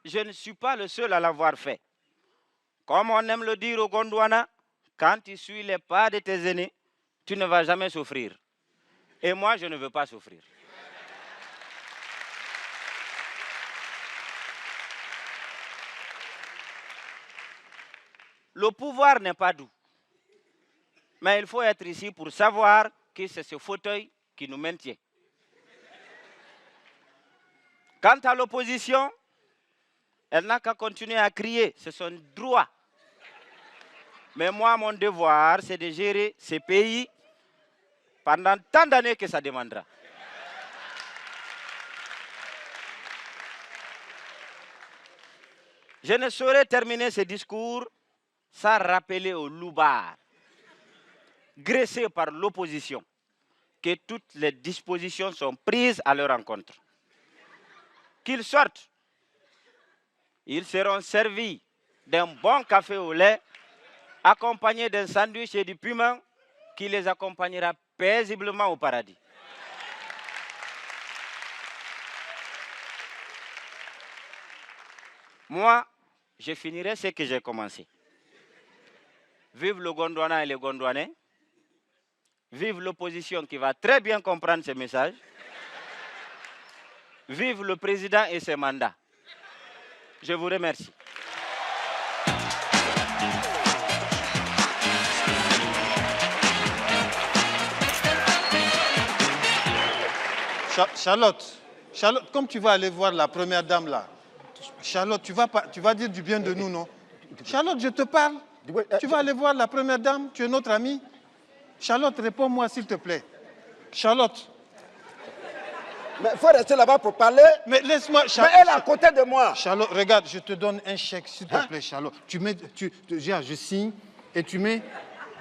[SPEAKER 15] je ne suis pas le seul à l'avoir fait. Comme on aime le dire au Gondwana, quand tu suis les pas de tes aînés, tu ne vas jamais souffrir. Et moi, je ne veux pas souffrir. Le pouvoir n'est pas doux. Mais il faut être ici pour savoir que c'est ce fauteuil qui nous maintient. Quant à l'opposition, elle n'a qu'à continuer à crier, c'est son droit. Mais moi, mon devoir, c'est de gérer ce pays pendant tant d'années que ça demandera. Je ne saurais terminer ce discours sans rappeler aux loupards, graissés par l'opposition, que toutes les dispositions sont prises à leur encontre. Qu'ils sortent, ils seront servis d'un bon café au lait, accompagnés d'un sandwich et du piment qui les accompagnera paisiblement au paradis. Moi, je finirai ce que j'ai commencé. Vive le Gondwana et les Gondwanais. Vive l'opposition qui va très bien comprendre ces messages. Vive le président et ses mandats. Je vous remercie.
[SPEAKER 2] Charlotte, comme tu vas aller voir la première dame là, Charlotte, tu vas dire du bien de nous, non? Charlotte, je te parle. Tu vas aller voir la première dame, tu es notre amie. Charlotte, réponds-moi s'il te plaît. Charlotte.
[SPEAKER 6] Mais il faut rester là-bas pour parler.
[SPEAKER 2] Mais laisse-moi,
[SPEAKER 6] Mais elle est à côté de moi.
[SPEAKER 2] Charlotte, regarde, je te donne un chèque, s'il te plaît, Charlotte. Je signe et tu mets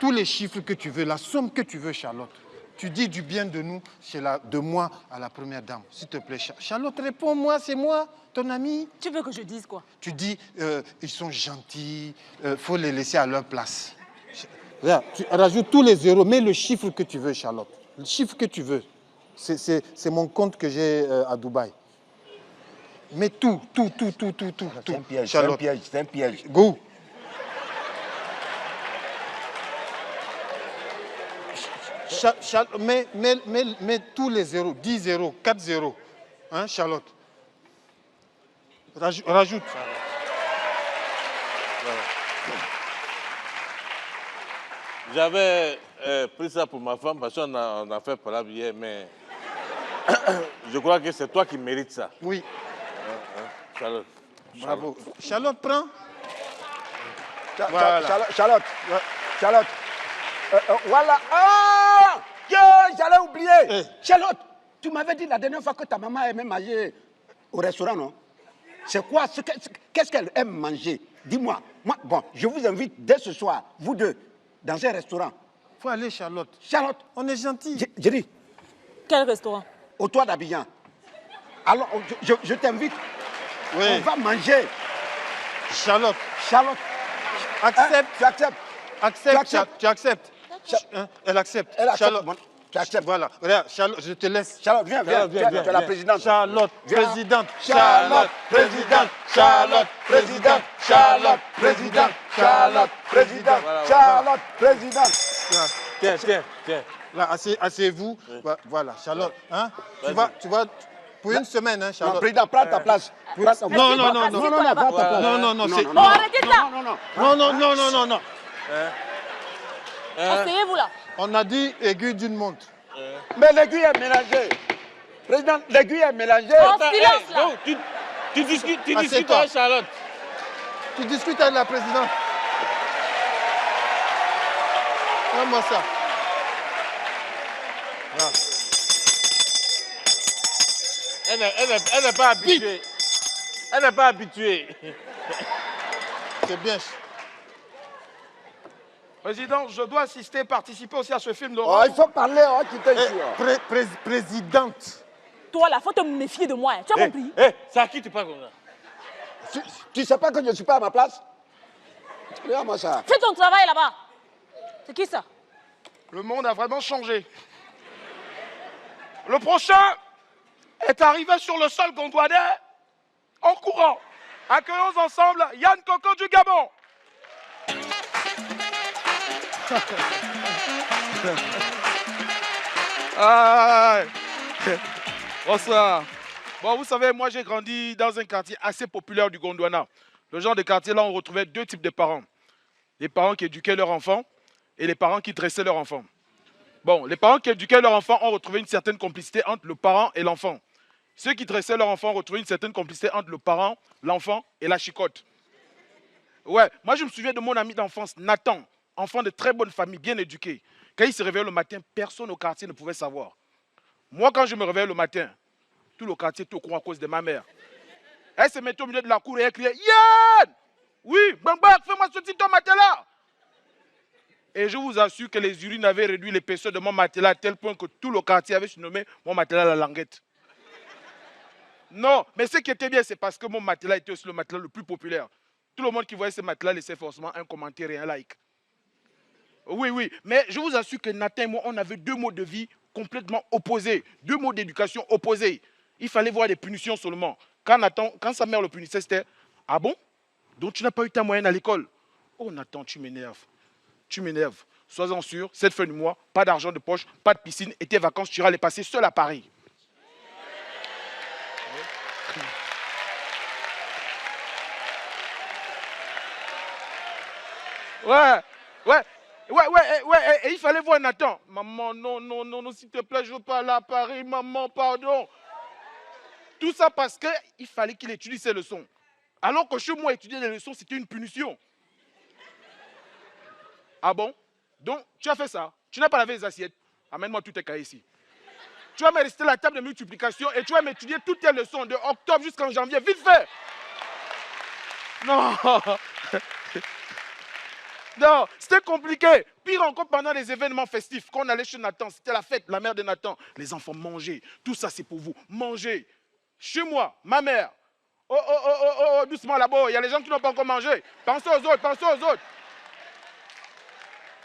[SPEAKER 2] tous les chiffres que tu veux, la somme que tu veux, Charlotte. Tu dis du bien de nous, de moi à la première dame. S'il te plaît, Charlotte, réponds-moi, c'est moi, ton ami.
[SPEAKER 3] Tu veux que je dise quoi?
[SPEAKER 2] Tu dis, ils sont gentils, faut les laisser à leur place. Regarde, tu rajoutes tous les zéros, mets le chiffre que tu veux, Charlotte. Le chiffre que tu veux. C'est mon compte que j'ai à Dubaï. Mets tout.
[SPEAKER 6] C'est un piège,
[SPEAKER 2] Charlotte.
[SPEAKER 6] c'est un piège.
[SPEAKER 2] Go. Mets tous les zéros, 10 zéros, 4 zéros. Hein, Charlotte? Rajoute.
[SPEAKER 8] J'avais pris ça pour ma femme parce qu'on a fait palabre hier, mais je crois que c'est toi qui mérites ça.
[SPEAKER 2] Oui.
[SPEAKER 8] Charlotte.
[SPEAKER 2] Bravo. Charlotte, prends.
[SPEAKER 6] Charlotte. Voilà. Ah! J'allais oublier. Charlotte, tu m'avais dit la dernière fois que ta maman aimait manger au restaurant, non? C'est quoi? Qu'est-ce qu'elle aime manger? Dis-moi. Bon, je vous invite dès ce soir, vous deux, dans un restaurant.
[SPEAKER 2] Faut aller, Charlotte.
[SPEAKER 6] Charlotte.
[SPEAKER 2] On est gentils.
[SPEAKER 6] J'ai dit.
[SPEAKER 3] Quel restaurant?
[SPEAKER 6] Au Toit d'Abidjan. Alors, je t'invite.
[SPEAKER 2] Oui.
[SPEAKER 6] On va manger.
[SPEAKER 2] Charlotte.
[SPEAKER 6] Accepte. Tu acceptes.
[SPEAKER 2] Tu acceptes. Elle accepte. Charlotte.
[SPEAKER 6] Tu acceptes.
[SPEAKER 2] Voilà. Regarde, Charlotte, je te laisse.
[SPEAKER 6] Charlotte, viens. Tu es la présidente.
[SPEAKER 2] Charlotte, présidente.
[SPEAKER 6] Charlotte, présidente. Charlotte, présidente. Charlotte, présidente. Charlotte, présidente. Charlotte, présidente.
[SPEAKER 8] Tiens.
[SPEAKER 2] Là, asseyez-vous. Voilà, Charlotte. Hein? Tu vas pour une semaine, hein, Charlotte.
[SPEAKER 6] Non, président, prends ta place.
[SPEAKER 2] Non.
[SPEAKER 3] Bon, arrêtez ça.
[SPEAKER 2] Non.
[SPEAKER 3] Asseyez-vous là.
[SPEAKER 2] On a dit aiguille d'une montre.
[SPEAKER 6] Mais l'aiguille est mélangée. Président, l'aiguille est mélangée.
[SPEAKER 3] En silence là.
[SPEAKER 8] Tu discutes avec Charlotte.
[SPEAKER 2] Tu discutes avec la présidente. Donne-moi ça.
[SPEAKER 8] Elle n'est pas habituée. Elle n'est pas habituée.
[SPEAKER 2] C'est bien.
[SPEAKER 4] Président, je dois participer aussi à ce film
[SPEAKER 6] Oh,
[SPEAKER 4] d'horreur.
[SPEAKER 6] il faut parler, quitter ici.
[SPEAKER 2] Présidente.
[SPEAKER 3] Toi là, faut te méfier de moi. Tu as compris?
[SPEAKER 8] C'est à qui tu parles comme ça?
[SPEAKER 6] Tu sais pas que je ne suis pas à ma place? Regarde-moi ça.
[SPEAKER 3] Fais ton travail là-bas. C'est qui ça?
[SPEAKER 4] Le monde a vraiment changé. Le prochain est arrivé sur le sol gondwanais en courant. Accueillons ensemble Yann Coco du Gabon. Bonsoir. Bon, vous savez, moi j'ai grandi dans un quartier assez populaire du Gondwana. Le genre de quartier là, on retrouvait deux types de parents. Les parents qui éduquaient leurs enfants et les parents qui dressaient leurs enfants. Bon, les parents qui éduquaient leurs enfants ont retrouvé une certaine complicité entre le parent et l'enfant. Ceux qui dressaient leurs enfants ont retrouvé une certaine complicité entre le parent, l'enfant et la chicotte. Ouais, moi je me souviens de mon ami d'enfance, Nathan, enfant de très bonne famille, bien éduqué. Quand il se réveillait le matin, personne au quartier ne pouvait savoir. Moi, quand je me réveillais le matin, tout le quartier était au courant à cause de ma mère. Elle se mettait au milieu de la cour et elle criait « Yann! Oui, Bambak, fais-moi sortir ton matelas !» Et je vous assure que les urines avaient réduit l'épaisseur de mon matelas à tel point que tout le quartier avait surnommé mon matelas la languette. Non, mais ce qui était bien, c'est parce que mon matelas était aussi le matelas le plus populaire. Tout le monde qui voyait ce matelas laissait forcément un commentaire et un like. Oui, oui, mais je vous assure que Nathan et moi, on avait deux modes de vie complètement opposés, deux modes d'éducation opposés. Il fallait voir des punitions seulement. Quand sa mère le punissait, c'était « Ah bon? Donc tu n'as pas eu ta moyenne à l'école ?»« Oh Nathan, tu m'énerves. Tu m'énerves. Sois-en sûr, cette fin du mois, pas d'argent de poche, pas de piscine et tes vacances, tu iras les passer seul à Paris. » Ouais, et il fallait voir Nathan. Maman, non, s'il te plaît, je ne veux pas aller à Paris, maman, pardon. Tout ça parce qu'il fallait qu'il étudie ses leçons. Alors que chez moi, étudier les leçons, c'était une punition. Ah bon? Donc, tu as fait ça. Tu n'as pas lavé les assiettes. Amène-moi tous tes cahiers ici. Tu vas me rester à la table de multiplication et tu vas m'étudier toutes tes leçons de octobre jusqu'en janvier. Vite fait! Non! Non, c'était compliqué. Pire encore pendant les événements festifs. Quand on allait chez Nathan, c'était la fête, la mère de Nathan. Les enfants mangeaient. Tout ça, c'est pour vous. Mangez. Chez moi, ma mère. Oh, doucement là-bas. Il y a les gens qui n'ont pas encore mangé. Pensez aux autres.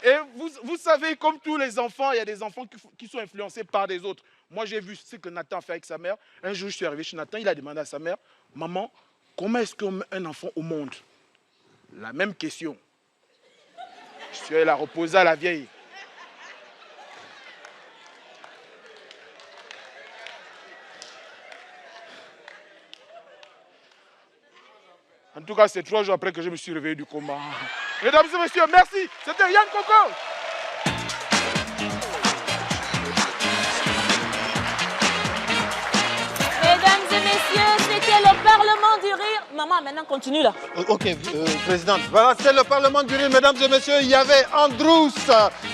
[SPEAKER 4] Et vous savez, comme tous les enfants, il y a des enfants qui sont influencés par des autres. Moi, j'ai vu ce que Nathan fait avec sa mère. Un jour, je suis arrivé chez Nathan, il a demandé à sa mère, « Maman, comment est-ce qu'on met un enfant au monde ?» La même question. Je suis allé la reposer à la vieille. En tout cas, c'est 3 jours après que je me suis réveillé du coma. Mesdames et messieurs, merci. C'était Yann Coco.
[SPEAKER 3] Mesdames et messieurs, c'était le Parlement du Rire. Maman, maintenant continue là.
[SPEAKER 2] Ok, présidente. Voilà, c'est le Parlement du Rire, mesdames et messieurs. Il y avait Androus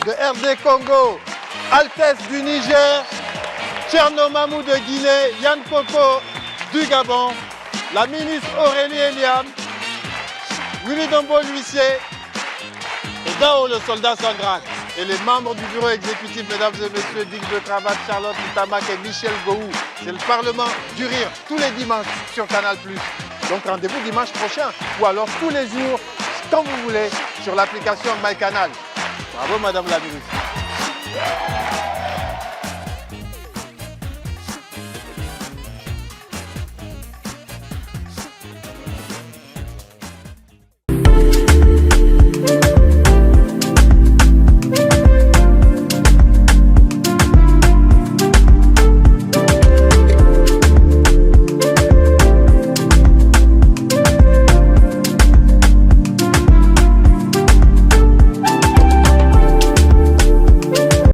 [SPEAKER 2] de RD Congo, Altesse du Niger, Tcherno Mamou de Guinée, Yann Coco du Gabon, la ministre Aurélie Eliam, Willy Dombo l'huissier et Dao le soldat sans grade. Et les membres du bureau exécutif, mesdames et messieurs, Dick de Cravate, Charlotte Itamak et Michel Gouhou. C'est le Parlement du Rire tous les dimanches sur Canal+. Donc rendez-vous dimanche prochain ou alors tous les jours, quand vous voulez, sur l'application MyCanal. Bravo, madame la ministre.